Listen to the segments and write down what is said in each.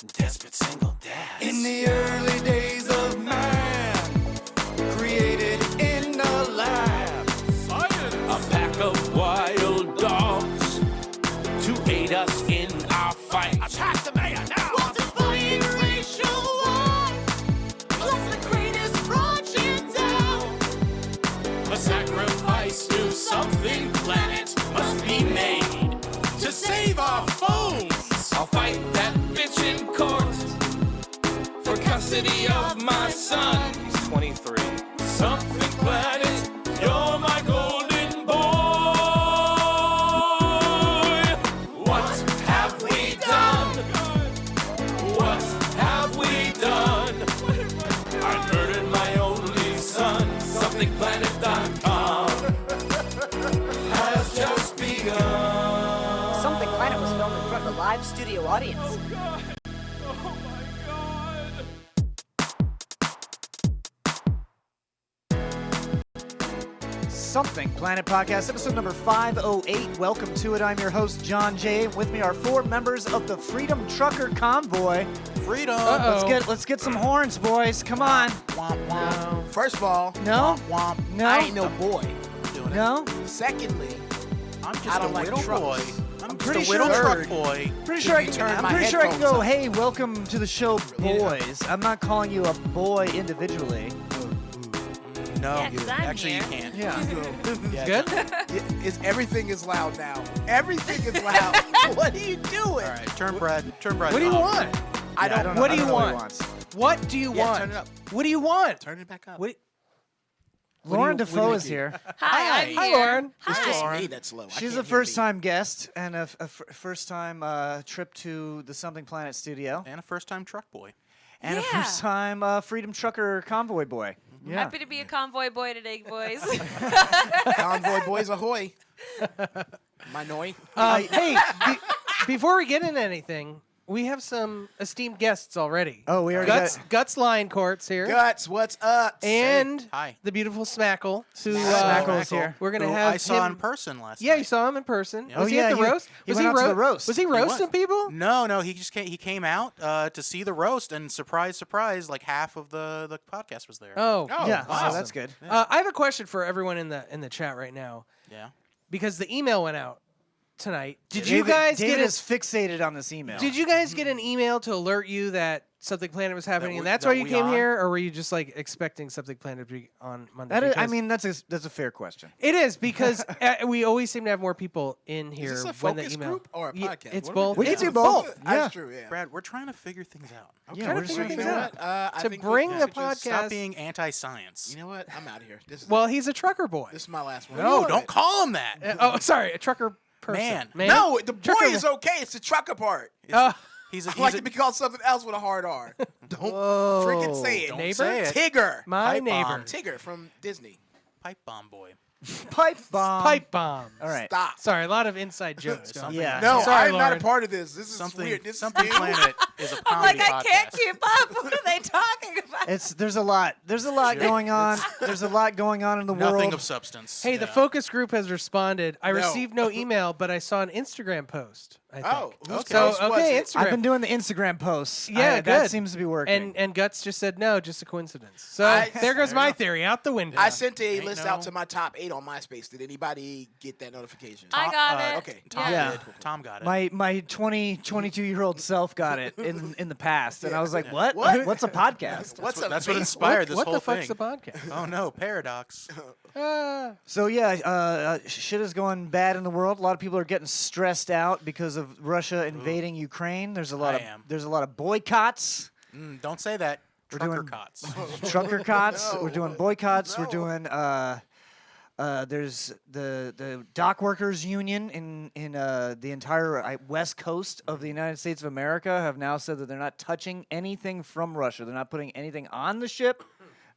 desperate single dads. In the early days of man, created in a lab. Science. A pack of wild dogs to aid us in our fight. Attack the mayor now! What's a fighting racial war? Plus the greatest project down. A sacrifice to something planet must be made to save our phones. I'll fight that bitch in court for custody of my son. He's 23. Something planet, you're my golden boy. What have we done? What have we done? I murdered my only son. SomethingPlanet.com has just begun. Something Planet was filmed in front of a live studio audience. Oh God! Oh my God! Something Planet Podcast, episode number 508. Welcome to it. I'm your host, John Jay. With me are four members of the Freedom Trucker Convoy. Freedom. Let's get some horns, boys. Come on. Womp, womp. First of all, No? womp, womp. No? I ain't no boy. Doing it. No? Secondly, I'm just I a don't like little trucks. boy. I'm pretty just a little sure- truck boy. Pretty sure I you can, turn I'm my pretty sure I can go, headphones up. hey, welcome to the show, boys. I'm not calling you a boy individually. No, Yeah, 'cause I'm actually here. you can't. Yeah. Yeah, Good? everything is loud now. Everything is loud. What are you doing? All right, turn Brad. What do you off. want? I Yeah, don't know- What I do don't you know what he want? wants. What do you Yeah, want? turn it up. What do you want? Turn it back up. What? Lauren what do Dufault you is here. Hi, I'm Hi, here. Lauren. It's just Hi. me that's slow. I She's can't a hear first-time guest and a first-time trip to the Something Planet studio. And a first-time truck boy. And a Yeah. first-time Freedom Trucker Convoy boy. Yeah. Happy to be a convoy boy today, boys. me. Convoy boys ahoy. Minoi. Hey, before we get into anything, we have some esteemed guests already. Oh, we already Guts Lion Court's here. Guts, what's up? And Hi. the beautiful Smackle, who Smackle's here. we're gonna Who have I saw him. in person last Yeah, night. you saw him in person. Yeah. Was Oh, he yeah, at the he- roast? he Was went out to the roast. Was he He roasting was. people? No, he came out to see the roast, and surprise, like half of the podcast was there. Oh, Yeah, Wow. so that's good. I have a question for everyone in the chat right now, Yeah. because the email went out tonight. Did David, you guys David get is fixated on this email. Did you guys get an email to alert you that Something Planet was happening, and that's that why you we came on? here, or were you just like expecting Something Planet to be on Monday? That is, I Because mean, that's a fair question. it is because we always seem to have more people in here Is this a when the focus email. group or a Yeah, podcast? it's What are both. We can It's do both. Yeah. That's true, yeah. Brad, we're trying to figure things out. Okay, Yeah, we're we're just trying trying to to figure figure out. I To think bring we the should just- podcast- Stop being anti-science. You know what? I'm out of here. This is Well, he's a trucker boy. this is my last one. No, don't call him that. Oh, sorry, a trucker person. Man. No, the boy Trucker is okay. It's the trucker part. He's I like to be called something else with a hard R. Don't freaking say it. Don't Neighbor? say it. Tigger. My Pipe neighbor. bomb. Tigger from Disney. Pipe bomb boy. Pipe bomb. Pipe bomb. All right. Stop. Sorry, a lot of inside jokes. Something- Yeah. No, Sorry, I'm not Lauren. a part of this. This is Something. weird. This Something is new. Planet is a I'm comedy like, I can't podcast. keep up. What are they talking about? There's a lot. There's a lot going on. There's a lot going on in the Nothing world. of substance. Hey, the Yeah. focus group has responded. I No. received no email, but I saw an Instagram post. I think. Oh, whose So post was okay, it? Instagram. I've been doing the Instagram posts. Yeah, That good. seems to be working. and Guts just said no, just a coincidence. So I- there goes Fair my enough. theory out the window. I sent a Ain't list no- out to my top 8 on MySpace. Did anybody get that notification? I got it. okay. Tom Yeah. did. Tom got it. my 22-year-old self got it in the past, and I was like, what? What? What's a podcast? What's up? That's what Facebook? inspired this what whole the fuck's thing. the podcast? Oh no, paradox. So yeah, shit is going bad in the world. A lot of people are getting stressed out because of Russia invading Ukraine. There's a lot I of am. there's a lot of boycotts. Don't say that. We're Trucker doing- cots. Trucker cots. No. We're doing boycotts. We're No. doing. There's the dock workers union in the entire west coast of the United States of America have now said that they're not touching anything from Russia. They're not putting anything on the ship.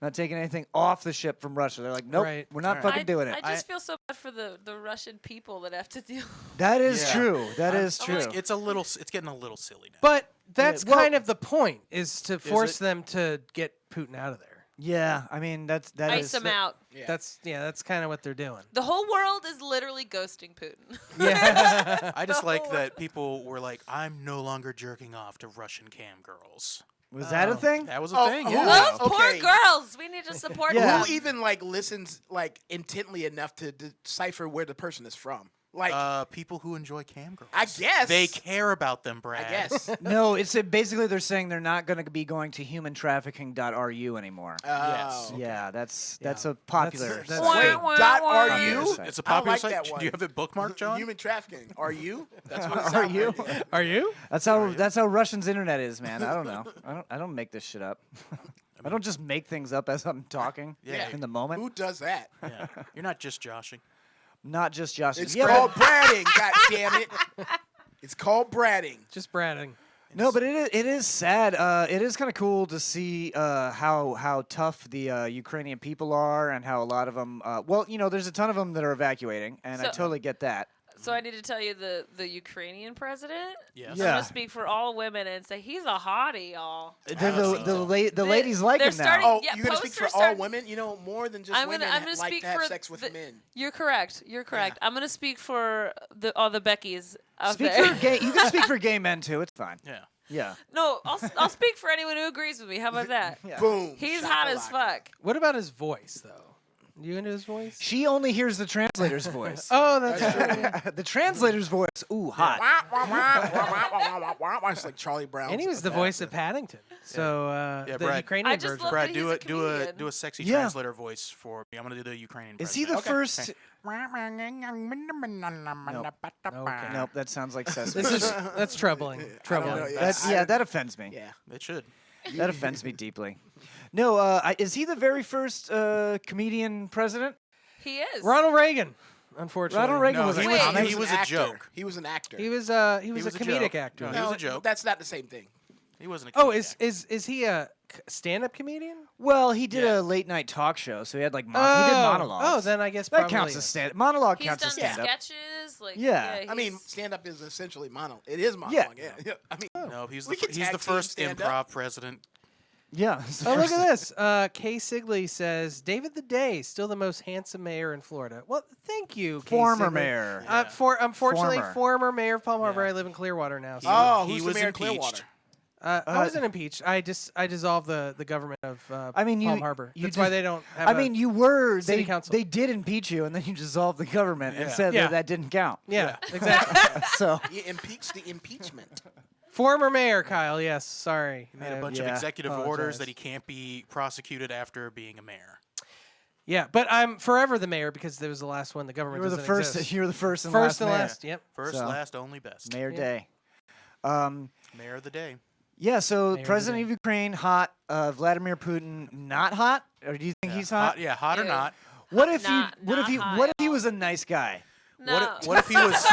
Not taking anything off the ship from Russia. They're like, nope, Right. we're not All right. fucking doing it. I just feel so bad for the Russian people that have to deal. That is Yeah. true. That is true. It's a little. It's getting a little silly now. But that's well- kind of the point, is to force it? them to get Putin out of there. Yeah, I mean that Ice is him out. Yeah. That's kind of what they're doing. The whole world is literally ghosting Putin. Yeah. I just like that people were like, I'm no longer jerking off to Russian cam girls. was that a thing? That was a Oh, thing, oh, yeah. Those poor Okay. girls. We need to support Yeah. them. Who even like listens like intently enough to decipher where the person is from? Like, People who enjoy cam girls. I guess They care about them, Brad. I guess. No, it's basically they're saying they're not going to be going to humantrafficking.ru anymore. Oh, Yeah, that's a popular. That's- Wait, Wah, wah, dot wah. are Popular you? site. It's a I popular like site. that Do one. you have it bookmarked, John? Human trafficking. Are you? That's what it Are sounds you? like. Are you? That's how Russian's internet is, man. I don't know. I don't make this shit up. I don't just make things up as I'm talking Yeah. in the moment. Who does that? Yeah. You're not just joshing. Not just Josh. It's Yeah, called bratting. God damn it! It's called bratting. Just bratting. No, but it is sad. It is kind of cool to see how tough the Ukrainian people are, and how a lot of them. Well, there's a ton of them that are evacuating, and I So- totally get that. So I need to tell you the Ukrainian president. Yes. I'm Yeah. gonna speak for all women and say he's a hottie, y'all. The ladies like they're him now. starting- Oh, Yeah, you're gonna speak for posters all start- women? More than just I'm women gonna like speak to have for sex with men. You're correct. You're correct. I'm gonna speak for all the Beckys out Speak there. for gay. You can speak for gay men too. It's fine. Yeah. Yeah. No, I'll speak for anyone who agrees with me. How about that? Boom. He's hot as Shakalaka. fuck. What about his voice, though? You into his voice? She only hears the translator's voice. Oh, that's true. The translator's voice. Ooh, hot. It's like Charlie Brown. And he was the voice of Paddington. So Yeah, the Brad. Ukrainian I just version. love Brad, that do he's a a do a comedian. do a sexy Yeah. translator voice for me. I'm gonna do the Ukrainian. Is he president. the first? Okay. Nope, that sounds like Sesame. This is that's troubling. Troubling. know, yeah. That offends me. Yeah. It should. That offends me deeply. No, is he the very first comedian president? He is. Ronald Reagan, unfortunately. Ronald Reagan No, was a he Wait. was, He he was an a actor. joke. He was an actor. He was a was a comedic joke. actor. No, he was a joke. That's not the same thing. He wasn't a Oh, comedic is he a stand-up comedian? Well, he did Yeah. a late night talk show, so he had like he did monologues. Oh, then I guess that probably counts as monologue He's counts done as stand up. sketches. Like Yeah. I mean, he's- stand up is essentially monologue. It is monologue. Yeah. I mean, No, he's We the could he's tag the team first stand-up. improv president. Yeah. Oh, look at this. Kay Sigley says, David the Day, still the most handsome mayor in Florida. Well, thank you, Kay Former Sigley. mayor. Unfortunately, Former. former mayor of Palm Harbor. Yeah. I live in Clearwater now. So. oh, he who's was the mayor of impeached. Clearwater? I wasn't impeached. I dissolved the government of I mean, Palm you- Harbor. you That's why did- they don't have I mean, you were city they council. they did impeach you, and then you dissolved the government and Yeah. said Yeah. that that didn't count. Yeah, exactly. So You impeach the impeachment. Former mayor, Kyle. Yes, sorry. He made a bunch of yeah. executive Apologize. orders that he can't be prosecuted after being a mayor. Yeah, but I'm forever the mayor because there was the last one. The you government were the doesn't first. exist. You were the first and First last and mayor. last. Yep. First, So- last, only best. Mayor Yeah. Day. Mayor of the day. Yeah. So Mayor president Day. of Ukraine, hot. Vladimir Putin, not hot. Or do you think he's hot? Yeah, hot or Ew. not. What if Not- he? What if not he? hot What if at he all. was a nice guy? no. What if he was?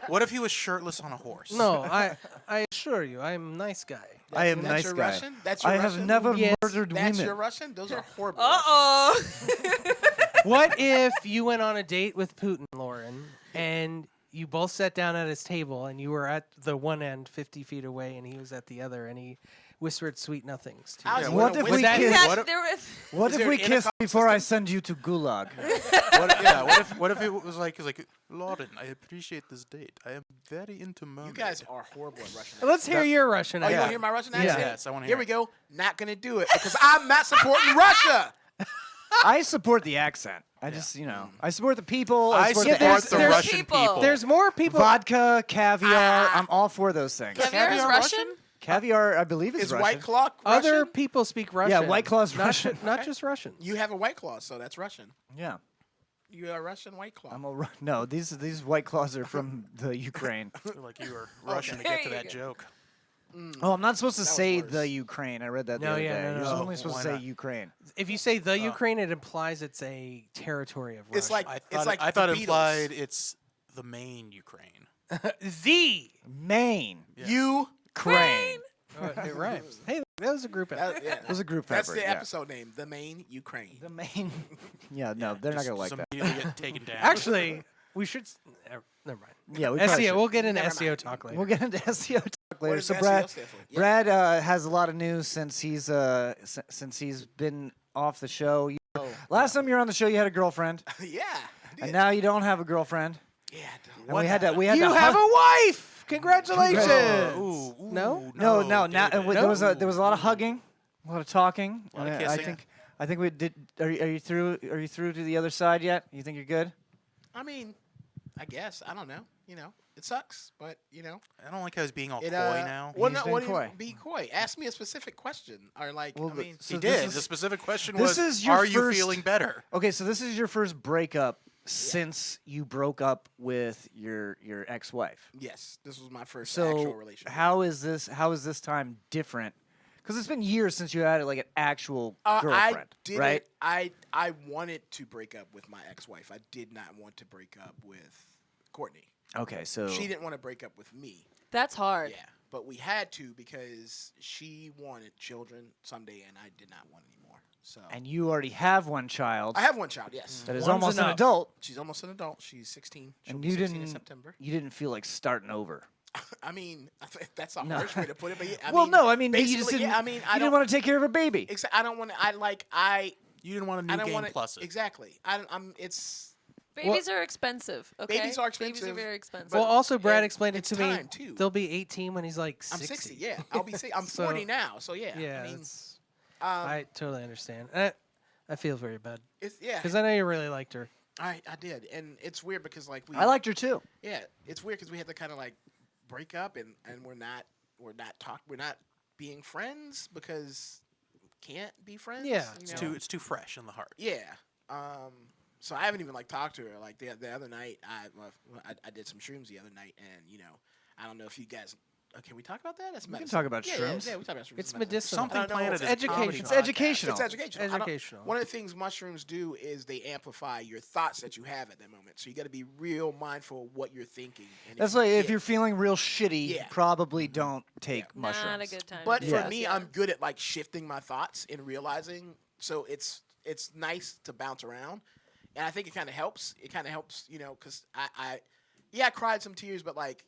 What if he was shirtless on a horse? No, I assure you, I'm a nice guy. I am That's nice your guy. Russian? That's your I have Russian? never Yes. murdered That's women. your Russian? Those are horrible. Uh Russian. oh. What if you went on a date with Putin, Lauren, and you both sat down at his table, and you were at the one end, 50 feet away, and he was at the other, and he whispered sweet nothings to you? How's What it if gonna we win? kiss? What if- What Is if there we an kiss intercom before I send you to Gulag? What if it was like, Lauren, I appreciate this date. I am very into You mermaids. guys are horrible at Russian. Let's hear your Russian Oh, you accent. want to hear my Russian accent? Yes, I wanna Here hear we it. go. Not gonna do it because I'm not supporting Russia. I support the accent. I just, I support the people. I I support support the the accent. Russian people. people. There's more people. Vodka, caviar. I'm all for those things. Caviar is Caviar Russian? Caviar, I believe, is Is Russian. White Claw Other Russian? people speak Russian. Yeah, White Claw's not Russian. not just Russian. You have a White Claw, so that's Russian. Yeah, You are Russian White Claw. I'm a no. These White Claws are from the Ukraine. I feel like you were rushing to There get to you that go. joke. Oh, I'm not supposed to was say worse. the Ukraine. I read that the No, other yeah, day. no, You're no. only supposed Why to say not? Ukraine. If you say the Ukraine, it implies it's a territory of Russia. It's like I it's thought like I thought the it Beatles. implied it's the main Ukraine. the. Maine. You. Ukraine. Oh, it rhymes. Hey, that was a group effort. Yeah. It was a group That's effort. the yeah. episode name. The main Ukraine. The Maine. Yeah, no, they're not gonna like Just that. immediately get taken down. Actually, we should. Never mind. Yeah, we probably SEO. should. We'll get into Never SEO mind. talk later. We'll get into SEO talk later. does So the Brad, SEL stand for? Yeah. Brad has a lot of news since he's been off the show. Last time you were on the show, you had a girlfriend, Yeah. I did. and now you don't have a girlfriend. Yeah. I don't. And we had to. You have a wife. Congratulations. Ooh, No? No, now David. there was a lot of hugging, a lot of talking. A lot of and kissing. I think we did. Are you through? Are you through to the other side yet? You think you're good? I mean, I guess I don't know. You know, it sucks, but you know, I don't like how he's being all it. coy now. Well, He's no, been what do you coy. be coy? Ask me a specific question, or like, Well, I mean, so He this did. is- The specific question this was, is your are you first- feeling better? Okay, so this is your first breakup since you broke up with your ex-wife. yes, this was my first So actual relationship. how is this time different? Because it's been years since you had like an actual I girlfriend, did right? I wanted to break up with my ex-wife. I did not want to break up with Courtney. Okay, so She didn't want to break up with me. That's hard. Yeah, but we had to because she wanted children someday, and I did not want any more. So and you already have one child I have one child. Yes, that is One's almost an enough. adult, she's almost an adult. She's 16. She'll and be you 16 in didn't September. you didn't feel like starting over. I mean, that's a harsh way to put it, but yeah, Well, no, I mean you just basically, didn't. yeah, I mean, you I didn't don't want to take care of a baby. I don't want to. You didn't want a I new don't game want to. plus it. Exactly. It's Babies are expensive. Okay. Babies are Babies are expensive, very expensive. Well, also, Brad and explained it it's to me. time, too. They'll be 18 when he's like I'm 60. 60. Yeah, I'll be. I'm So- 40 now. So yeah. Yeah, I mean, that's- um, I totally understand. I feel very bad it's yeah. because I know you really liked her. I did, and it's weird because like we. I liked her too. Yeah, it's weird because we had to kind of like break up, and we're not being friends because we can't be friends. Yeah, you It's know? too trush in the heart. Yeah. So I haven't even like talked to her. Like the other night, I did some shrooms the other night, and you know, I don't know if you guys. Can we talk about that? That's We can medicine. talk about Yeah, shrooms. Yeah, we talk about shrooms. It's medicine. medicinal. Something I don't know, Planet it's is a educational. comedy It's podcast. educational. It's educational. I don't- Educational. One of the things mushrooms do is they amplify your thoughts that you have at that moment. So you got to be real mindful of what you're thinking. And That's like if yeah. you're feeling real shitty, Yeah. probably don't take mushrooms. Not a good time. But to for do me, this, I'm good at like shifting my thoughts and realizing. So it's nice to bounce around, and I think it kind of helps. It kind of helps, you know, because I cried some tears, but like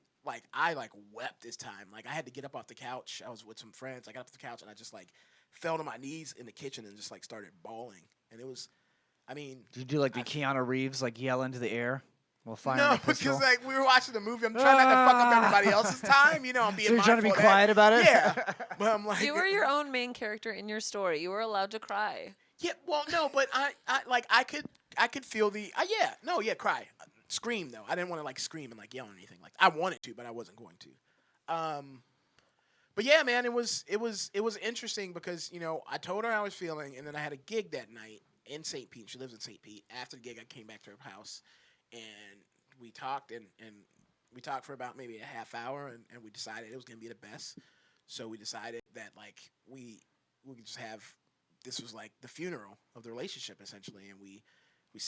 I wept this time. Like I had to get up off the couch. I was with some friends. I got up off the couch and I just like fell to my knees in the kitchen and just like started bawling. And it was, I mean, Did you do like the Keanu Reeves, like yell into the air while firing no, a pistol? because like we were watching the movie. I'm trying not to fuck up everybody else's time. You know, I'm being So you're trying to be mindful of quiet about it? Yeah, but I'm like, You were your own main character in your story. You were allowed to cry. yeah. Well, no, but I could feel the cry, scream though. I didn't want to like scream and like yell or anything. Like I wanted to, but I wasn't going to. But yeah, man, it was interesting because you know I told her how I was feeling, and then I had a gig that night in St. Pete. She lives in St. Pete. After the gig, I came back to her house, and we talked, and we talked for about maybe a half hour, and we decided it was gonna be the best. So we decided that like we could just have this was like the funeral of the relationship essentially, and we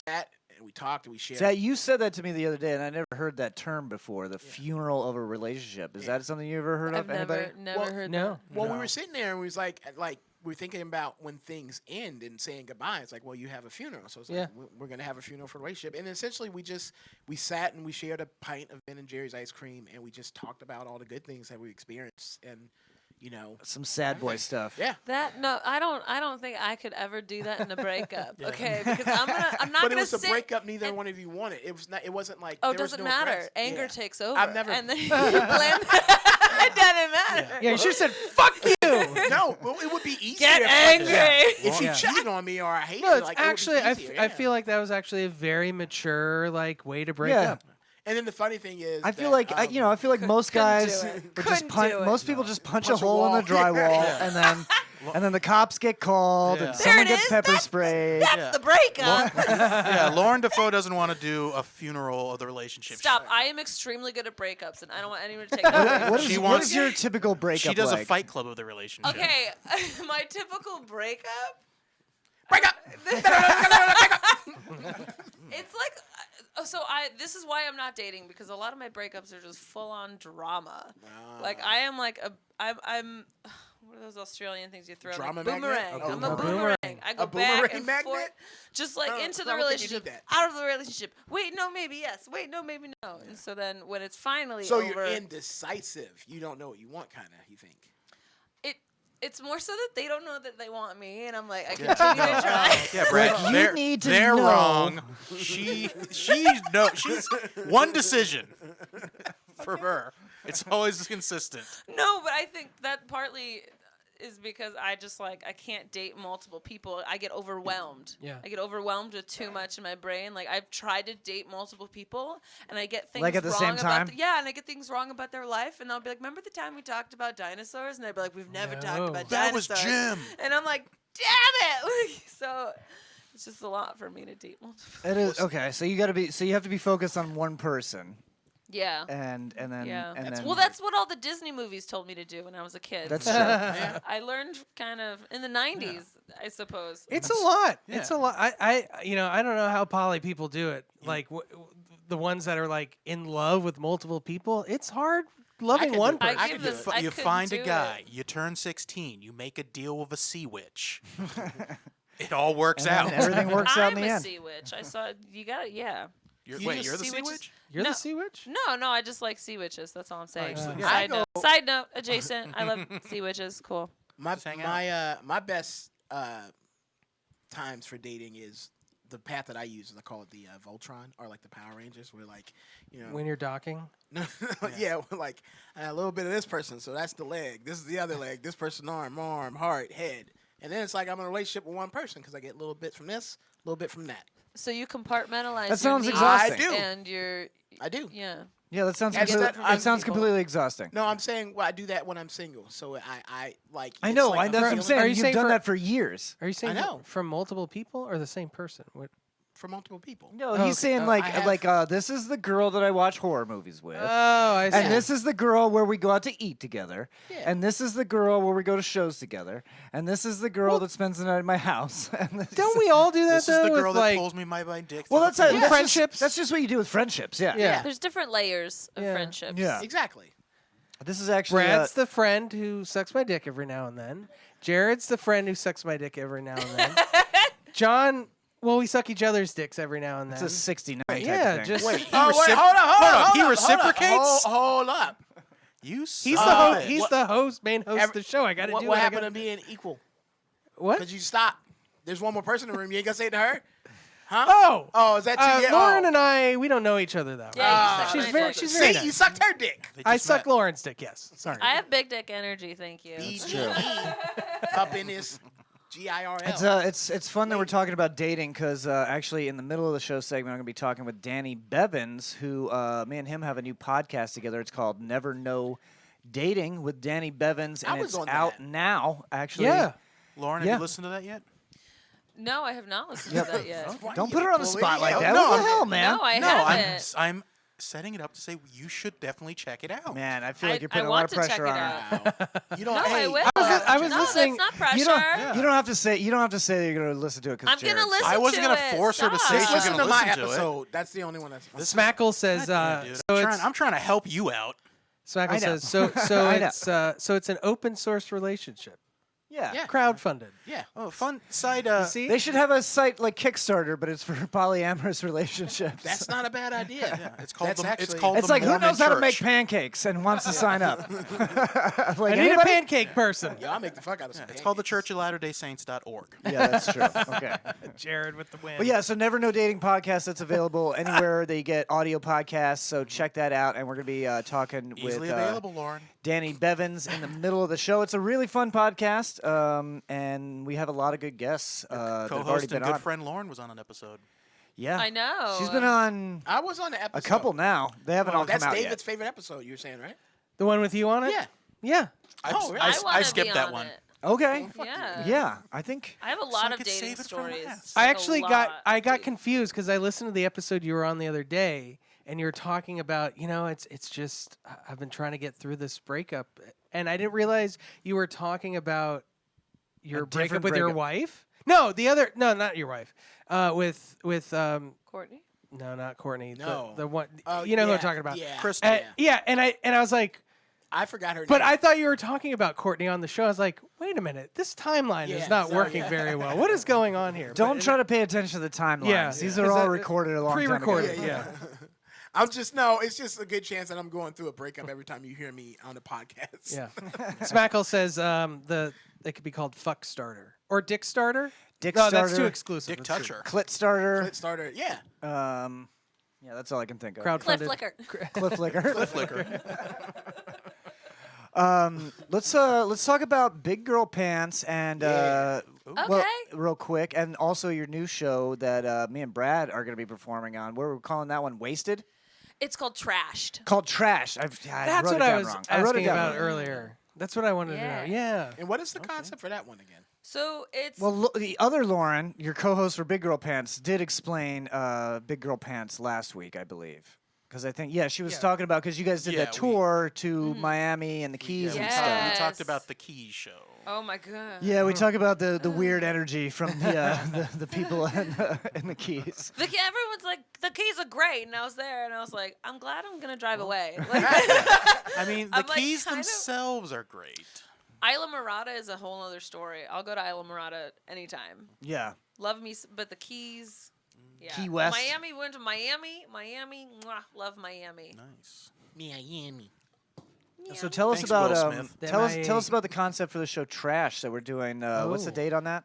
sat and we talked and we shared. So you said that to me the other day, and I never heard that term before. The funeral of a relationship. Is that something you ever heard I've of? Anybody? never Well, heard no. that. Well, we were sitting there and we was like we were thinking about when things end and saying goodbye. It's like, well, you have a funeral, so it's like Yeah. we're gonna have a funeral for the relationship. And essentially, we sat and we shared a pint of Ben and Jerry's ice cream, and we just talked about all the good things that we experienced, and you know, Some sad boy stuff. yeah. I don't think I could ever do that in a breakup. Okay, because I'm not But it gonna was a sit. breakup neither and- one of you wanted. It was not. It wasn't like. Oh, there was doesn't no matter. threats. Anger Yeah. takes over. I've never- And then you blame. It doesn't matter. Yeah, you should have said "fuck you." No, well, it would be easier. Get angry. If she Yeah. cheated on me or I hated No, it, it's like, it would be actually easier, I yeah. feel like that was actually a very mature like way to break Yeah. up. And then the funny thing is, I feel that, like I feel like most couldn't guys do it. would just Couldn't punch. do it. Most people just punch a Punch a hole in wall. the drywall, and then the cops get called, Yeah. and There someone it gets is. pepper That's- sprayed. That's the breakup. Yeah, Lauren Dufault doesn't want to do a funeral of the relationship. Stop. I am extremely good at breakups, and I don't want anyone to take it away from What me. is, She what wants- is your typical breakup She does like? a fight club of the relationship. Okay, my typical breakup. break up. It's like, this is why I'm not dating, because a lot of my breakups are just full on drama. Like I am like I'm what are those Australian things you throw? Drama Like, magnet? boomerang. A I'm a boomerang. boomerang. I go A back boomerang and magnet? forth, just like I into don't the think you need relationship, that. out of the relationship. Wait, no, maybe yes. Wait, no, maybe no. And so then when it's finally So over, you're indecisive. You don't know what you want, kind of. You think? it's more so that they don't know that they want me, and I'm like, I continue to try. Yeah, Brad, you they're, need to they're know. wrong. She's one decision for her. It's always consistent. No, but I think that partly is because I just like I can't date multiple people. I get overwhelmed. Yeah. I get overwhelmed with too much in my brain. Like I've tried to date multiple people and I get things Like at the wrong same time? about and I get things wrong about their life and I'll be like, "Remember the time we talked about dinosaurs?" And they'd be like, "We've never talked about That was dinosaurs." Jim. And I'm like, "Damn it." So it's just a lot for me to date multiple. It is okay. So you have to be focused on one person, Yeah. and then Yeah. and then Well, that's what all the Disney movies told me to do when I was a kid. That's So true. I learned kind of in the 90s, I suppose. It's a lot. Yeah. It's a lot. I don't know how poly people do it. Like the ones that are like in love with multiple people. It's hard loving could one do it. person. I I give could do this, it. I You couldn't find a do guy, it. you turn 16, you make a deal with a sea witch. It all works and out. then everything works out I'm in the a end. sea witch. I saw you got it. Yeah. You're just the sea sea witches? witch? You're No. the sea witch? No, I just like sea witches. That's all I'm saying. Actually, yeah. Side note, adjacent. I love sea witches. Cool. My Just hang out. my best times for dating is the path that I use. I call it the Voltron, or like the Power Rangers, where like When you're docking? no, yeah, like a little bit of this person, so that's the leg. This is the other leg. This person arm, heart, head, and then it's like I'm in a relationship with one person because I get a little bit from this, a little bit from that. So you compartmentalize. That sounds your needs exhausting. I do. And your I do. yeah. Yeah, that sounds Yeah, completely, that- it sounds people- completely exhausting. No, I'm saying I do that when I'm single. So I like. I it's know. like That's what I'm feeling saying. Are you You've saying done for- that for years. Are you saying I know. from multiple people or the same person? What? for multiple people. No, okay. he's saying I have- this is the girl that I watch horror movies with. Oh, I see. And this is the girl where we go out to eat together. Yeah. And this is the girl where we go to shows together. And this is the girl that spends the night at my house. And this Don't we all do that This is though? the girl with, that like, pulls me by my dick. Well, through that's the how pool. that's friendships. That's just what you do with friendships. Yeah. Yeah. There's different layers of Yeah. friendships. Yeah. Exactly. This is actually. Brad's the friend who sucks my dick every now and then. Jared's the friend who sucks my dick every now and then. John, well, we suck each other's dicks every now and then. it's a 69 type yeah, of thing. just Wait, Oh, wait, recip- hold on, hold on. He hold up, reciprocates? Hold up. You he's suck. the host. it. He's the host, main host of the show. I got to do What I happened gotta to being equal? What? Because you stop. There's one more person in the room. You ain't gonna say it to her? Huh? Oh, Oh, is that you? Yeah, Lauren oh. and I, we don't know each other that well. Yeah, you suck she's my very, dick. she's very See, nice. you sucked her dick. They I just suck met. Lauren's dick. Yes, sorry. I have big dick energy. Thank you. Up in this GIRL. It's fun that we're talking about dating because actually in the middle of the show segment I'm going to be talking with Danny Bevins, who me and him have a new podcast together. It's called Never Know Dating with Danny Bevins, I and was it's on out that. now. Actually, Yeah. Lauren, Yeah. have you listened to that yet? No, I have not listened to that yet. Don't put her on the spot like that. No, What the hell, man? No, I No, haven't. I'm setting it up to say you should definitely check it out. Man, I feel like you're I putting a lot want of to check pressure it on her. out. You don't. No, hey, I will. I was no, listening- that's not pressure. You don't have to say. You don't have to say that you're going to listen to it. I'm gonna listen I wasn't to gonna it. force her to say Stop. she's Listen gonna to my listen to it. episode. That's the only one that's. Smackle says, Dude, so I'm trying to help you out. Smackle I know. says, so I know. it's an open source relationship, Yeah. Yeah. crowdfunded. Yeah. Oh, fun side. You see, They should have a site like Kickstarter, but it's for polyamorous relationships. That's not a bad idea. Yeah, it's called That's the. actually, It's called It's the like who Mormon knows how to make Church. pancakes and wants to sign up. Like, I need a anybody? pancake person. Yo, I'll make the fuck out of some. It's called the Church of Latter-day Saints.org. Yeah, that's true. Okay. Jared with the win. But yeah, so Never No Dating podcast that's available anywhere they get audio podcasts. So check that out, and we're gonna be talking Easily with available, Lauren. Danny Bevins in the middle of the show. It's a really fun podcast, and we have a lot of good guests that have already Co-host been and good on. friend Lauren was on an episode. Yeah, I know. she's been on I was on the episode. a couple now. They haven't all That's come out David's yet. favorite episode. You were saying, right? the one with you on it. Yeah. Yeah. Oh, really? I, wanna I skipped be that on one. it. Okay. Yeah. Yeah, I think. I have a So lot I of could dating save it for stories. last. I Like, a actually lot got of dating. confused because I listened to the episode you were on the other day, and you were talking about it's just I've been trying to get through this breakup, and I didn't realize you were talking about your breakup different with your breakup. wife. No, not your wife. With Courtney. no, not Courtney. No. the one Oh, you know who I'm yeah, talking about. Yeah. Chris. Yeah, and I was like, I forgot her But name. I thought you were talking about Courtney on the show. I was like, wait a minute, this timeline Yeah, is not sorry, working yeah. very well. What is going on here? Don't try to pay attention to the timelines. Yeah, These yeah. are Is all that recorded a long time ago. pre-recorded. Yeah. It's just a good chance that I'm going through a breakup every time you hear me on the podcast. Yeah. Smackle says it could be called Fuck Starter or Dick Starter. Dick No, starter, that's too exclusive. Dick That's too- Toucher. Clit starter. Clit starter, yeah. Yeah, that's all I can think of. Cliff Crowdfunded. Flicker. Cliff liquor. Flicker. Let's talk about Big Girl Pants and well, Okay. real quick, and also your new show that me and Brad are going to be performing on. We're calling that one Wasted. It's called Trashed. Called Trash. I That's wrote what it I down was wrong. I wrote it asking down about wrong. earlier. That's what I wanted to know. Yeah. And what is the concept for that one again? So it's Well, the other Lauren, your co-host for Big Girl Pants, did explain Big Girl Pants last week, I believe. Because I think, she was talking about, because you guys did that tour to Miami and the Keys and stuff. We talked Yes. about the Keys show. oh my god. Yeah, we talk about the weird energy from the people in the Keys. Everyone's like, the Keys are great, and I was there, and I was like, I'm glad I'm gonna drive away. Like, I mean, the I'm like, Keys kind of- themselves are great. Isla Morada is a whole other story. I'll go to Isla Morada anytime. Yeah. Love me, but the Keys. Yeah. Key West. Miami, went to Miami. Mwah, love Miami. Nice. Miami. So tell us Thanks, about Will Smith. tell us about the concept for the show Trash that we're doing. What's the Oh. date on that?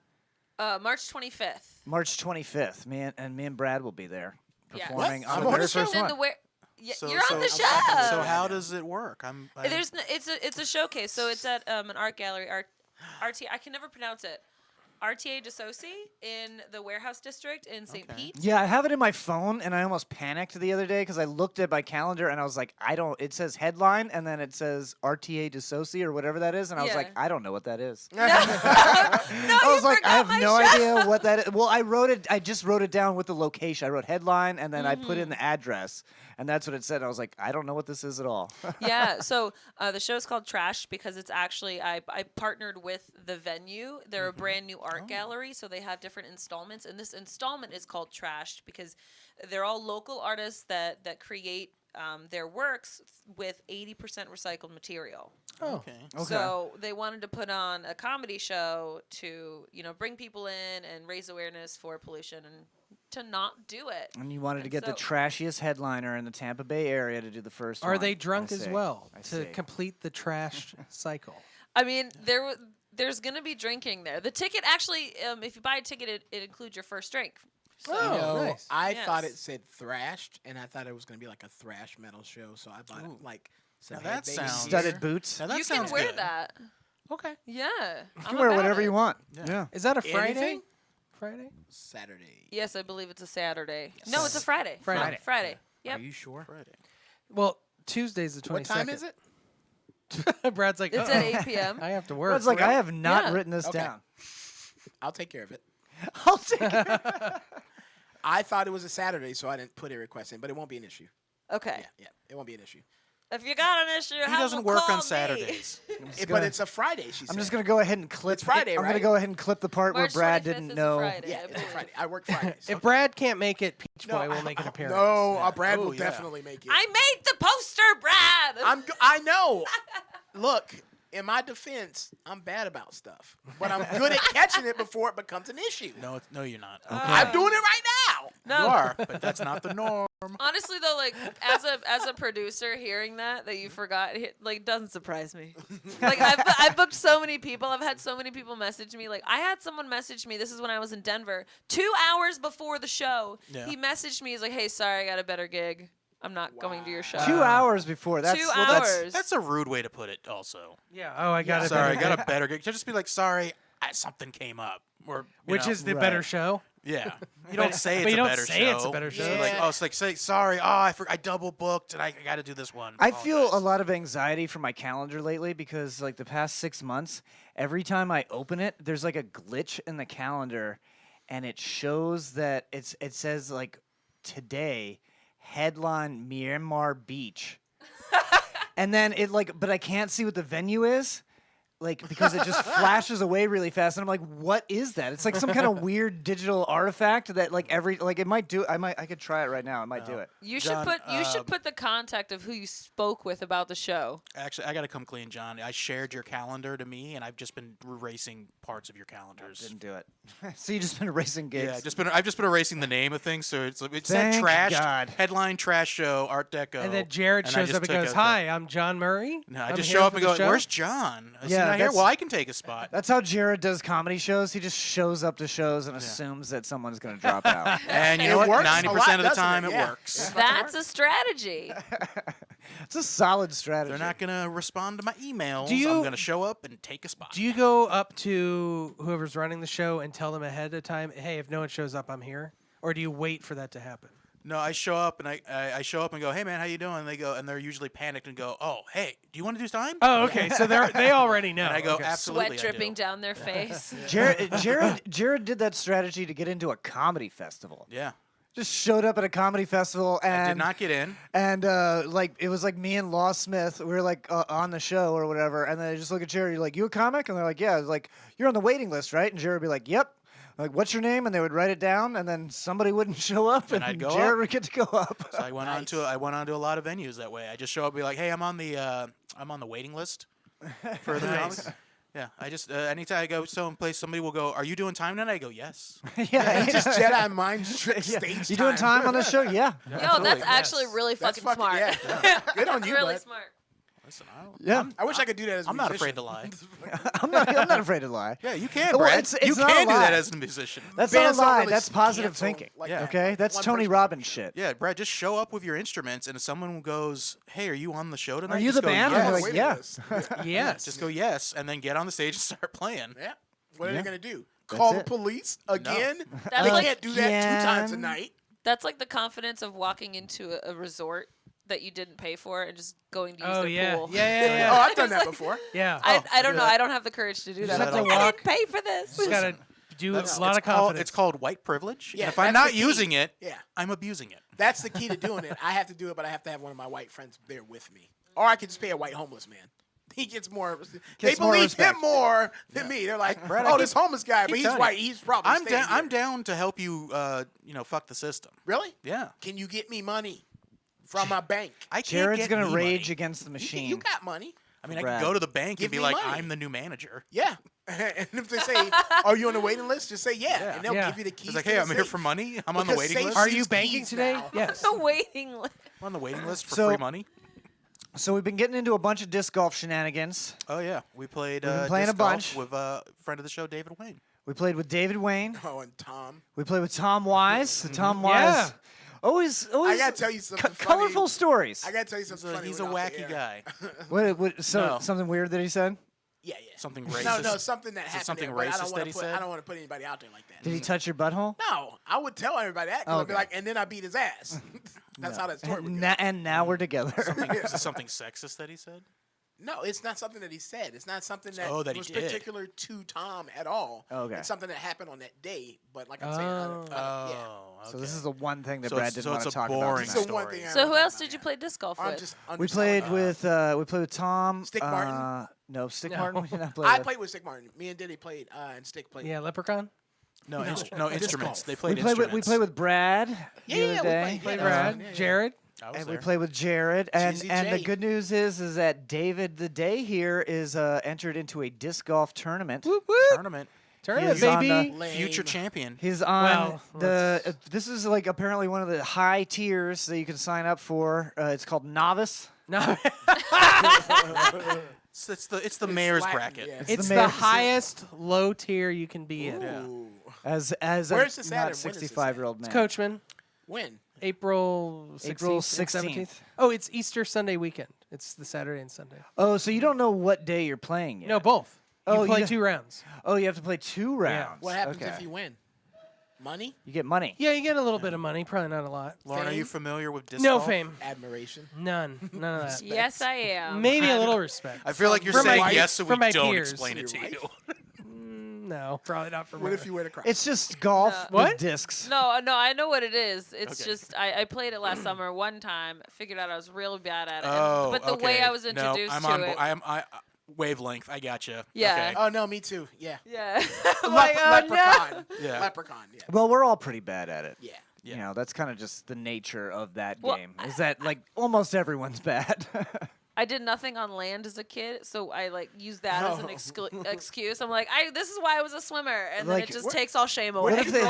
March 25th. March 25th. Me and Brad will be there Yeah. performing What? on I'm the on very the show? first In one. the where? Yeah, So- you're on the so- show. So how does it work? It's a showcase. So it's at an art gallery. RT. I can never pronounce it. RTA Desoci in the Warehouse District in St. Pete. Yeah, I have it in my phone, and I almost panicked the other day because I looked at my calendar and I was like, it says headline, and then it says RTA Desoci or whatever that is, and I was Yeah. like, I don't know what that is. No, I you was like, I forgot have my no show. idea what that is. Well, I just wrote it down with the location. I wrote headline, and then I put in the address, and that's what it said. I was like, I don't know what this is at all. Yeah, so the show's called Trash because it's actually I partnered with the venue. They're a brand new art gallery, so they have different installments, and this installment is called Trashed because they're all local artists that create their works with 80% recycled material. Oh. Okay. So they wanted to put on a comedy show to bring people in and raise awareness for pollution and to not do it. And you wanted to And get the so- trashiest headliner in the Tampa Bay area to do the first one. Are they drunk I as see. well I to see. complete the trash cycle? I mean, there's gonna be drinking there. The ticket actually, if you buy a ticket, it includes your first drink. So, Oh, nice. I thought Yes. it said thrashed, and I thought it was going to be like a thrash metal show, so I bought like some Now that headbanging sounds- gear. Studded boots. Now that you can sounds wear good. that. Okay. Yeah. You can wear whatever you want. Yeah. Is that a Friday? Anything? Friday? Saturday. Yes, I believe it's a Saturday. No, it's a Friday. Friday. Friday. Yep. Are you sure? Friday. Well, Tuesday's the 22nd. What time is it? Brad's like, It's at 8 p.m. I have to work. It's like, I have not Yeah. written this Okay. down. I'll take care of it. I'll take it. I thought it was a Saturday, so I didn't put a request in, but it won't be an issue. Okay. Yeah, it won't be an issue. If you got an issue, He doesn't work on Saturdays. But it's a Friday, she said. I'm just gonna go ahead and clip. It's Friday, I'm gonna right? go ahead and clip the part March where Brad 25th didn't is a know. Friday, Yeah, I it's a believe. Friday. I work Fridays. If Brad can't make it, Peach Boy will I- make an appearance. No, Yeah. Brad Oh, will yeah. definitely make it. I made the poster, Brad. I know. Look, in my defense, I'm bad about stuff, but I'm good at catching it before it becomes an issue. No, you're not. I'm doing it right now. no. You are, but that's not the norm. Honestly, though, like as a producer, hearing that you forgot, like, doesn't surprise me. Like I've booked so many people. I've had so many people message me. Like I had someone message me. This is when I was in Denver. 2 hours before the show, Yeah. he messaged me. He's like, "Hey, sorry, I got a better gig. I'm not going to your show." 2 hours before. That's 2 well, that's- hours. That's a rude way to put it. Also, Yeah. Oh, I got it. sorry, I got a better gig. Just be like, sorry, something came up, or you Which know, is the Right. better show. yeah. You don't say but it's you a don't better say show. it's a better Just show. like, Yeah. it's like say sorry. Oh, I double booked and I got to do this one. I feel a Apologize. lot of anxiety for my calendar lately because, like, the past 6 months, every time I open it, there's like a glitch in the calendar, and it shows that it says like today, headline Myanmar Beach, and then but I can't see what the venue is. like because it just flashes away really fast, and I'm like, what is that? It's like some kind of weird digital artifact that like it might do. I could try it right now. It might do it. You John, should put the contact of who you spoke with about the show. Actually, I got to come clean, John. I shared your calendar to me, and I've just been erasing parts of your calendars. Didn't do it. So you just been erasing gigs. Yeah, I've just been erasing the name of things. So it's said Thank trash God. headline trash show Art Deco. And then Jared I shows just up and took goes, out "Hi, I'm John Murray." No, I I'm just here show up for and the go, show." "Where's John?" Is he Yeah, not here? that's- Well, I can take a spot. That's how Jared does comedy shows. He just shows up to shows and assumes that someone's going to drop out. And you It know what? works a 90% lot, of the doesn't time, it? it Yeah. works. That's a strategy. It's a solid strategy. They're not gonna respond to my emails. Do you- I'm gonna show up and take a spot. Do you go up to whoever's running the show and tell them ahead of time, "Hey, if no one shows up, I'm here," or do you wait for that to happen? No, I show up and I show up and go, "Hey man, how you doing?" And they go, and they're usually panicked and go, "Oh, hey, do you want to do time?" Oh, okay. So they already know. And I go, Okay. "Absolutely, Sweat I dripping do." down their face. Jared did that strategy to get into a comedy festival. Yeah, Just showed up at a comedy festival and I did not get in. And like it was like me and Law Smith, we were like on the show or whatever, and then I just look at Jared, you're like, "You a comic?" And they're like, "Yeah." I was like, "You're on the waiting list, right?" And Jared would be like, "Yep." I'm like, "What's your name?" And they would write it down, and then somebody wouldn't show up, and I'd go Jared up. would get to go up. So I went on to a lot of venues that way. I just show up and be like, "Hey, I'm on the waiting list for the comics." Yeah, I just anytime I go someplace, somebody will go, "Are you doing time tonight?" I go, "Yes." Yeah, Just Jedi mind trick yeah. stage You doing time on this show? Yeah. Yo, that's actually really That's fucking smart. Yeah. Good on That's you, really bud. smart. Listen, Yeah. I wish I could do that as a I'm not musician. afraid to lie. I'm not afraid to lie. Yeah, you can, Well, Brad. it's You not a can do lie. that as a musician. That's Bands not a don't lie. really That's positive cancel thinking. like Yeah. that. Okay, that's One Tony person- Robbins shit. Yeah, Brad, just show up with your instruments, and if someone goes, "Hey, are you on the show tonight?" Are you just the go, band? "Yes." And they're Waiting like, yeah. list. Yes. Just go yes, and then get on the stage and start playing. Yeah. What are Yeah. they gonna do? Call the it. police again? That's They like- can't do that 2 times a Again. night. That's like the confidence of walking into a resort that you didn't pay for and just going to use Oh their yeah. pool. Yeah. Oh, I've done that Like- before. Yeah. I don't know. I don't have the courage to do that. have I'm to like, I walk- didn't pay for this. Just gotta do a That's- lot it's of confidence. It's called white privilege. Yeah, and if I'm that's not the key. using it, Yeah. I'm abusing it. That's the key to doing it. I have to do it, but I have to have one of my white friends there with me. Or I could just pay a white homeless man. He gets more. They Gets more believe respect. him more than me. They're like, Brad, I "Oh, this keep- homeless guy, but keep he's telling white. you. He's probably I'm staying down. I'm here." down to help you. Fuck the system. Really? Yeah. Can you get me money from my bank? I can't Jared's get gonna me rage money. against the machine. You got money. I mean, I Brad. can go to the bank Give and be me like, money. "I'm the new manager." Yeah. And if they say, "Are you on the waiting list?" Just say, "Yeah," and they'll Yeah. give you the keys. It's like, to "Hey, the I'm here safe. for money. I'm on the Because waiting safe list. Are seats you banking keys today? now. Yes. The waiting list. I'm on the waiting list for So- free money." So we've been getting into a bunch of disc golf shenanigans. Oh yeah, we played. We've been playing disc a golf bunch. with a friend of the show, David Wayne. We played with David Wayne. Oh, and Tom. We played with Tom Wise. Tom Wise. Yeah. Always I gotta tell you something funny. colorful stories. I gotta tell you something funny. He's a when off the wacky air. guy. So No. something weird that he said? Yeah. Something No, racist. something that Is it happened. something there, but I racist don't that wanna he put, said? I don't want to put anybody out there like that. Did he touch your butthole? No, I would tell everybody that. 'Cause I'd be Okay. like, and then I beat his ass. That's how that story would go. And now we're together. Is it something sexist that he said? No, it's not something that he said. It's not something that, Oh, that he was did. particular to Tom at all. Okay. It's something that happened on that day. But like I'm saying, yeah. So this is the one thing that So Brad it's- didn't so want to it's a talk boring about. It's the one story. thing I So who remember else about did you it. play disc golf I'm with? just We played with Tom. Stick Martin? No, Stick No. Martin. We did not play I with. played with Stick Martin. Me and Diddy played, and Stick played. Yeah, Leprechaun. No, disc instruments. golf. They played We played with instruments. Brad the Yeah, other we day. played Brad, yeah. Jared. I was And there. we played with Jared, and Cheesy the J. good news is that David the Day here is entered into a disc golf tournament. Whoop whoop. Tournament. Tournament, He is on baby. the- Lame. Future champion. He's on Well, this is like apparently one of the high tiers that you can sign up for. It's called novice. No, It's the mayor's Latin, bracket. yeah. it's the the mayor- highest low tier you can be in. Ooh. As Where's this at not and when is this 65-year-old man. It's Coachman. When? April 16th. April and 16th. 17th. Oh, it's Easter Sunday weekend. It's the Saturday and Sunday. Oh, so you don't know what day you're playing yet? No, both. Oh, You play you- 2 rounds. Oh, you have to play 2 rounds. What happens Okay. if you win? Money? You get money. Yeah, you get a little bit of money, probably not a lot. Lauren, are you Fame? familiar with disc No golf? fame. Admiration? None of that. Yes, I am. Maybe a little respect. I feel like you're For my saying wife- yes so for we my don't peers. explain it to Your you. No, probably not for What her. if you win a cross? It's just golf No. with What? discs. No, I know what it is. It's Okay. just I played it last summer one time. Figured out I was really bad at it. Oh, but the way okay. I was No, introduced I'm to on it. bo- wavelength. I gotcha. Yeah. Okay. Oh no, me too. Yeah. Yeah. I'm like, oh, Leprechaun. Yeah. Leprechaun. Yeah. Well, we're all pretty bad at it. Yeah. You know, that's kind of just the nature of that Well, game. Is that like almost everyone's bad? I did nothing on land as a kid, so I like used that as an excuse. I'm like, this is why I was a swimmer, and then Like, it just takes all shame away. What if they?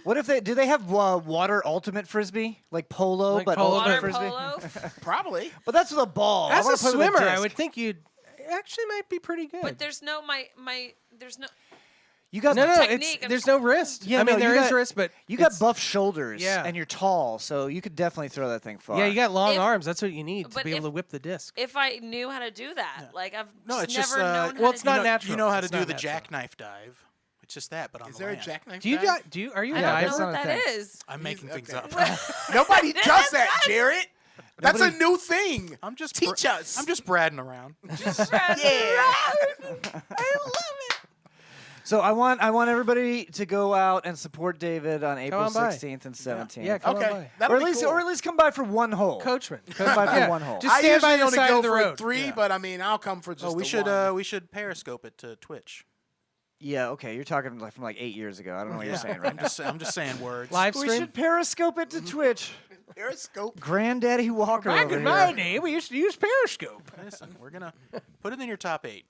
What if they? Do they have water ultimate frisbee like polo, Like but polo, ultimate Water frisbee? polo? Probably. But that's with a ball. I As wanna a play with swimmer, I disc. would think you'd actually might be pretty good. But there's no there's no. You got no, technique. there's no wrist. Yeah, I mean, no, there you is got- wrist, but You got it's- buff shoulders, Yeah. and you're tall, so you could definitely throw that thing far. Yeah, you got long If- arms. That's what you need to but be able if- to whip the disc. If I knew how to do that, like I've No, it's never just known. well, how it's to not do natural. You know how to It's do not the natural. jackknife dive. It's just that, but on Is the there a land. jackknife? Do you dive? got? Are you? I Yeah, don't it's know not what a that thing. is. I'm making things okay. up. Nobody does that, Jarrett. That's a new thing. I'm just Teach us. I'm just bradding around. Yeah. So I want everybody to go out and support David on April on by. 16th and 17th. Yeah, come on Okay. by. That'll or at be least cool. or at least come by for one hole. Coachman. Come by for Yeah. one hole. Just I stand by usually the only side go of the for road. 3, but I mean, I'll come for just Oh, we the should one. we should periscope it to Twitch. Yeah, okay. You're talking like from like 8 years ago. I don't know what you're saying right now. I'm just saying words. Live We stream. should periscope it to Twitch. Periscope. Granddaddy Walker Back over in my here. day, we used to use Periscope. Listen, we're gonna put it in your top 8.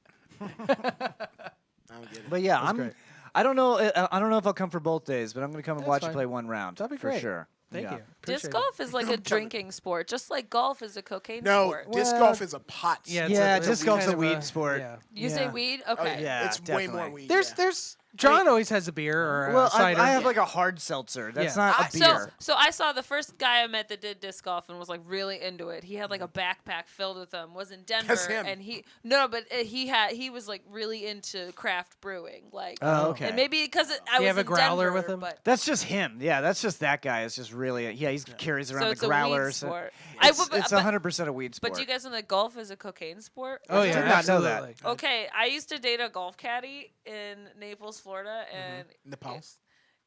I don't get it. But yeah, great. I don't know. I don't know if I'll come for both days, but I'm going to come and That's watch you fine. play one round. That'd be for great. sure. Thank Yeah. you. Appreciate Disc it. golf is like a drinking sport, just like golf is a cocaine No, sport. disc Well, golf is a pot. Yeah, Yeah, it's disc a golf's kind a of weed sport. Yeah. You say Yeah. weed? Oh, Okay. Yeah, it's way more definitely. weed. There's John always has a beer or a Well, cider. I have like a hard seltzer. That's Yeah. not a beer. So I saw the first guy I met that did disc golf and was like really into it. He had like a backpack filled with them. Was in Denver, That's him. and he was like really into craft brewing. Like, Oh, okay. And maybe because I Do you was have a in growler Denver, with him? But That's just him. Yeah, that's just that guy. It's just really he carries around so the it's a weed growlers. sport. It's 100% a weed sport. But do you guys know that golf is a cocaine sport? Oh did yeah, not know that. absolutely. Okay, I used to date a golf caddy in Naples, Florida, and Nepal.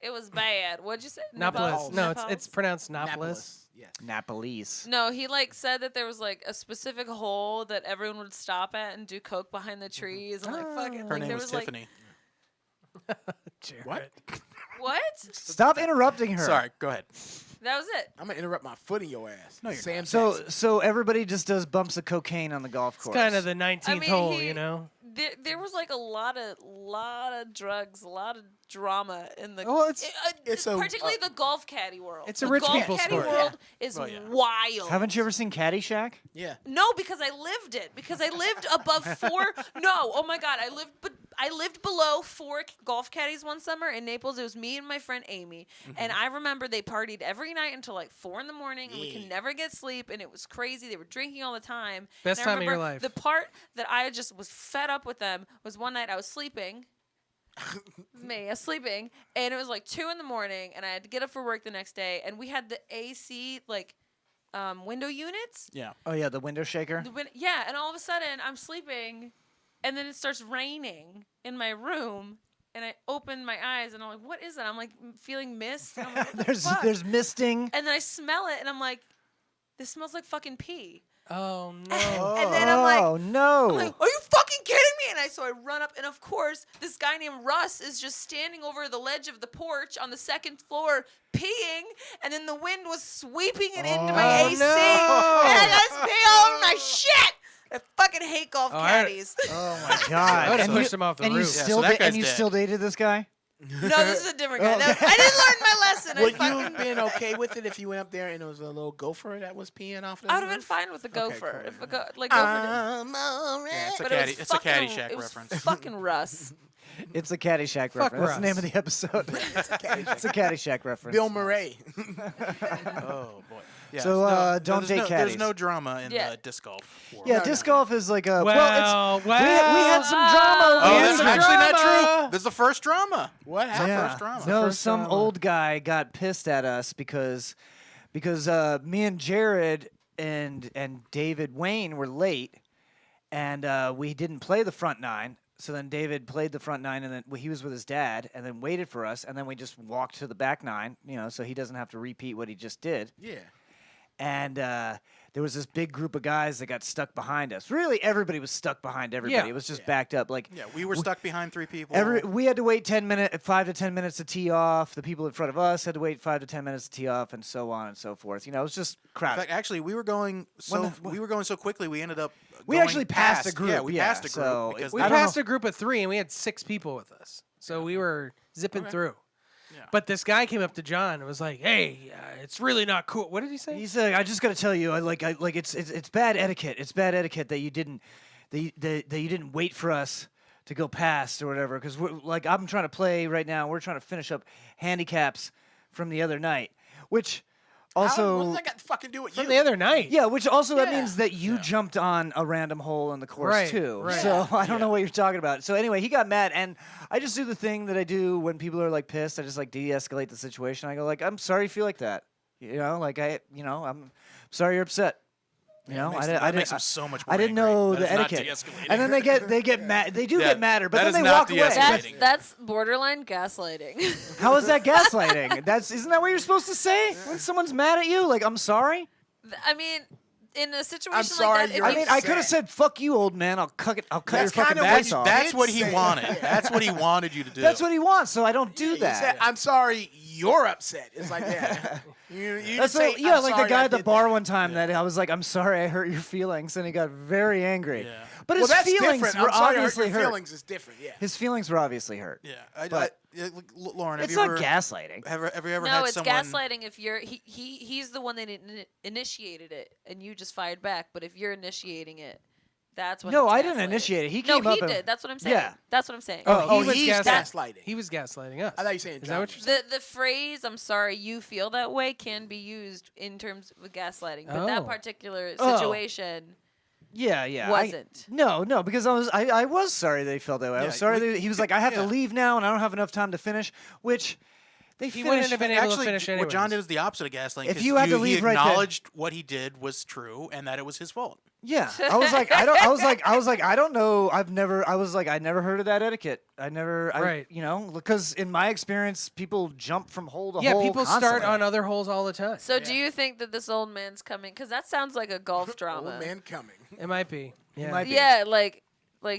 it was bad. What'd you say? Napolis. No, it's Naples? pronounced Napolis. Napolis. Yes. Napolis. No, he like said that there was like a specific hole that everyone would stop at and do coke behind the trees and like fucking. Her like, name there was was like Tiffany. What? what? Stop interrupting her. Sorry, go ahead. That was it. I'm gonna interrupt my foot in your ass. No, you're Sam So Jackson. so everybody just does bumps of cocaine on the golf It's course. kind of the 19th hole, he- you know. There was like a lot of drugs, a lot of drama in the. Well, it's- It's a- particularly the golf caddy world. It's a the rich golf people's caddy sport. world is Oh, yeah. wild. Haven't you ever seen Caddyshack? Yeah. No, because I lived it. Because I lived above 4. No, oh my God, I lived below 4 golf caddies one summer in Naples. It was me and my friend Amy, and I remember they partied every night until like 4 in the morning, and we could never get sleep, and it was crazy. They were drinking all the time. Best And I time of your remember life. The part that I just was fed up with them was one night I was sleeping. I was sleeping, and it was like 2 in the morning, and I had to get up for work the next day, and we had the AC like window units. Yeah. Oh yeah, the window shaker. Yeah, and all of a sudden I'm sleeping, and then it starts raining in my room, and I open my eyes, and I'm like, "What is that?" I'm like feeling mist. And I'm like, what the fuck? There's misting. And then I smell it, and I'm like, "This smells like fucking pee." Oh no. And then I'm like, Oh no. I'm like, "Are you fucking kidding me?" And so I run up, and of course, this guy named Russ is just standing over the ledge of the porch on the 2nd floor peeing, and then the wind was sweeping it into my AC, no. and I got pee all over my shit. I fucking hate golf caddies. Oh my god. I would've And you- pushed him off the and roof. You Yeah, still so that and guy's you dead. still dated this guy? No, this is a different guy. I didn't learn my lesson. I Would you fucking. have been okay with it if you went up there and it was a little gopher that was peeing off the I would have been roof? fine with the gopher. cool. If a like gopher. I'm alright. Yeah, it's a But it caddy. was It's a fucking, Caddyshack it was reference. fucking Russ. It's a Caddyshack Fuck reference. That's the name Russ. of the episode. It's a Caddyshack reference. Bill Murray. Oh boy. Yeah, So, no, don't there's date no, caddies. There's no drama in Yeah. the disc golf world. Yeah, disc golf is like a Well, it's we had some drama. Oh, We had that's some actually not drama. true. This is the first drama. What happened? Yeah. First drama. No, First some drama. old guy got pissed at us because me and Jared and David Wayne were late, and we didn't play the front 9. So then David played the front 9, and then he was with his dad, and then waited for us, and then we just walked to the back 9, so he doesn't have to repeat what he just did. Yeah. and there was this big group of guys that got stuck behind us. Really, everybody was stuck behind everybody. Yeah. It was just backed up. Like Yeah, we were stuck behind 3 people. we had to wait 5 to 10 minutes to tee off. The people in front of us had to wait 5 to 10 minutes to tee off, and so on and so forth. You know, it was just In crowded. fact, actually, we were going so quickly. We ended up. We going actually passed a group. Yeah, we passed a group so because We I don't passed know. a group of 3, and we had 6 people with us. So we were zipping through. Yeah. But this guy came up to John and was like, "Hey, it's really not cool." What did he say? He said, "I just got to tell you, it's bad etiquette. It's bad etiquette that you didn't wait for us to go past or whatever. Because I'm trying to play right now. We're trying to finish up handicaps from the other night, which also what does that got to fucking do with you? From the other night. yeah, which also that Yeah. means that you jumped on a random hole in the course Right, too. right. So I don't know what you're talking about. So anyway, he got mad, and I just do the thing that I do when people are like pissed. I just like de-escalate the situation. I go like, "I'm sorry you feel like that. You know, like I'm sorry you're upset. You know, that makes him so much more I didn't angry. know That the is not etiquette. de-escalating. And then they get mad. They do Yeah, get madder, but that then is they not walk away. de-escalating. That's borderline gaslighting. How is that gaslighting? Isn't that what you're supposed to say when someone's mad at you? Like, I'm sorry. I mean, in a situation I'm sorry, like that, you're if I you mean, I could have said "fuck you, old man." I'll cut your That's fucking kinda what face he- off. That's what he Say- wanted. That's what he wanted you to do. That's what he wants. So I don't do You that. said, I'm sorry, you're upset. It's like, yeah. You That's say, what, yeah, "I'm like the sorry, guy I at the did bar that." one time that I was like, "I'm sorry, I hurt your feelings," and he got very angry. Yeah. But Well, his that's feelings different. were I'm sorry, obviously your hurt. feelings is different, yeah. His feelings were obviously hurt. Yeah, But Lauren, have It's you not ever gaslighting. have you ever no, had it's someone? gaslighting if he's the one that initiated it and you just fired back. But if you're initiating it, that's when No, it's I didn't gaslighting. initiate it. He No, came up he and- did. That's what I'm saying. Yeah. That's what I'm saying. Oh, he's he's gaslighting. He was gaslighting us. I thought you were saying Is that what John you're was. The phrase "I'm sorry you feel that way" can be used in terms of gaslighting, but that Oh. particular Oh. situation Yeah, yeah. wasn't. No, because I was sorry they felt that way. I was Yeah, sorry we- that he was like, I have to yeah. leave now and I don't have enough time to finish, which they He wouldn't finished. have been able to Actually, finish what John anyways. did is the opposite of gaslighting. If 'cause you had to he leave right then- acknowledged what he did was true and that it was his fault. Yeah, I was like, I don't know. I never heard of that etiquette. Right. You know, because in my experience, people jump from hole to Yeah, hole. people start constantly. on other holes all the time. So do you think that this old man's coming? Because that sounds like a golf drama. Old man coming. It might be. Yeah. might be. Yeah, like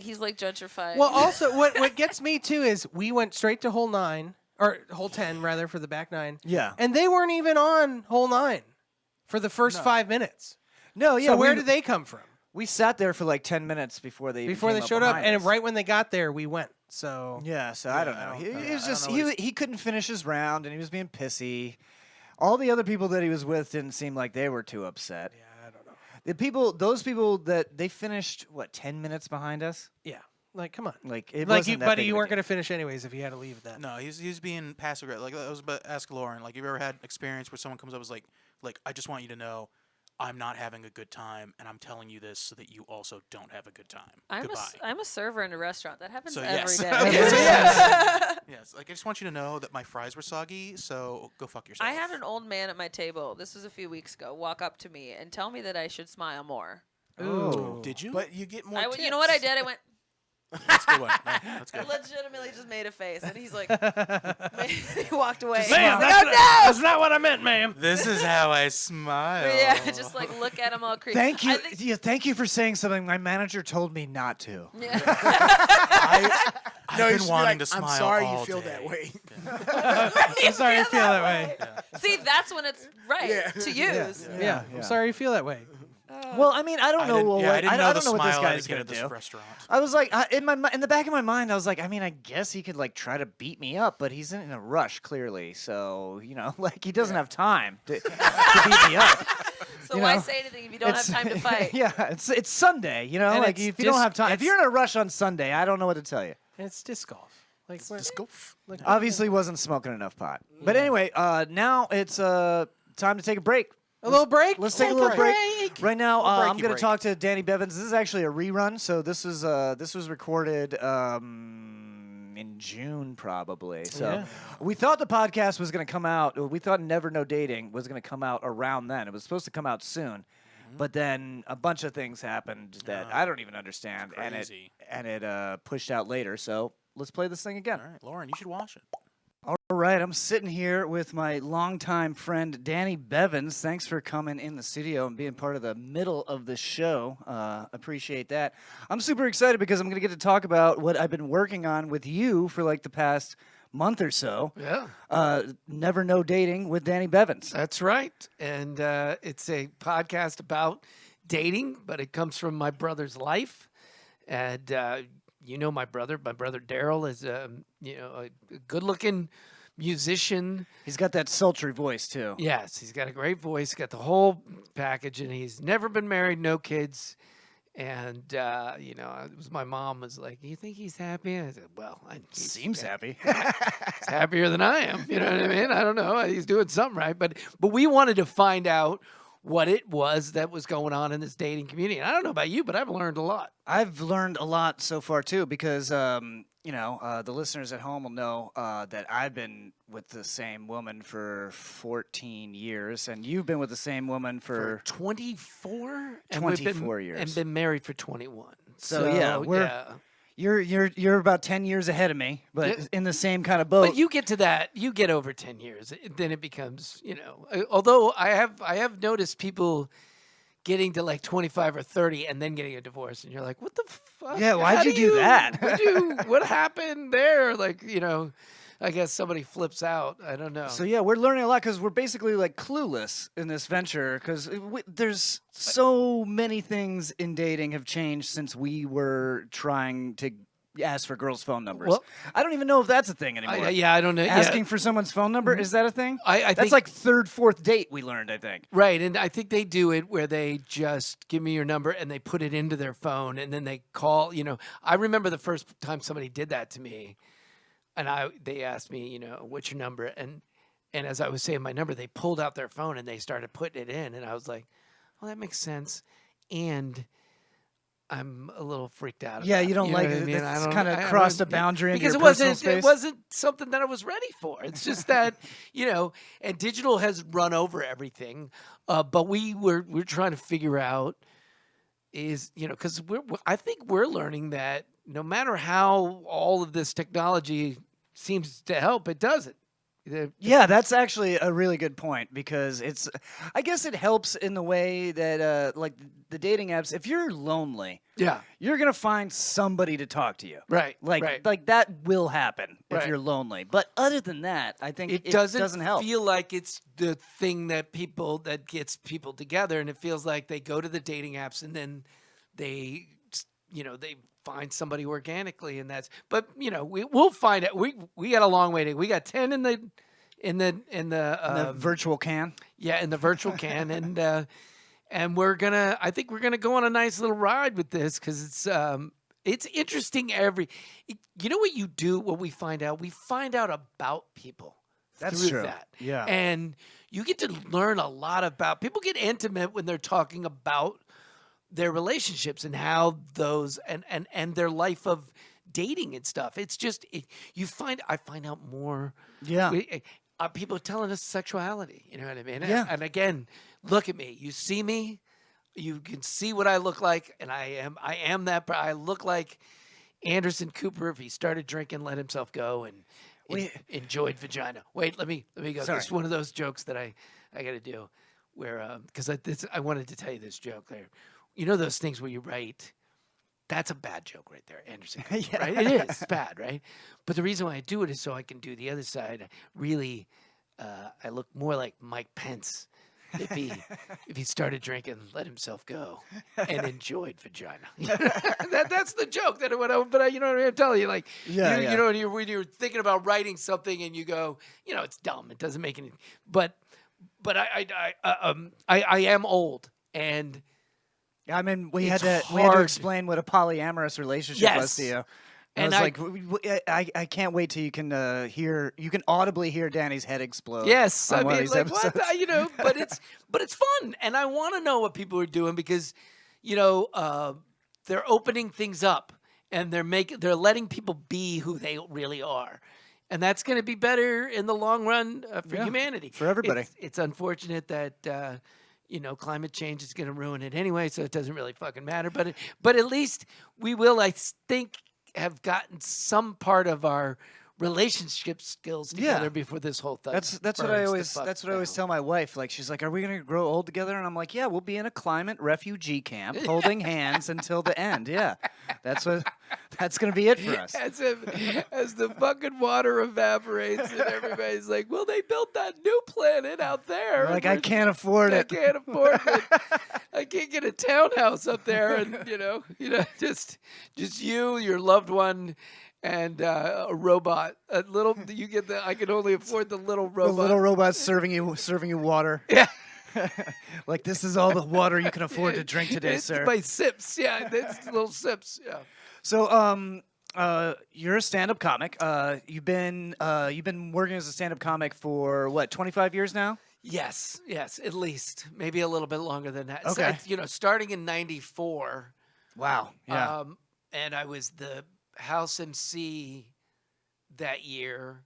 he's like gentrified. Well, also, what gets me too is we went straight to hole 9 or hole 10 rather for the back 9. Yeah. And they weren't even on hole 9 for the first 5 minutes. No, yeah. So where we, did they come from? We sat there for like 10 minutes before they came showed up, behind and us. right when they got there, we went. So Yeah, so I don't know. He was I just don't know what he couldn't finish his round, and he was being pissy. All the other people that he was with didn't seem like they were too upset. yeah, I don't know. Those people that they finished 10 minutes behind us. Yeah, like come on, Like it like wasn't you, that buddy, big you of a weren't deal. gonna finish anyways if you had to leave then. No, he's being passive aggressive. Like I was about to ask Lauren, like, have you ever had experience where someone comes up and is like, I just want you to know, I'm not having a good time, and I'm telling you this so that you also don't have a good time. Goodbye. I'm a server in a restaurant. That happens So every yes. day. Yes, like I just want you to know that my fries were soggy, so go fuck yourself. I had an old man at my table. This was a few weeks ago. Walk up to me and tell me that I should smile more. Ooh. Did you? But you get more You know what I tips. did? I went. That's a good one. Yeah, that's I good. legitimately just made a face, and he's like, he walked away. Ma'am, He's that's, like, oh, that's not what I meant, ma'am. This is how I smile. no! Yeah, just like look at him all creepy. Thank you. I think- Yeah, thank you for saying something my manager told me not to. yeah. I've No, you been should be wanting like, to smile I'm sorry all you feel day. that way. I'm sorry you feel that way. See, that's when it's right Yeah. to use. Yeah, I'm sorry you feel that way. Well, I mean, I don't I know. didn't, what, yeah, I didn't know I the don't know what this smile guy's etiquette gonna at this do. restaurant. I was like, in the back of my mind, I was like, I mean, I guess he could like try to beat me up, but he's in a rush clearly, so you know, like he doesn't have time to beat me up. So You why know, say anything if you don't have time to fight? Yeah, it's Sunday, you know, And like it's if you don't have time, if it's- you're in a rush on Sunday, I don't know what to tell you. And it's disc golf. Like Just go. like, Obviously, wasn't smoking enough pot. But anyway, now it's time to take a break. a little break. Let's take a little break. Right now, I'm breaky going to break. talk to Danny Bevins. This is actually a rerun, so this was recorded in June probably. So Yeah. we thought the podcast was going to come out. We thought Never No Dating was going to come out around then. It was supposed to come out soon, but then a bunch of things happened that I don't even understand, crazy. and it pushed out later. So let's play this thing again. All right, Lauren, you should watch it. All right, I'm sitting here with my longtime friend Danny Bevins. Thanks for coming in the studio and being part of the middle of the show. Appreciate that. I'm super excited because I'm going to get to talk about what I've been working on with you for like the past month or so. Yeah. Never Know Dating with Danny Bevins. That's right. And it's a podcast about dating, but it comes from my brother's life. And you know my brother. My brother Daryl is a good-looking musician. He's got that sultry voice too. Yes, he's got a great voice, got the whole package, and he's never been married, no kids. And it was my mom was like, "You think he's happy?" I said, "Well, he Seems happy. He's happier than I am." You know what I mean? I don't know. He's doing something right, but we wanted to find out what it was that was going on in this dating community. And I don't know about you, but I've learned a lot. I've learned a lot so far too because the listeners at home will know that I've been with the same woman for 14 years, and you've been with the same woman for 24. 24 years, and been married for 21. So yeah, You're about 10 years ahead of me, but in the same kind of boat. But you get to that, you get over 10 years, then it becomes, although I have noticed people getting to like 25 or 30 and then getting a divorce, and you're like, what the fuck? Yeah, why'd you do that? What happened there? Like, I guess somebody flips out. I don't know. So yeah, we're learning a lot because we're basically like clueless in this venture because there's so many things in dating have changed since we were trying to ask for girls' phone numbers. Well, I don't even know if that's a thing anymore. I don't know. Asking for someone's phone number, is that a thing? I that's think, like third, fourth date we learned, I think. Right, and I think they do it where they just give me your number and they put it into their phone and then they call. I remember the first time somebody did that to me. And they asked me, what's your number? And as I was saying my number, they pulled out their phone and they started putting it in. And I was like, well, that makes sense. And I'm a little freaked out. Yeah, you don't like it. It's kind of crossed a boundary into your personal space. It wasn't something that I was ready for. It's just that, and digital has run over everything. But we're trying to figure out because I think we're learning that no matter how all of this technology seems to help, it doesn't. Yeah, that's actually a really good point because I guess it helps in the way that like the dating apps, if you're lonely, you're going to find somebody to talk to you. Right. Like that will happen if you're lonely. But other than that, I think it doesn't help. Feel like it's the thing that gets people together, and it feels like they go to the dating apps and then they find somebody organically, and but we'll find it. We got a long way to. We got 10 in the virtual can. Yeah, in the virtual can, and I think we're gonna go on a nice little ride with this because it's interesting. What you do, what we find out about people. That's through true. That. Yeah, and you get to learn a lot about people. Get intimate when they're talking about their relationships and how those and their life of dating and stuff. It's just I find out more. Yeah, people are telling us sexuality. You know what I mean? Yeah. And again, look at me. You see me. You can see what I look like, and I am that. I look like Anderson Cooper if he started drinking, let himself go, and enjoyed vagina. Wait, let me go. Sorry. This is one of those jokes that I got to do, where because I wanted to tell you this joke there. You know those things where you write, that's a bad joke right there, Anderson. Yeah. Right? It is. It's bad, right? But the reason why I do it is so I can do the other side. Really, I look more like Mike Pence if he started drinking, let himself go, and enjoyed vagina. That's the joke. But you know what I'm telling you? Like, you know, when you're thinking about writing something and you go, it's dumb. It doesn't make any. But I am old and. I mean, we had to explain what a polyamorous relationship was to you. And I was like, I can't wait till you can audibly hear Danny's head explode. Yes, on one of these episodes. But it's fun, and I want to know what people are doing because, they're opening things up and they're letting people be who they really are, and that's going to be better in the long run for humanity, for everybody. It's unfortunate that. Climate change is going to ruin it anyway, so it doesn't really fucking matter. But at least we will, I think, have gotten some part of our relationship skills together before this whole thing. That's what I always tell my wife. Like she's like, "Are we gonna grow old together?" And I'm like, "Yeah, we'll be in a climate refugee camp, holding hands until the end." Yeah, that's gonna be it for us. As the fucking water evaporates and everybody's like, "Well, they built that new planet out there." Like I can't afford it. I can't afford it. I can't get a townhouse up there, and just you, your loved one. And a robot, a little. You get the. I can only afford the little robot. The little robot serving you water. Yeah. Like this is all the water you can afford to drink today, it's sir. by sips. Yeah, it's little sips. Yeah. So, you're a stand-up comic. You've been working as a stand-up comic for what, 25 years now? Yes, at least maybe a little bit longer than that. Okay. So, starting in '94. Wow. Yeah. And I was the house MC that year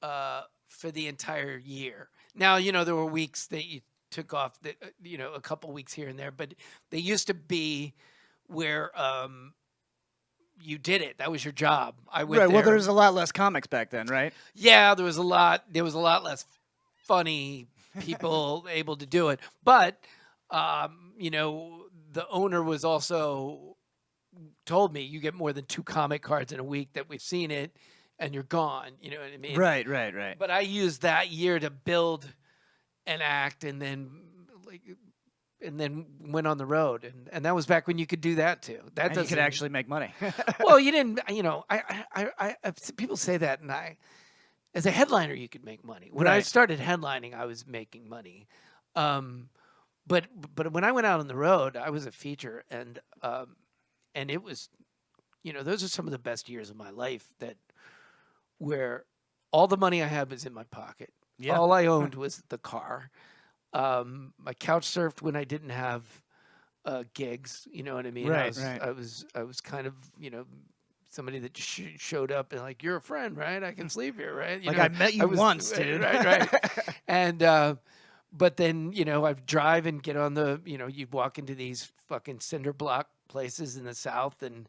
for the entire year. Now, there were weeks that you took off, a couple weeks here and there, but they used to be where you did it. That was your job. I went right. there. Well, there was a lot less comics back then, right? Yeah, there was a lot less funny people able to do it. But, the owner was also told me you get more than 2 comic cards in a week that we've seen it and you're gone. You know what I mean? Right. But I used that year to build an act and then went on the road. And that was back when you could do that too. And you could actually make money. Well, you didn't, I people say that and as a headliner, you could make money. When I started headlining, I was making money. But when I went out on the road, I was a feature and it was, those are some of the best years of my life where all the money I had was in my pocket. Yeah. All I owned was the car. I couch surfed when I didn't have gigs. You know what I mean? Right. I was kind of, somebody that showed up and like, you're a friend, right? I can sleep here, right? I met you once, dude. Right. And but then, I'd drive and get on the, you'd walk into these fucking cinder block places in the South and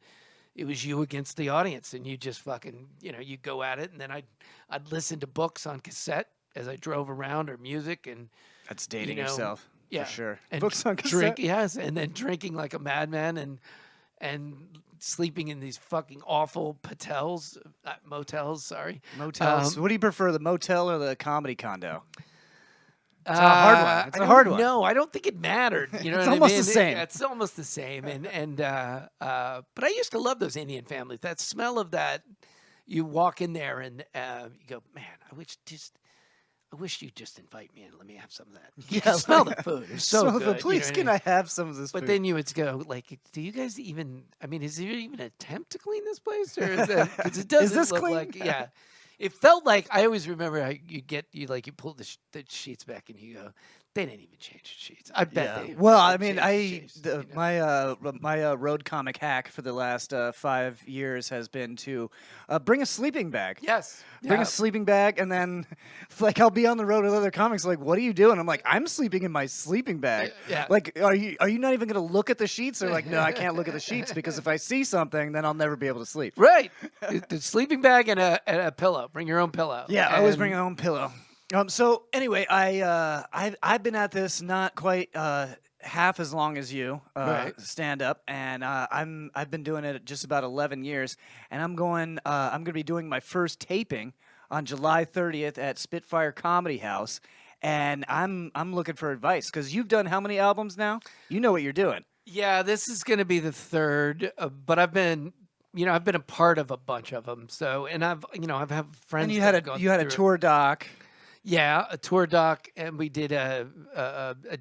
it was you against the audience and you just fucking, you go at it. And then I'd listen to books on cassette as I drove around or music. And that's dating yourself. Yeah. For sure. And books on cassette. And then drinking like a madman and sleeping in these fucking awful motels. Motels. What do you prefer, the motel or the comedy condo? It's a hard one. It's a hard one. No, I don't think it mattered. You know, it's what almost I mean? the same. It's almost the same. But I used to love those Indian families. That smell of that. You walk in there and you go, man, I wish you'd just invite me and let me have some of that. You can smell the food. It's so good. Please, can I have some of this food? But then you would go, like, do you guys even? I mean, is there even an attempt to clean this place, or is that? Because it doesn't this look clean? like. Yeah. It felt like I always remember how you pull the sheets back and you go, they didn't even change the sheets. I bet they. Well, I mean, my road comic hack for the last 5 years has been to bring a sleeping bag. Yes. Bring a sleeping bag, and then like I'll be on the road with other comics. Like, what are you doing? I'm like, I'm sleeping in my sleeping bag. Yeah. Like, are you not even going to look at the sheets? They're like, no, I can't look at the sheets because if I see something, then I'll never be able to sleep. Right. The sleeping bag and a pillow. Bring your own pillow. Yeah, I always bring my own pillow. So anyway, I've been at this not quite half as long as you stand up, and I've been doing it just about 11 years, and I'm going to be doing my first taping on July 30th at Spitfire Comedy House, and I'm looking for advice because you've done how many albums now? You know what you're doing. Yeah, this is going to be the third, but I've been a part of a bunch of them. So, and I've had friends. And you had a tour doc. Yeah, a tour doc, and we did a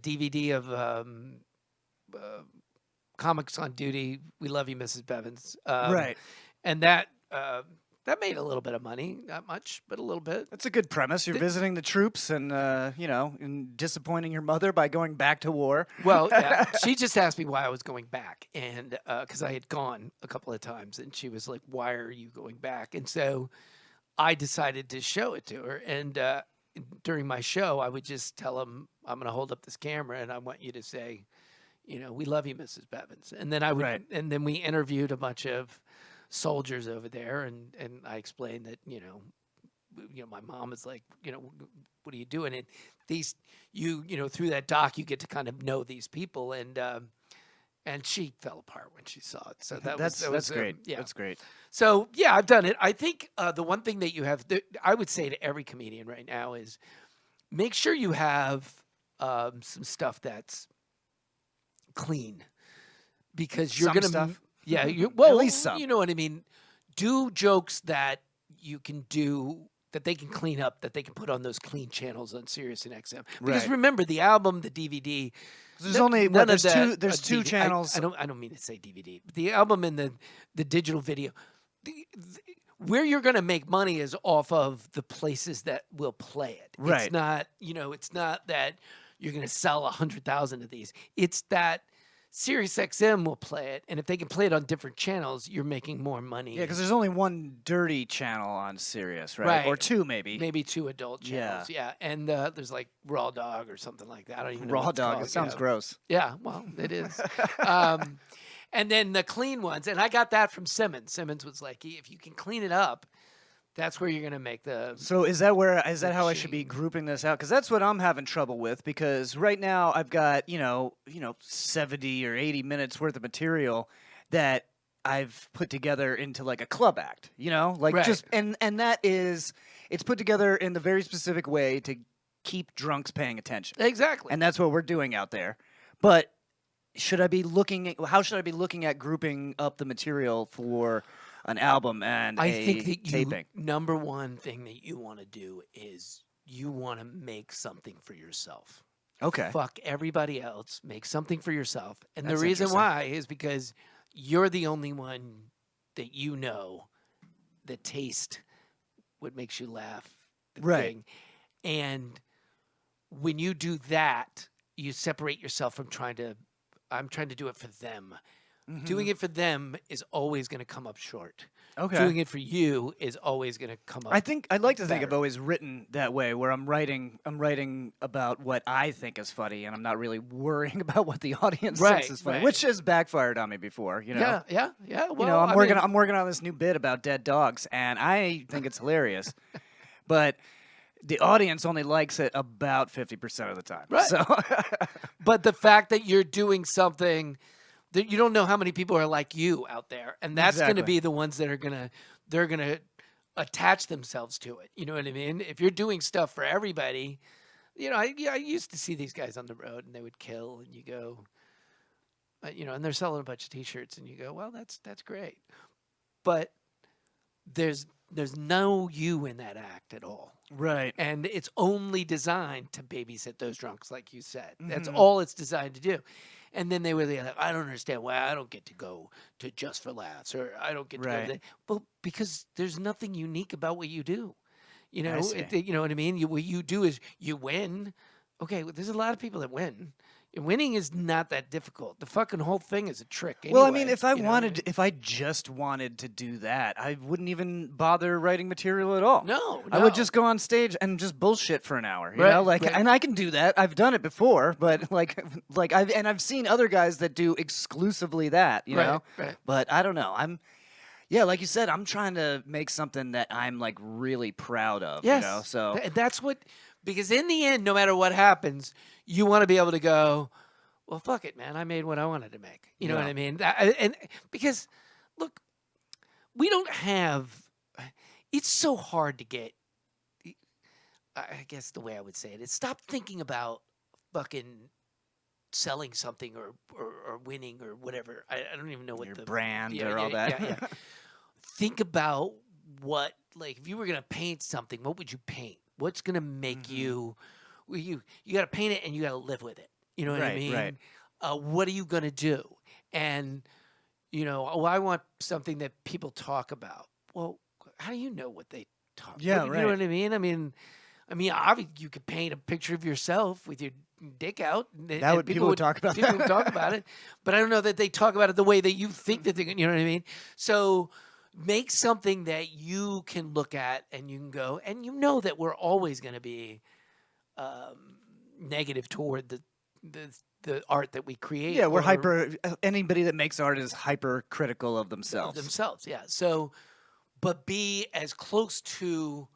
DVD of Comics on Duty. We Love You, Mrs. Bevins. Right. And that made a little bit of money, not much, but a little bit. That's a good premise. You're visiting the troops and and disappointing your mother by going back to war. Well, yeah, she just asked me why I was going back, and because I had gone a couple of times, and she was like, "Why are you going back?" And so I decided to show it to her, and during my show, I would just tell them, I'm going to hold up this camera and I want you to say, we love you, Mrs. Bevins. And then I would, and then we interviewed a bunch of soldiers over there, and I explained that my mom is like, what are you doing? And these through that doc you get to kind of know these people, and she fell apart when she saw it. So that's great. Yeah, That's great. So yeah, I've done it. I think the one thing that you have, I would say to every comedian right now is make sure you have some stuff that's clean, because you're Some gonna stuff? yeah, At least some. You know what I mean. Do jokes that you can do that they can clean up, that they can put on those clean channels on Sirius and XM. Because Right. remember, the album, the DVD. There's only none there's of that, two there's two DVD channels. I don't mean to say DVD. But the album and the digital video. Where you're going to make money is off of the places that will play it. Right. It's not, it's not that you're going to sell 100,000 of these. It's that Sirius XM will play it, and if they can play it on different channels, you're making more money. Yeah, because there's only one dirty channel on Sirius, right? Right. Or two, maybe. Maybe 2 adult channels. Yeah. And there's like Raw Dog or something like that. I don't even know. Raw what it's dog. called. It sounds Yeah. gross. Yeah, well, it is. And then the clean ones, and I got that from Simmons. Simmons was like, if you can clean it up, that's where you're gonna make the. So is that how I should be grouping this out? Because that's what I'm having trouble with. Because right now I've got 70 or 80 minutes worth of material that I've put together into like a club act. Right. Just and that is it's put together in the very specific way to keep drunks paying attention. Exactly. And that's what we're doing out there. But how should I be looking at grouping up the material for an album and I a think that taping? number one thing that you want to do is you want to make something for yourself. Okay. Fuck everybody else. Make something for yourself. And That's the reason interesting. why is because you're the only one that that taste what makes you laugh. The Right. thing. And when you do that, you separate yourself from I'm trying to do it for them. Doing it for them is always going to come up short. Okay. Doing it for you is always going to come up. I'd like to think I've better. always written that way, where I'm writing about what I think is funny, and I'm not really worrying about what the audience Right, thinks is funny, right. which has backfired on me before. Yeah. Well, I'm I working mean- I'm working on this new bit about dead dogs, and I think it's hilarious, but the audience only likes it about 50% of the time. Right. So But the fact that you're doing something that you don't know how many people are like you out there, and that's going to Exactly. be the ones that are they're gonna attach themselves to it. You know what I mean? If you're doing stuff for everybody, I used to see these guys on the road and they would kill, and you go, and they're selling a bunch of T-shirts, and you go, well, that's great, but there's no you in that act at all. right. And it's only designed to babysit those drunks, like you said. That's Mhm. all it's designed to do. And then they were like, I don't understand why I don't get to go to Just for Laughs, or I don't get to go Right. to that. Well, because there's nothing unique about what you do. see. You know what I mean? What you do is you win. Okay, well, there's a lot of people that win. And winning is not that difficult. The fucking whole thing is a trick. Well, I anyway, mean, if I you know what I mean? if I just wanted to do that, I wouldn't even bother writing material at all. No, I would no. just go on stage and just bullshit for an hour. You Right, know, right. and I can do that. I've done it before, but I've seen other guys that do exclusively that. You Right, know, right. but I don't know. Yeah, like you said, I'm trying to make something that I'm like really proud of. Yes. You know, so That's what, because in the end, no matter what happens, you want to be able to go, well, fuck it, man. I made what I wanted to make. You know what Yeah. I mean? And because, look, we don't have, it's so hard to get, I guess the way I would say it is stop thinking about fucking selling something or winning or whatever. I don't even know what your the brand yeah, or all yeah, that. yeah. Think about what, like, if you were gonna paint something, what would you paint? What's gonna make you? Well, you got to paint it and you got to live with it. You know what I Right, mean? right. What are you gonna do? And I want something that people talk about. Well, how do you know what they talk? Yeah, You right. know what I mean? I mean, obviously you could paint a picture of yourself with your dick out. And people would talk about people that. would talk about it, but I don't know that they talk about it the way that you think that they. You know what I mean? So make something that you can look at and you can go, and you know that we're always going to be negative toward the the art that we create. Yeah, we're or hyper. Anybody that makes art is hypercritical of themselves. themselves. Yeah. So, but be as close to.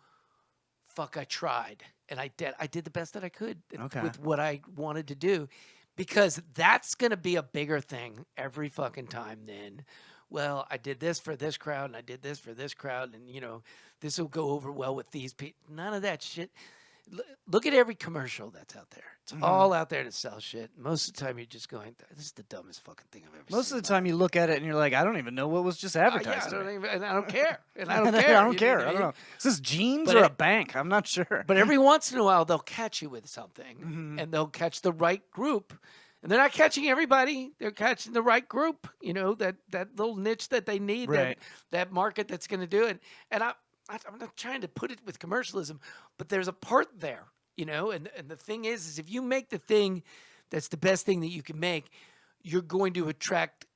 Fuck! I tried, and I did the best that I could with what I wanted to do, because that's gonna be a bigger thing every fucking time. Then, well, I did this for this crowd, and I did this for this crowd, and this will go over well with these people. None of that shit. Look at every commercial that's out there. It's all out there to sell shit. Most of the time, you're just going, "This is the dumbest fucking thing I've ever seen." Most of the time, you look at it and you're like, I don't even know what was just advertised. And I don't care. And I don't care. I don't care. I don't know. Is this jeans But or it- a bank? I'm not sure. But every once in a while, they'll catch you with something, and they'll catch the right group. And they're not catching everybody. They're catching the right group. That little niche that they need, Right. that market that's going to do it. And I'm not trying to put it with commercialism, but there's a part there, And the thing is if you make the thing that's the best thing that you can make, you're going to attract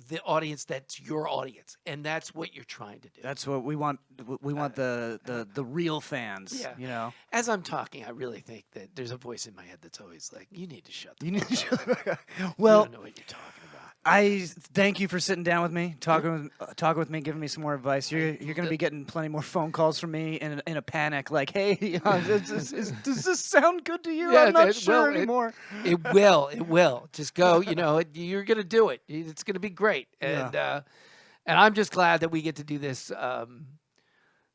the audience that's your audience, and that's what you're trying to do. That's what we want. We want the real fans. Yeah. As I'm talking, I really think that there's a voice in my head that's always like, "You need to shut the You need fuck to up. Well, You don't know what you're talking about." I thank you for sitting down with me, talking with me, giving me some more advice. You're going to be getting plenty more phone calls from me in a panic, like, "Hey, does this sound good to you? I'm not sure anymore." It will. Just go. You're gonna do it. It's gonna be great. And I'm just glad that we get to do this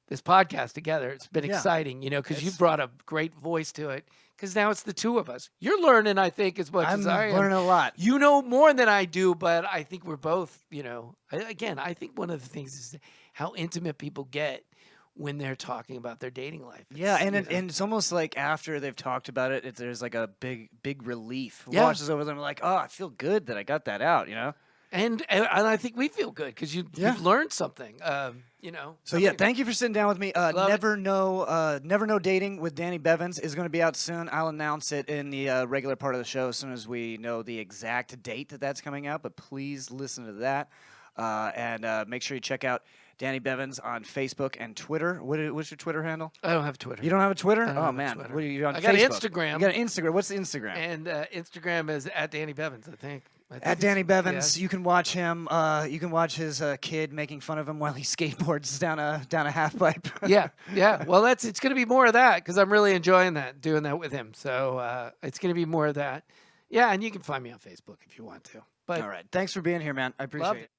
this podcast together. It's been exciting, because you've brought a great voice to it. Because now it's the two of us. You're learning, I think, as much as I am. I'm learning a lot. You know more than I do, but I think we're both, I think one of the things is how intimate people get when they're talking about their dating life. And it's almost like after they've talked about it, there's like a big relief. Yeah. Washes over them, like, oh, I feel good that I got that out, And I think we feel good because you've learned something. So thank you for sitting down with me. Never Know Dating with Danny Bevins is going to be out soon. I'll announce it in the regular part of the show as soon as we know the exact date that's coming out. But please listen to that, and make sure you check out Danny Bevins on Facebook and Twitter. What's your Twitter handle? I don't have Twitter. You don't have a Twitter? I don't Oh have a man, Twitter. what are you on? I got Facebook? Instagram. You got an Instagram. What's the Instagram? And Instagram is at Danny Bevins, I think. At Danny Bevins, you can watch him. You can watch his kid making fun of him while he skateboards down a half pipe. Yeah. Well, it's going to be more of that because I'm really enjoying doing that with him. So it's going to be more of that. Yeah, and you can find me on Facebook if you want to. But all right, thanks for being here, man. I appreciate it.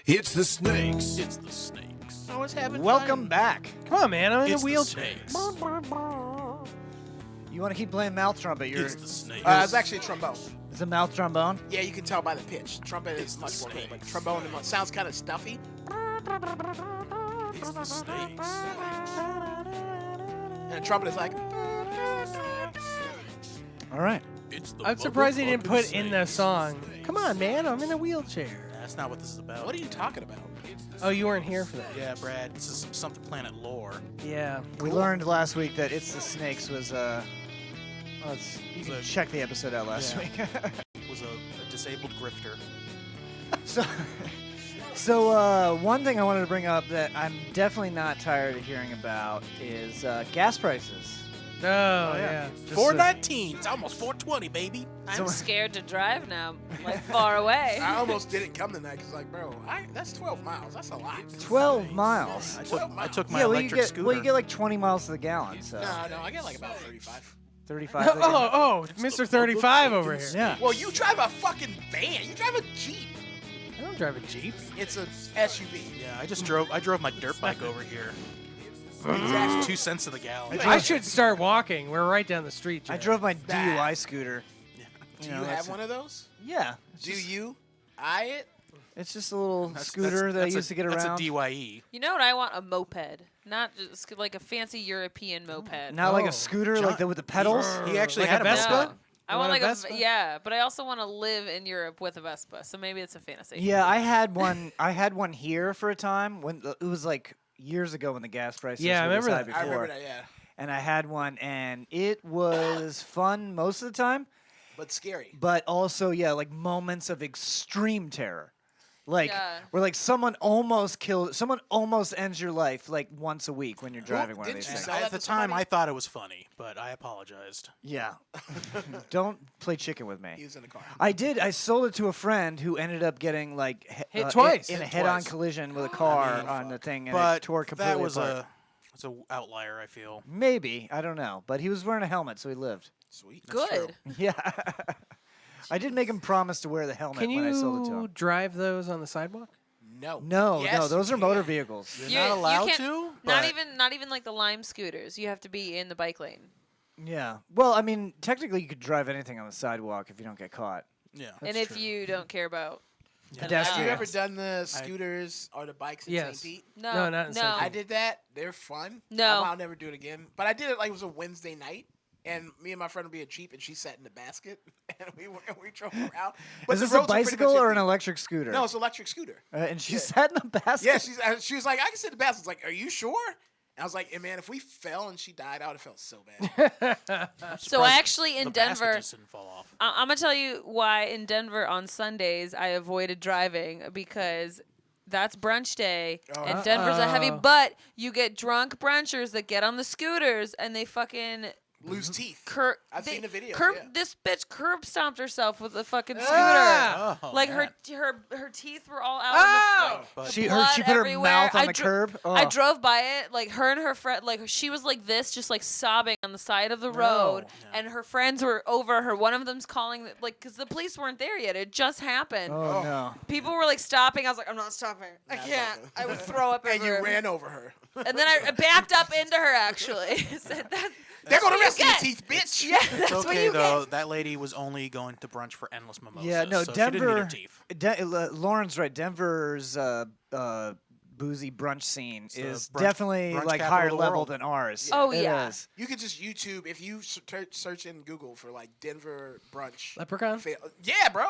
It's the snakes. It's the snakes. I was having Welcome fun. back. Come on, man. I'm in It's a the wheelchair. snakes. You want to keep playing mouth trumpet? It's the snakes. It's actually a trombone. It's a mouth trombone. Yeah, you can tell by the pitch. Trumpet It's is the much more clear, but snakes. trombone sounds kind of stuffy. It's the snakes. And a trumpet is like, All right. It's the I'm surprised they didn't put motherfucking in the snakes. song. Come on, man. I'm in a wheelchair. That's not what this is about. what are you talking about? Oh, you weren't here for that. Yeah, Brad. This is something Planet lore. Yeah. We learned last week that It's the Snakes was you can check the episode out last week. Was a disabled grifter. So one thing I wanted to bring up that I'm definitely not tired of hearing about is gas prices. Oh, yeah. $4.19. It's almost $4.20, baby. I'm scared to drive now, like far away. I almost didn't come tonight because, like, bro, that's 12 miles. That's a lot. 12 miles. I took my Yeah, electric scooter. well, you get like 20 miles to the gallon. So No, I get like about 35. 35. Oh, Mr. 35 over here. Yeah. Well, you drive a fucking van. You drive a Jeep. I don't drive a Jeep. It's a SUV. Yeah, I drove my dirt bike over here. It's 2 cents to the gallon. I should start walking. We're right down the street. I Jared. drove my DUI scooter. Do you have one of those? Yeah. Do you eye it? It's just a little scooter that I used to get around. That's a DYE. You know what I want? A moped, not just like a fancy European moped. Not like a scooter, like with the pedals. He actually Like had a a Vespa? Vespa. No. I want want a like Vespa? yeah, but I also want to live in Europe with a Vespa, so maybe it's a fantasy. Yeah, I had one. I had one here for a time when it was like years ago when the gas prices Yeah, I were this remember high that. I before. remember that, yeah. And I had one, and it was fun most of the time, But scary. but also like moments of extreme terror. Like Yeah. where like someone almost ends your life like once a week when you're driving one of didn't these you things. sell that At the to time, somebody? I thought it was funny, but I apologized. Yeah. Don't play chicken with me. He was in the car. I did. I sold it to a friend who ended up getting like Hit twice. in a Hit head-on twice. collision with a car on the thing, and But it tore completely that was apart. it's a outlier. I feel. Maybe, I don't know, but he was wearing a helmet, so he lived. Sweet. Good. Yeah. I did make him promise to wear the helmet Can when I sold it to you him. drive those on the sidewalk? No. No, Yes, those you are motor can. vehicles. You're not allowed can't- to. Not but- not even like the Lime scooters. You have to be in the bike lane. Yeah. Well, I mean, technically, you could drive anything on the sidewalk if you don't get caught. Yeah. And if you don't care about Have Pedestrians. you ever done the scooters or the bikes in Yes. St. Pete? No, not in St. I Pete. did that. They're fun. No. I'll never do it again. But I did it like it was a Wednesday night, and me and my friend would be a Jeep, and she sat in the basket, and we drove around. But Is the this a roads are pretty bicycle much or an empty. electric scooter? No, it's an electric scooter. And she sat in the basket. Yeah, she was like, I can sit in the basket. I was like, are you sure? And I was like, man, if we fell and she died, I would have felt so bad. So I actually in the basket Denver, just didn't fall off. I'm gonna tell you why in Denver on Sundays I avoided driving because that's brunch day and Denver's a heavy. But you get drunk brunchers that get on the scooters and they fucking Lose teeth. I've they seen the video. Curb, yeah. This bitch curb stomped herself with a fucking scooter. Ah! Oh, Like man. her teeth were all out. Oh! Of the, She blood put her everywhere. mouth on I the dro- curb. I Oh. drove by it, like her and her friend, like she was like this, just like sobbing on the side of the road, and her friends were over her. One of them's calling, like, because the police weren't there yet. It just happened. Oh, no. People were like stopping. I was like, I'm not stopping. I can't. I would throw up. And you everywhere. ran over her. And then I backed up into her. Actually, said that. They're going to what you arrest your get. teeth, bitch. Yeah, It's that's what okay you though. get. That lady was only going to brunch for endless mimosas. Yeah, no, so she didn't need her Denver. teeth. Lauren's right. Denver's boozy brunch scene the is brunch- definitely brunch like capital higher of the level world. than ours. Oh, It yeah. is. You could just YouTube, if you search in Google for like Denver brunch. Leprechaun? Yeah, bro.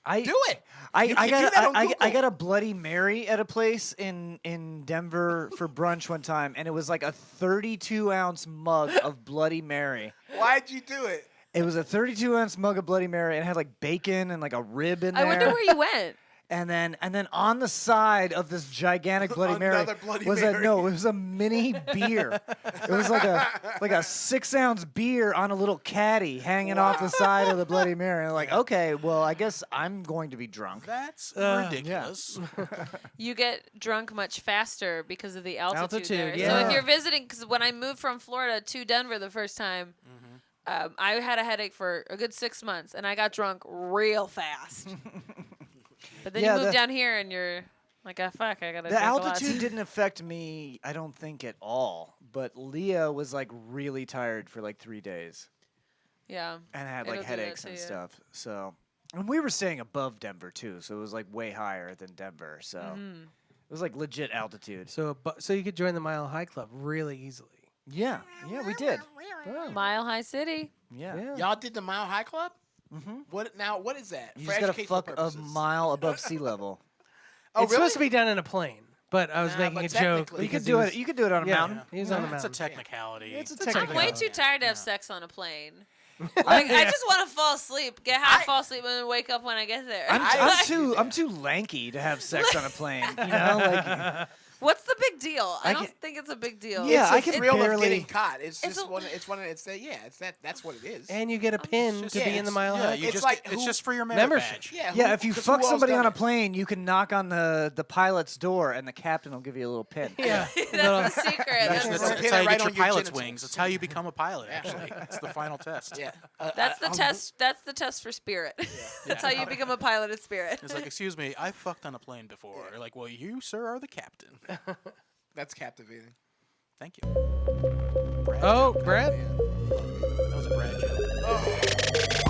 Do it. I You can do that on I Google. got a Bloody Mary at a place in Denver for brunch one time, and it was like a 32-ounce mug of Bloody Mary. Why'd you do it? It was a 32-ounce mug of Bloody Mary, and it had like bacon and like a rib in there. I wonder where you went. And then on the side of this gigantic Bloody Mary Another Bloody was Mary. it was a mini beer. It was like a 6-ounce beer on a little caddy hanging off the side of the Bloody Mary. And like, okay, well, I guess I'm going to be drunk. That's ridiculous. You get drunk much faster because of the altitude, there. Altitude, So yeah. if you're visiting, because when I moved from Florida to Denver the first time, I had a headache for a good 6 months, and I got drunk real fast. But then Yeah, you move the- down here, and you're like, oh, fuck, I gotta The drink a lot. altitude didn't affect me, I don't think, at all. But Leah was like really tired for like 3 days Yeah. and had It'll like do that headaches to and you. stuff. So, and we were staying above Denver too, so it was like way higher than Denver. So Mm-hmm. it was like legit altitude. So you could join the Mile High Club really easily. Yeah, we did. Mile High City. Yeah. Y'all did the Mile High Club? Mm-hmm. What is that? You For just gotta educational fuck a purposes. mile above sea level. Oh, It's really? supposed to be done in a plane. But I was Nah, making but a joke. technically- You could because do he it. You could do it on a yeah, mountain. He was on the It's a mountain. technicality. It's a I'm technicality. way too tired to have sex on a plane. Like, I just want to fall asleep, get high, fall asleep, and then wake up when I get there. I'm too lanky to have sex on a plane. You know, like What's the big deal? I I don't can- think it's a big deal. Yeah, I It's can the thrill of barely- getting caught. It's It's just a- one. It's one. It's that. Yeah. It's that. That's what it is. And you get a pin to yeah, be in the it's- Mile Yeah, High. you It's just like it's who- just for your membership. badge. yeah. yeah. If you 'cause fuck who else somebody done on a it? plane, you can knock on the pilot's door, and the captain will give you a little pin. Yeah. That's the secret. That's, That's, that's Pin how it you right get your on your pilot's genitals. wings. That's how you become a pilot. Actually, it's the final test. Yeah. that's the test. That's the test for spirit. That's how you become a pilot of spirit. It's like, excuse me, I fucked on a plane before. They're like, well, you, sir, are the captain. That's captivating. Thank you. Oh, Brad. That was a Brad joke.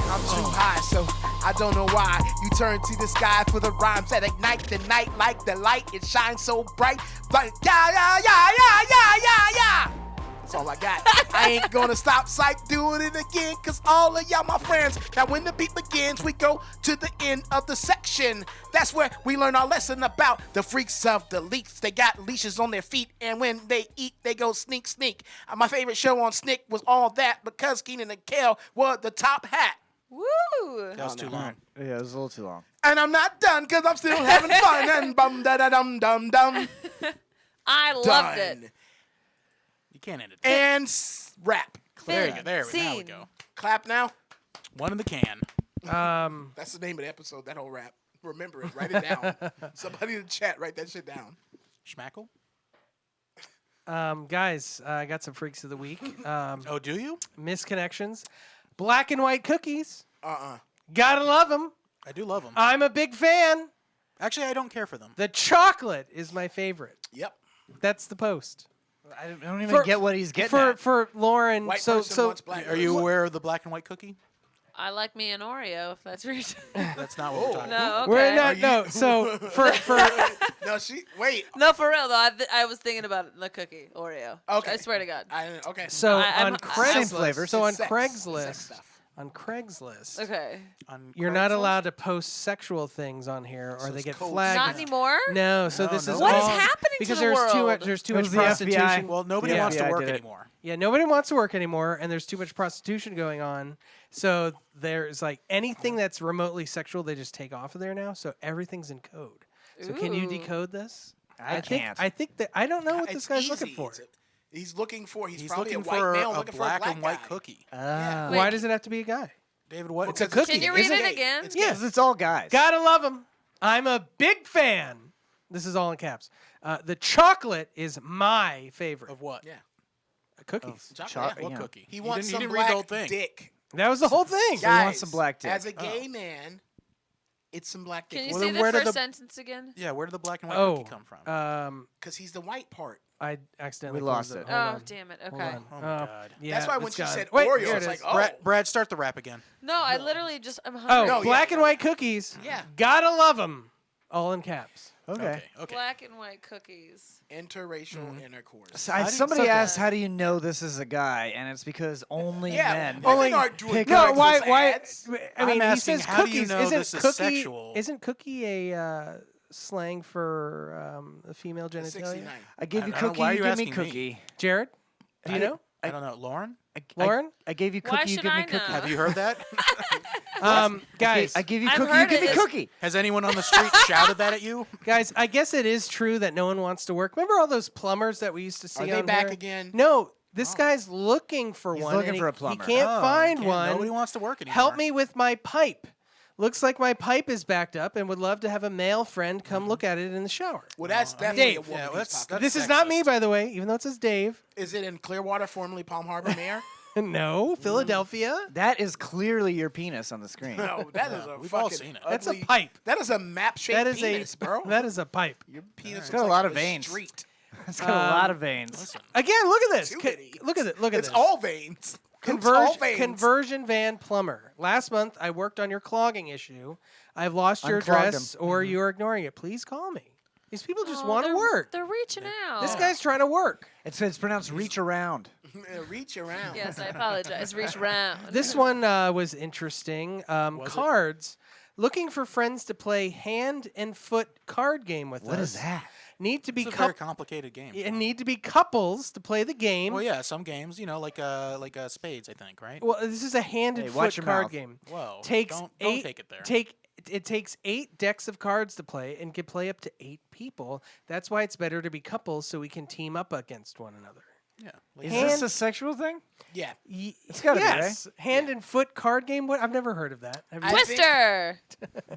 I'm too high, so I don't know why. You turn to the sky for the rhymes that ignite the night like the light. It shines so bright. But yeah. That's all I got. I ain't gonna stop doing it again, cause all of y'all my friends. Now when the beat begins, we go to the end of the section. That's where we learn our lesson about the freaks of the leaks. They got leashes on their feet, and when they eat, they go sneak, sneak. My favorite show on Snick was all that because Keenan and Kel were the top hat. Woo! That was too long. Yeah, it was a little too long. And I'm not done because I'm still having fun. And bum da da dum dum dum. I loved it. Done. You can't end it. And rap. There you go. There now we Scene. go. Clap now. One in the can. That's the name of the episode, that whole rap. Remember it. Write it down. Somebody in the chat, write that shit down. Schmackle? Guys, I got some freaks of the week. Oh, do you? Misconnections. Black and white cookies. Uh-uh. Gotta love them. I do love them. I'm a big fan. Actually, I don't care for them. The chocolate is my favorite. Yep. That's the post. I don't even get what he's getting at. For Lauren. White so person so wants black Are you person. aware of the black and white cookie? I like me an Oreo, if that's reason. That's not what we're talking about. No, okay. we're not no. So for No, wait. No, for real though. I was thinking about the cookie Oreo. Okay. I swear to God. Okay. so I'm- on Same Craigslist. flavors. So on It's sex. Craigslist. Sex stuff. On Craigslist. Okay. On You're not Craigslist? allowed to post sexual things on here, or So they it's get codes. flagged. Not anymore. No, so No, this no. is What is all happening to because the there's too world? much. There's too It much was the prostitution. FBI. Well, nobody Yeah, wants to I work did it. anymore. Yeah, nobody wants to work anymore, and there's too much prostitution going on. So there's like anything that's remotely sexual, they just take off of there now. So everything's in code. So can you Ooh. decode this? I can't. I think that I don't know what this It's guy's easy. looking for. He's looking for. He's, He's probably looking a white for male a looking black for a black and white guy. cookie. Ah. Wait. Why does it have to be a guy? David, what? Because a it's cookie. Can you read It's it gay. again? It's Yeah. gay. 'Cause it's all guys. Gotta love him. I'm a big fan. This is all in caps. The chocolate is my favorite. Of what? Yeah. Cookies. Chocolate? What yeah. cookie? He wants you some didn't black read the whole thing. dick. That was the whole thing. So he wants some black dick. As a gay man, it's some black Can dick. you Well, say then the where did first the- sentence again? Yeah, where did the black and white Oh, cookie come from? Because he's the white part. I accidentally We lost closed it. Oh, Hold on. damn it. Hold Okay. on. Oh, my God. Yeah, That's why when it's she gone. said Wait, Oreo, here it's it like, is. oh. Brad, start the rap again. No, I literally just I'm Oh, hungry. No, black yeah. and white cookies. Yeah. Gotta love them. All in caps. Okay. Okay. Black and white cookies. Interracial intercourse. So How do you- somebody so- asked, "How do you know this is a guy?" And it's because only Yeah, men. women aren't doing pick No, up why? Craigslist Why? ads. I mean, I'm he asking, says how do you cookies. know isn't this is cookie? sexual? Isn't cookie a slang for the female genitalia? 69. I gave I you don't know, cookie, why are you you give me asking me? cookie. Jared, do you know? I don't know. Lauren? Lauren? I gave you Why cookie, you should give me I cookie. know? Have you heard that? Guys, I give you I've cookie, you heard give me it. cookie. Has anyone on the street shouted that at you? guys, I guess it is true that no one wants to work. Remember all those plumbers that we used to see Are they on back here? again? No, this guy's looking for He's one. looking and for a he plumber. can't Oh, find can't- one. Nobody wants to work anymore. Help me with my pipe. Looks like my pipe is backed up and would love to have a male friend come look at it in the shower. Well, that's definitely Dave. a woman Yeah, he's that's- talking This is not me, sexist. by the way, even though it says Dave. Is it in Clearwater, formerly Palm Harbor, Mayor? No, Philadelphia. That is clearly your penis on the screen. No, that is a We've all fucking seen it. That's a ugly- pipe. That is a map-shaped That is penis, bro. That is a pipe. Your penis It's looks got a like lot of a veins. Street. It's got a lot of veins. Again, look at this. Too Ca- many. Look at it. Look at It's this. all veins. It's all veins. Conversion van plumber. Last month, I worked on your clogging issue. I've lost your Unclogged address, him. or you're ignoring it. Please call me. These people just Oh, want to they're- work. They're reaching out. This guy's trying to work. It's pronounced reach around. Reach around. Yes, I apologize. Reach round. This one was interesting. Cards. Looking for friends to play hand and foot card game with us. What is that? Need to be It's a very complicated game. and need to be couples to play the game. Well, yeah, some games, like spades, I think, right? Well, this is a hand and Hey, watch foot your card mouth. game. Whoa, Takes don't eight. take it there. It takes 8 decks of cards to play and can play up to 8 people. That's why it's better to be couples so we can team up against one another. Yeah. Is Hand- this a sexual thing? Yeah. It's gotta be, yes. Hand and foot card game. What? I've never heard of that. Have you? I think- Twister.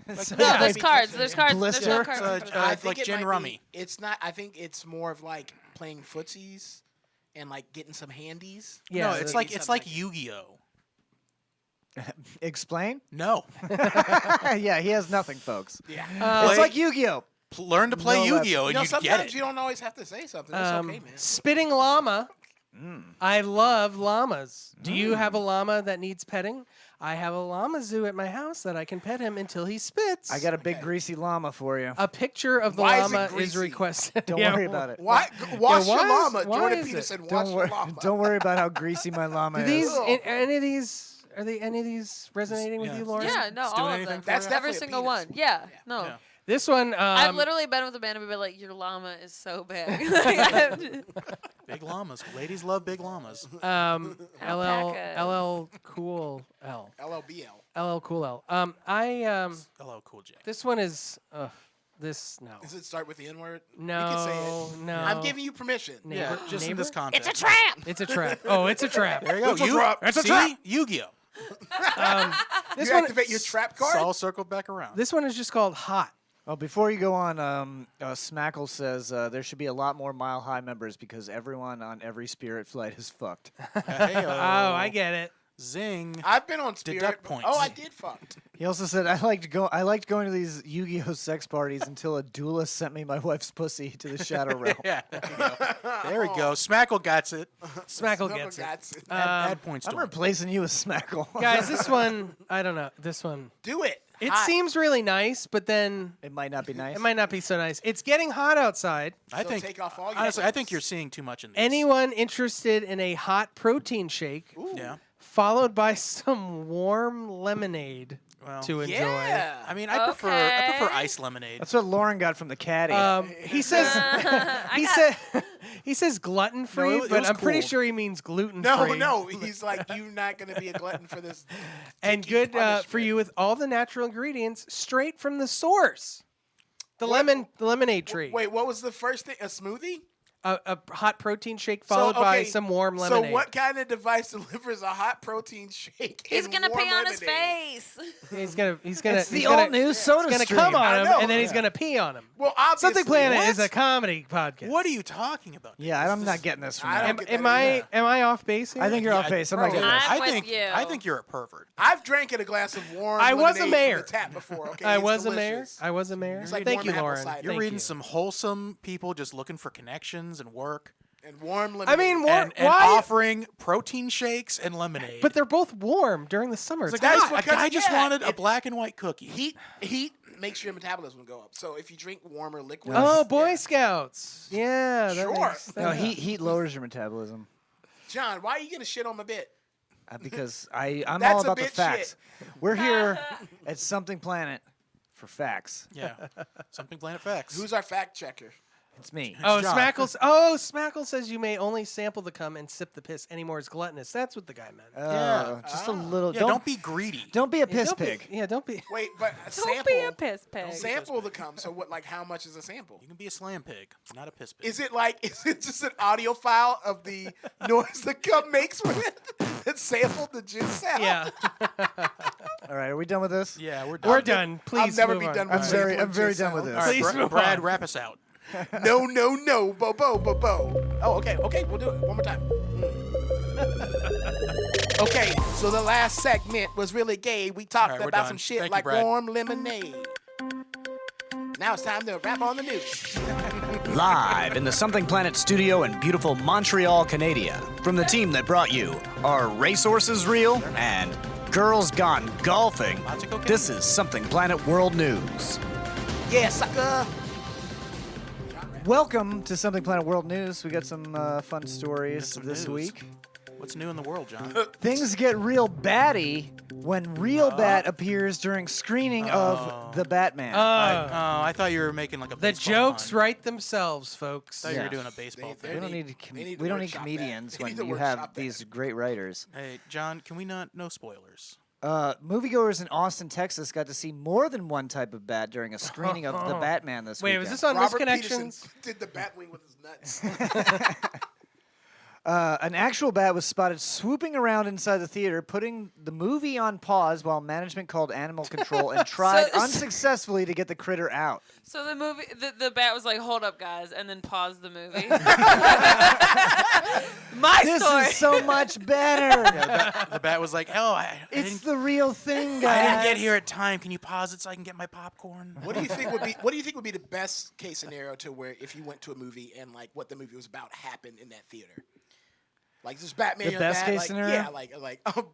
Right? No, there's cards. There's cards. Blister? There's no cards. I think like it gin might be- rummy. It's not. I think it's more of like playing footsies and like getting some handies. Yeah, no, it's the- like something like- Yu-Gi-Oh. Explain? No. Yeah, he has nothing, folks. Yeah. It's like Yu-Gi-Oh! Learn to play No, Yu-Gi-Oh, and you get sometimes it. you don't always have to say something. It's okay, man. Spitting llama. I love llamas. Do you have a llama that needs petting? I have a llama zoo at my house that I can pet him until he spits. I got a big greasy llama for you. a picture of the Why is it llama is greasy? requested. Don't Yeah, worry about it. Why? Wash why your is- llama. why Jordan is it? Peterson, wash Don't your worry. llama. Don't worry about how greasy my llama Do these is. any of these are they any of these resonating with yeah. you, Lauren? Yeah, no, It's doing all of anything them. for That's you? Every definitely a single penis. one. Yeah, no. Yeah. This one. I've literally been with a man and been like, your llama is so big. Big llamas. Ladies love big llamas. LL Alpacas. Cool L. LLBL. LL Cool L. Hello, Cool J. This one is this no. Does it start with the N word? No, You can say it. no. I'm giving you permission. Neighbor, Yeah, just in neighbor? this context. it's a trap. It's a trap. Oh, it's a trap. There you go. It's a trap. It's a trap. Yu-Gi-Oh. This You one, activate your trap card. It's all circled back around. this one is just called Hot. Oh, before you go on, Smackle says there should be a lot more Mile High members because everyone on every Spirit flight is fucked. Hey-o. Oh, I get it. Zing. I've been on Spirit. Deduct but- points. Oh, I did fuck. He also said I liked going to these Yu-Gi-Oh sex parties until a duelist sent me my wife's pussy to the Shadow Realm. Yeah. There we go. Smackle gets it. Smackle gets it. Gets it. Add points to I'm him. replacing you with Smackle. Guys, this one, I don't know. This one. Do it. It Hot. seems really nice, but then It might not be nice. it might not be so nice. It's getting hot outside. I So think. take off all your Honestly, I clothes. think you're seeing too much in this. Anyone interested in a hot protein shake, Yeah. followed by some warm lemonade Well, to enjoy? Yeah. I mean, I prefer ice lemonade. That's what Lauren got from the caddy. He says he says gluten free, No, it but was I'm pretty cool. sure he means gluten No, free. no. He's like, you're not going to be a glutton for this. And Dicky good for punishment. you with all the natural ingredients straight from the source. The lemonade tree. Wait, what was the first thing? A smoothie? A hot protein shake followed by some warm lemonade. So what kind of device delivers a hot protein shake? He's and gonna warm pee on his lemonade? face. He's gonna it's he's the gonna, all-new soda he's gonna stream. come on I him know. and then he's gonna pee on him. Well, obviously. Something Planet What? is a comedy podcast. What are you talking about? Yeah, I'm not getting this from I that. don't get Am that I either. am I off base here? I think you're off base. I'm not getting this. I'm I with think you. I think you're a pervert. I've drank in a glass of warm I was a lemonade mayor. from the tap before. Okay, I it's was a mayor. delicious. I was a mayor. It's like Thank warm you, apple Lauren. cider. You're Thank reading you. some wholesome people just looking for connections and work And warm lemonade. I mean, and why? offering protein shakes and lemonade. But they're both warm during the summer. a It's guy, hot. a because- guy just yeah, wanted a it- black and white cookie. heat makes your metabolism go up. So if you drink warmer liquids. Oh, Boy Scouts. Yeah. that Sure. makes- No, heat lowers your metabolism. John, why are you gonna shit on my bit? Because I'm That's all a about the bit facts. We're here at Something Planet for facts. Yeah. Something Planet Facts. Who's our fact checker? It's me. Oh, John. Smackle says you may only sample the cum and sip the piss. Anymore is gluttonous. That's what the guy meant. Just a little. Yeah, don't be greedy. Don't be a piss Don't be- pig. Yeah, don't be. Wait, but a Don't sample. be a piss pig. Sample the cum. So what? Like, how much is a sample? You can be a slam pig, not a piss pig. Is it just an audio file of the noise the cum makes when it sampled the juice sound? Yeah, All right, are we done with this? Yeah, we're done. we're done. Please never move be on. done with I'm the very sampled juice done with sound. this. All right, Please move Brad, on. wrap us out. No, bo. Oh, okay, we'll do it one more time. Okay, so the last segment was really gay. We talked All right, we're about done. some shit Thank you, like Brad. warm lemonade. Now it's time to wrap on the news. Live in the Something Planet studio in beautiful Montreal, Canada, from the team that brought you Are Racehorses Real? And Girls Gone Golfing, this is Something Planet World News. Yeah, sucker. Welcome to Something Planet World News. We got some fun stories some this news. week. What's new in the world, John? Things get real batty when Real Bat appears during screening of The Batman. I thought you were making like a The baseball jokes pun. write themselves, folks. I thought you were doing a baseball we thing. don't need need to we don't need workshop that. comedians They when need to you workshop have that. these great writers. Hey, John, can we not? No spoilers. Moviegoers in Austin, Texas got to see more than one type of bat during a screening of The Batman this Wait, weekend. was this on Robert Misconnections? Peterson did the Batwing with his nuts. An actual bat was spotted swooping around inside the theater, putting the movie on pause while management called animal control and tried unsuccessfully to get the critter out. So the movie, the bat was like, "Hold up, guys," and then paused the movie. My This story. is so much better. The bat was like, "Oh, It's the real thing, guys. I didn't get here at time. Can you pause it so I can get my popcorn?" What do you think would be the best case scenario to where if you went to a movie and like what the movie was about happened in that theater? Like this Batman. The best case scenario? Yeah, like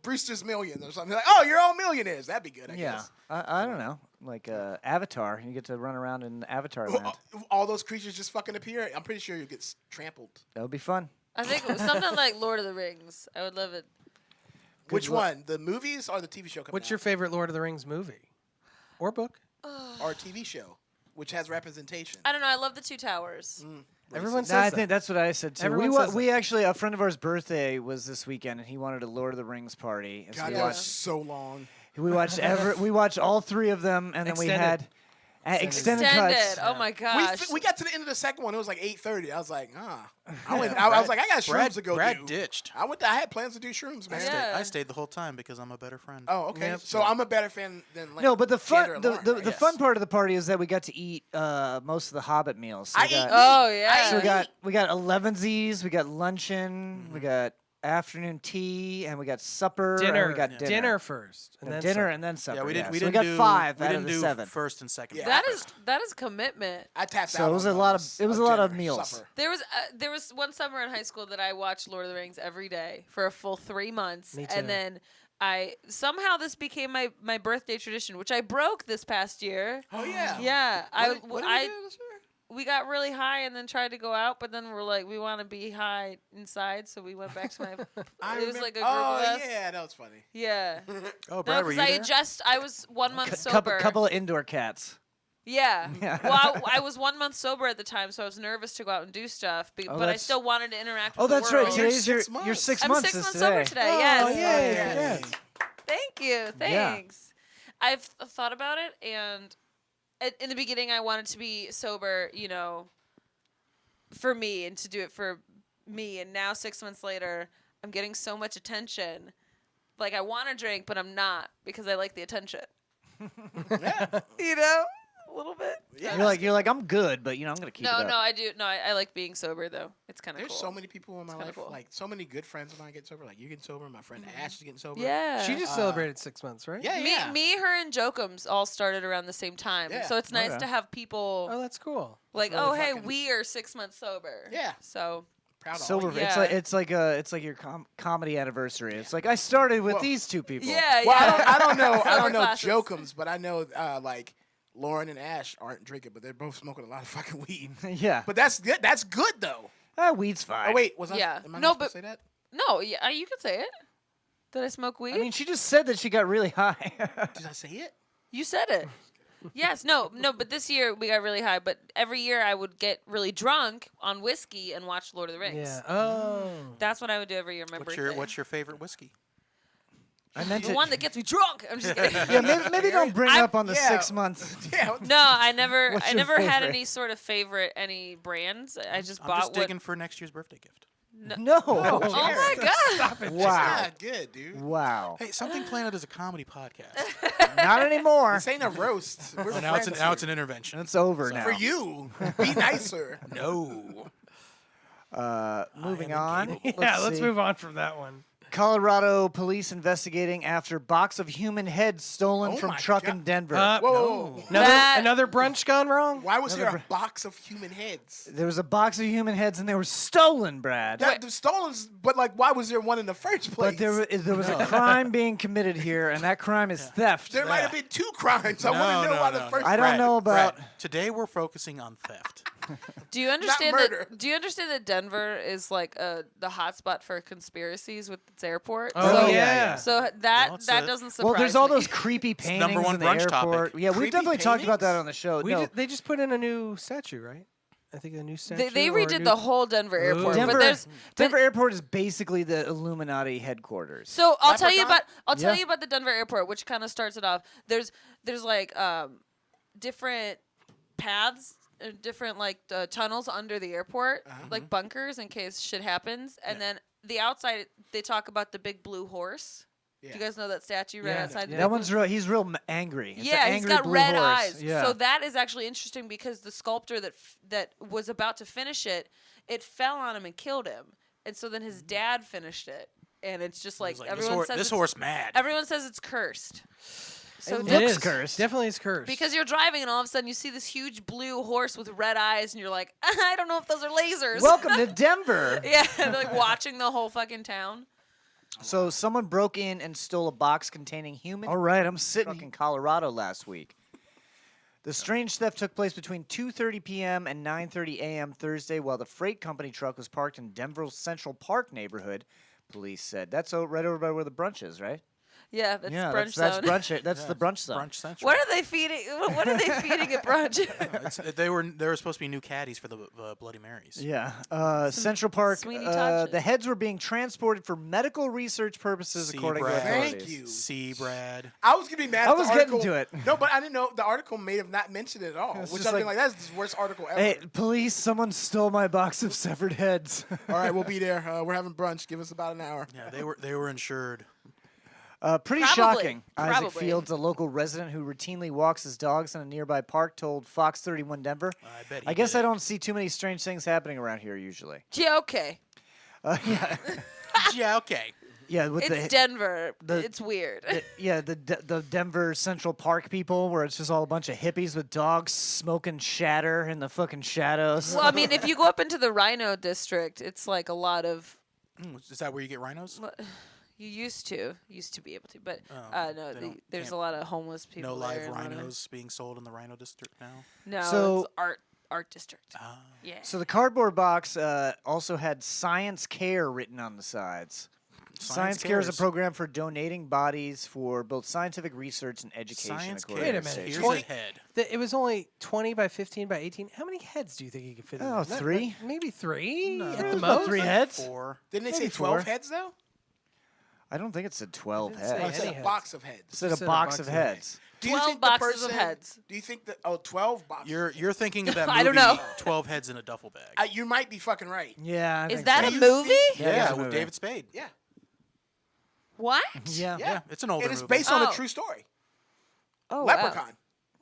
Brewster's Millions or something. Like, oh, you're all millionaires. That'd be good. I Yeah, guess. I don't know. Like Avatar, you get to run around in Avatar land. All those creatures just fucking appear. I'm pretty sure you get trampled. That would be fun. I think something like Lord of the Rings. I would love it. Which one? The movies or the TV show? What's your favorite Lord of the Rings movie? Or book? or TV show, which has representation? I don't know. I love the Two Towers. Everyone says I that. think that's what I said too. Everyone says We actually, a friend of ours' birthday was this weekend, and he wanted a Lord of the Rings party. And so God, we that was watched. so long. We watched we watched all three of them, and then we had extended cuts. Oh my gosh. We got to the end of the second one. It was like 8:30. I was like, I was like, I got shrooms to go Brad do. ditched. I had plans to do shrooms, man. I stayed the whole time because I'm a better friend. Oh, okay. So I'm a better fan than No, but the Xander fun and the, Lauren, the, right? the Yes. fun part of the party is that we got to eat most of the Hobbit meals. So I we got, eat Oh yeah. So we got 11sies, we got luncheon, we got afternoon tea, and we got supper. and Dinner. we got dinner. Dinner first. And then dinner supper. and then supper. Yeah, we didn't. So We we didn't got do 5 we out didn't of the do 7. first and second. that is commitment. I tapped So out. it was on a lot of those meals. dinner, supper. There was one summer in high school that I watched Lord of the Rings every day for a full 3 months, Me too. and then somehow this became my birthday tradition, which I broke this past year. Oh yeah. Yeah, What did we do this year? we got really high and then tried to go out, but then we're like, we want to be high inside, so we went back to my. It was like a group of us. Yeah, that was funny. Yeah. Oh, No, Brad, were because you there? I was 1 month sober. Couple of indoor cats. Yeah. Yeah. Well, I was 1 month sober at the time, so I was nervous to go out and do stuff, but I that's- still wanted to interact with Oh, the that's world. right. You're Today's your 6 months. your 6 I'm months 6 is months today. sober today. Oh, Yes. yeah. Thank you. Thanks. I've thought about it, and in the beginning, I wanted to be sober, for me and to do it for me. And now 6 months later, I'm getting so much attention. Like, I want to drink, but I'm not because I like the attention. A little bit. Yeah. You're like I'm good, but I'm gonna keep it No, up. I do. No, I like being sober though. It's kind of There's cool. so many people in my kinda life, cool. like so many good friends of mine get sober. Like you getting sober, my friend Ash is getting sober. Yeah. She just celebrated 6 months, right? Yeah. Me, her, and Jokums all started around the same time. Yeah. So it's nice Okay. to have people Oh, that's cool. like, really oh, hey, fucking- we are 6 months sober. Yeah. So Proud of all Sober. you. Yeah. It's like your comedy anniversary. It's like I started with Well- these two people. yeah, Well, yeah. I don't know. I Sober don't know classes. Jokums, but I know like Lauren and Ash aren't drinking, but they're both smoking a lot of fucking weed. Yeah. But that's good. That's good though. Weed's fine. Oh wait, was I? Yeah. Am I No, not but- supposed to say that? No, yeah, you can say it. Did I smoke weed? I mean, she just said that she got really high. Did I say it? you said it. Yes, no, but this year we got really high. But every year I would get really drunk on whiskey and watch Lord of the Rings. Yeah. Oh. That's what I would do every year. My birthday. What's your favorite whiskey? I meant the to. one that gets me drunk? I'm just kidding. Yeah, maybe don't bring I- up on the yeah. 6 months. Yeah. No, I never What's I your never had favorite? any sort of favorite any brands. I just I'm bought just what. digging for next year's birthday gift. No. Oh my god! Wow. Yeah, good, dude. Wow. Hey, Something Planet is a comedy podcast. Not anymore. This ain't a roast. We're now it's friends an intervention. It's over now. for you. Be nicer. No. Moving on. Yeah, let's see. move on from that one. Colorado police investigating after box of human heads stolen Oh from my truck God. in Denver. Whoa, whoa, whoa. Another brunch gone wrong? Why was there a box of human heads? There was a box of human heads and they were stolen, Brad. The stolen, but like, why was there one in the first place? But there was a crime being committed here, and that crime is theft. There might have been 2 crimes. I want to know why the first. I don't know about. Brad, today we're focusing on theft. Do you understand murder. that? Do you understand that Denver is like the hotspot for conspiracies with its airport? Oh, so, yeah. So that Well, it's that a- doesn't surprise Well, there's all me. those creepy paintings number one in the brunch airport. topic. Yeah, we've Creepy definitely talked about that paintings? on the show. We No, they just put in a new statue, right? I think a new statue. They or a redid new- the whole Denver airport, Denver, but there's Denver Airport is basically the Illuminati headquarters. So I'll tell you Leprechaun? about the Denver airport, which kind of starts it off. There's like different paths, different like tunnels under the airport, like bunkers in case shit happens. And then the outside, they talk about the big blue horse. Do you guys know that statue right Yeah. outside? the Yeah. big That blue- one's real. He's real angry. It's yeah, an he's angry got blue red horse. eyes. Yeah. So that is actually interesting because the sculptor that was about to finish it, it fell on him and killed him. And so then his dad finished it, and it's just like, Like, everyone says this it's- horse mad. Everyone says it's cursed. So It It looks is cursed. Definitely is cursed. because you're driving and all of a sudden you see this huge blue horse with red eyes and you're like, I don't know if those are lasers. Welcome to Denver. Yeah, they're like watching the whole fucking town. So someone broke in and stole a box containing human. All right, I'm sitting in Colorado last week. The strange theft took place between 2:30 p.m. and 9:30 a.m. Thursday while the freight company truck was parked in Denver's Central Park neighborhood, police said. That's right over by where the brunch is, right? Yeah, that's yeah, brunch that's zone. brunch. That's the brunch zone. Brunch Central. What are they feeding? What are they feeding at brunch? They were supposed to be new caddies for the Bloody Marys. Yeah, Central Park. Sweeney Todd shit. The heads were being transported for medical research purposes, See, according Brad. to Thank authorities. you. See, Brad. I was gonna be mad. I if was the getting article, to it. No, but I didn't know the article may have not mentioned it at all. It's Which just I've been like- like, that's the worst article ever. Hey, police! Someone stole my box of severed heads. All right, we'll be there. We're having brunch. Give us about an hour. Yeah, they were insured. Pretty Probably. shocking. Isaac Probably. Fields, a local resident who routinely walks his dogs in a nearby park, told Fox 31 Denver. I bet. I guess I don't see too many strange things happening around here usually. Yeah, okay. Yeah, Yeah, okay. yeah. With It's the Denver. the- It's weird. the Denver Central Park people, where it's just all a bunch of hippies with dogs smoking shatter in the fucking shadows. Well, I mean, if you go up into the Rhino district, it's like a lot of. Is that where you get rhinos? You used to be able to, but Oh, no, they don't- there's a can't- lot of homeless people. No there live and whatever. rhinos being sold in the Rhino District now. No, So- it's art district. Yeah. So the cardboard box also had Science Care written on the sides. Science Care is a cares. program for donating bodies for both scientific research and education. Science according Wait to a the minute. station. Here's a head. It was only 20 by 15 by 18. How many heads do you think you could fit in? Oh, there? three? Maybe three at the There's about most. 3 heads. 4. Didn't they say Maybe 12 4. heads though? I don't think it said 12 didn't say Oh, heads. it any said a heads. box of heads. It said a said a box box of of heads. Do you 12 think the boxes of person- heads. Do you think that? Oh, 12 boxes. You're thinking of that movie. I don't know. 12 heads in a duffel bag. You might be fucking right. Yeah. I Is think that so. a you movie? think- Yeah, it's a with movie. David Spade. Yeah. What? Yeah. Yeah. It's an older It is movie. based on a Oh. true story. Oh, wow. Leprechaun.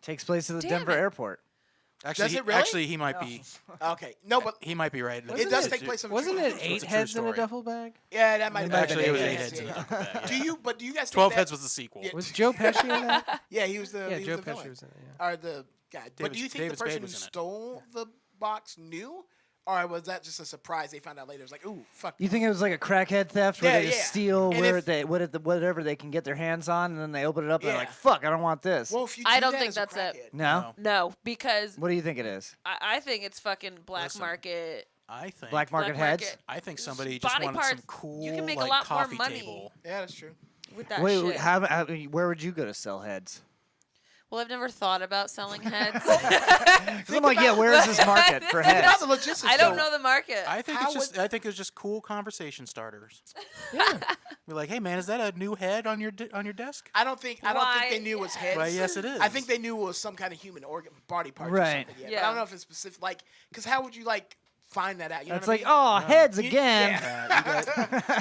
Takes place at the Damn Denver it. airport. Actually, Does it really? Actually, he might be. Okay. No, but He might be right. it does take place on a Wasn't true it story. 8 It's a true heads in a story. duffel bag? Yeah, that might have been Actually, it was 8 heads, heads in a yeah. duffel bag. Do Yeah. you? But do you guys? 12 think heads that, was the sequel. Yeah. Was Joe Pesci in that? Yeah, he was the. Yeah, he Joe was the Pesci villain. was in it. Yeah. Or the guy. But David- do you think David the person Spade who was in it. stole the box knew, or was that just a surprise? They found out later. It's like, ooh, fuck. You think it was like a crackhead theft where Yeah, they just yeah. steal And where if- whatever they can get their hands on, and then they open it up and they're Yeah. like, "Fuck, I don't want this." Well, if you I do don't that think as a that's it. crackhead- no? No, because What do you think it is? I think it's fucking black Listen. market. I think. Black market Black heads? market. I think somebody just Body wanted some parts, cool, you can make a like, lot more coffee money. table. Yeah, that's true. With that Wait, shit. where would you go to sell heads? Well, I've never thought about selling heads. 'Cause I'm like, yeah, where is this market for Think about heads? the logistics. I don't though. know the market. I think How it's just. I think it's just cool conversation starters. Yeah. Be like, hey man, is that a new head on your desk? I don't think Why? they knew it was heads. Why, yes, it is. I think they knew it was some kind of human organ, body part. Right. Or something. Yeah. But I Yeah. don't know if it's specific. Like, because how would you like find that out? You know It's what like, I mean? oh, heads You- again. yeah. You got-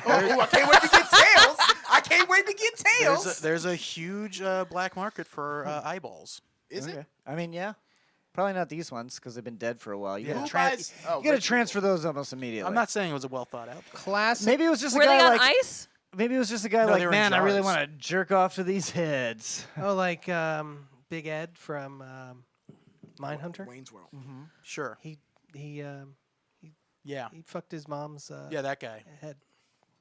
Oh, I can't wait to get tails. I can't wait to get tails. there's a huge black market for eyeballs. Is Okay. it? I mean, yeah. Probably not these ones because they've been dead for a while. You Who gotta, buys- oh, you gotta rich transfer those almost immediately. I'm not saying it was a well thought out. Classic. Maybe it was just Were a they guy on like. ice? Maybe it was just a guy No, like, they were in man, I really jars. want to jerk off to these heads. Oh, like Big Ed from Mindhunter. Wayne's World. Sure. He Yeah. he fucked his mom's Yeah, that guy. head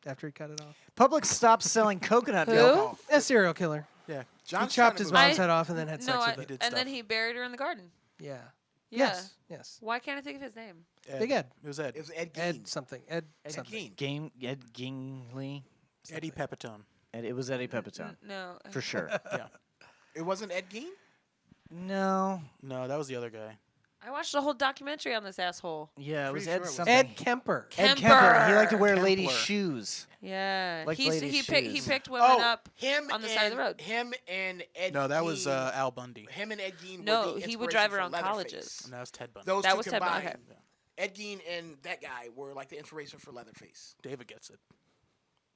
after he cut it off. Publix stopped selling coconut Who? milk. A serial killer. Yeah. John's he chopped trying his to move- mom's head off and then had sex No, with it. did and then stuff. he buried her in the garden. Yeah. Yeah. Yes. Why can't I think of his name? Big Ed. It was Ed. It was Ed Gein. Ed something. Ed Ed something. Gein. Ed Gingley. Eddie Pepitone. It was Eddie Pepitone. No. For sure. Yeah. It wasn't Ed Gein? No. No, that was the other guy. I watched the whole documentary on this asshole. Yeah, it was Pretty Ed sure it was something. Ed Kemper. Ed Kemper. He liked to wear Kempler. ladies' shoes. Yeah. Like he ladies' he shoes. picked women up him on the and, side of the road. Him and Ed No, that was Gein- Al Bundy. Him and Ed Gein No, were the he would inspiration drive for around Leatherface. colleges. And that was Ted Bundy. Those That two was Ted Bundy, combined. okay. Ed Gein and that guy were like the inspiration for Leatherface. David gets it.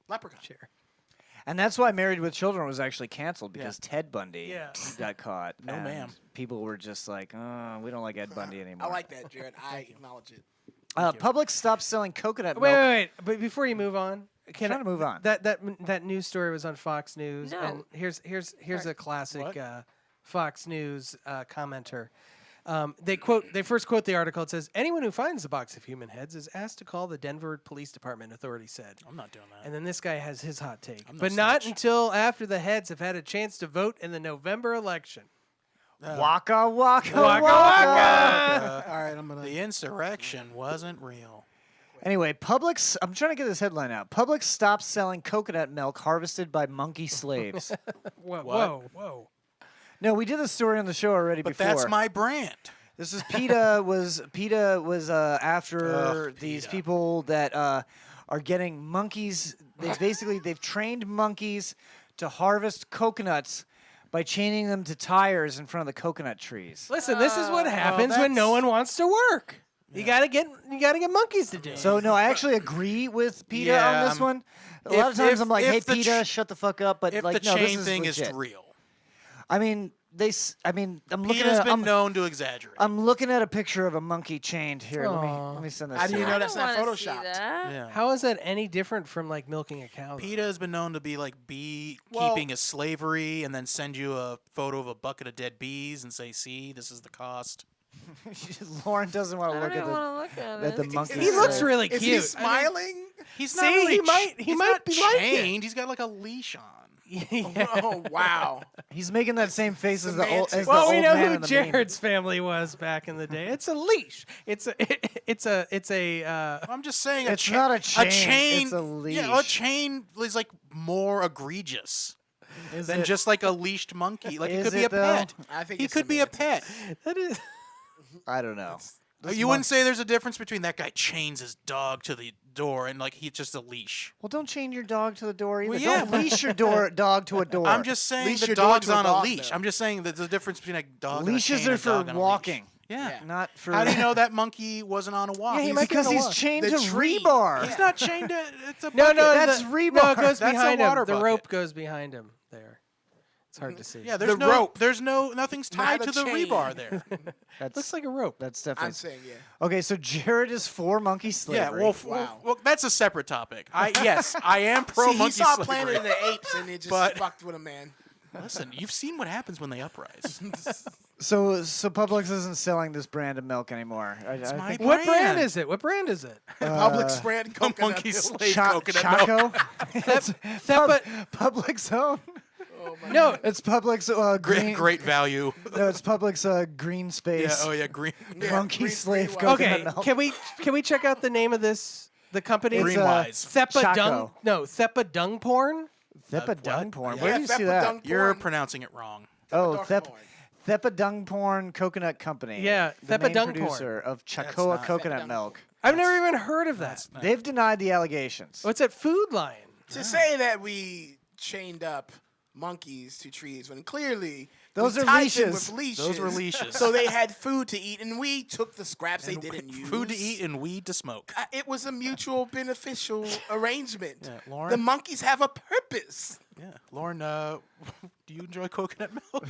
Leprechaun. Sure. And that's why Married with Children was actually canceled because Ted Bundy Yeah. got caught. No, and ma'am. People were just like, oh, we don't like Ed Bundy anymore. I like that, Jared. I acknowledge it. Publix stopped selling coconut Wait, milk. wait. But before you move on, Trying to move on. That news story was on Fox News, No. and here's a classic What? Fox News commenter. They first quote the article. It says, "Anyone who finds the box of human heads is asked to call the Denver Police Department," authorities said. I'm not doing that. And then this guy has his hot take. I'm no But not snitch. until after the heads have had a chance to vote in the November election. Waka waka Waka waka! All right, I'm gonna. The insurrection wasn't real. Anyway, Publix. I'm trying to get this headline out. Publix stopped selling coconut milk harvested by monkey slaves. Whoa, What? whoa. No, we did this story on the show already But before. that's my brand. This is PETA was after Ugh, these PETA. people that are getting monkeys. They've trained monkeys to harvest coconuts by chaining them to tires in front of the coconut trees. Listen, this is what happens when no one wants to work. You gotta get monkeys to do it. So no, I actually agree with PETA Yeah, on this one. A lot of times I'm like, hey if the PETA, shut the fuck up. But If like, the no, this chain is thing legit. is real, I mean, I'm looking PETA's at. been known to exaggerate. I'm looking at a picture of a monkey chained here. Aw. Let me send this. How do to you know I that's don't not wanna see photoshopped? that. Yeah. How is that any different from like milking a cow? though? PETA has been known to be like bee Well- keeping as slavery, and then send you a photo of a bucket of dead bees and say, "See, this is the cost." Lauren doesn't want I to don't look even at want to look at at the it. monkey. He looks slave. really Is cute. he smiling? He's See, not really. he might he's might not be like it. chained. He's got like a leash on. Yeah. Oh wow! He's making that same face as the old, Semantics. as Well, the we old know man who in the meme. Jared's family was back in the day. It's a leash. It's a. I'm just saying. It's not a chain, A chain. it's a Yeah, a leash. chain is like more egregious Is than it- just like a leashed monkey. Like it Is could be it, a though? pet. I think He it's could be a pet. semantics. That is. I don't know. You wouldn't say there's a difference between that guy chains his dog to the door and like he's just a leash. Well, don't chain your dog to the door either. Well, yeah, Don't but- leash your dog to a door. I'm just saying Leash the your dog dog's to a on a dog, leash. though. I'm just saying that there's a difference between a dog Leashes and a chain are and a for dog on a leash. walking, Yeah. not for. How do you know that monkey wasn't on a walk? Yeah, he might be on because a he's walk. chained The to tree. rebar. He's not chained to. It's a No, bucket. no, That's the, rebar. No, it goes That's a behind him. water The bucket. rope goes behind him. There, it's hard to see. Yeah, there's The no rope. There's nothing's tied Not to a the chain. rebar there. That's looks like a rope. that's definitely. I'm saying yeah. Okay, so Jared is for monkey slavery. Yeah, well, Wow. well, that's a separate topic. Yes, I am pro See, he monkey saw slavery. Planet of the Apes and it just But- fucked with him, man. Listen, you've seen what happens when they uprise. So Publix isn't selling this brand of milk anymore. I my think What brand brand. is it? What brand is it? Public spread coconut monkey milk. slave coconut milk. Chaco. It's But Publix own. no, It's Publix green. Great value. No, it's Publix green Yeah. space. Oh yeah. Green. Yeah, Monkey green slave free coconut okay. milk. Can we check out the name of this? The company. It's, Green wise. Theppa Chaco. Dung. No, Theppa Dung Porn. Theppa dung what? porn. Yeah, Where do you see that? Dung You're porn. pronouncing it wrong. Oh, Dung Thep porn. Theppa dung porn coconut company. Yeah, the Theppa main dung porn. producer of Chacoa not- coconut Dung milk. I've never even heard of that. They've denied the allegations. What's at Food Lion? To say that we chained up monkeys to trees when clearly Those we are tied them leashes. with leashes. Those were leashes. So they had food to eat, and we took the scraps they didn't use. Food to eat and weed to smoke. It was a mutual beneficial arrangement. Yeah, Lauren? The monkeys have a purpose. Yeah, Lauren. Do you enjoy coconut milk?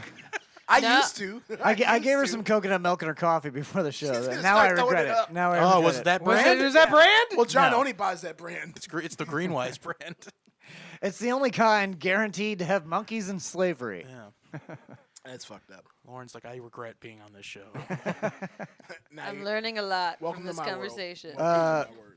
I No. used to. I gave her used to. some coconut milk in her coffee before the show. She's gonna Now I start throwing regret it it. up. Now I Oh, regret was it. that Was brand? it? Is that brand? Well, John No. only buys that brand. It's the Greenwise brand. It's the only kind guaranteed to have monkeys in slavery. Yeah. That's fucked up. Lauren's like, I regret being on this show. Now I'm you- learning a lot Welcome from to this my world. conversation. Welcome to my world.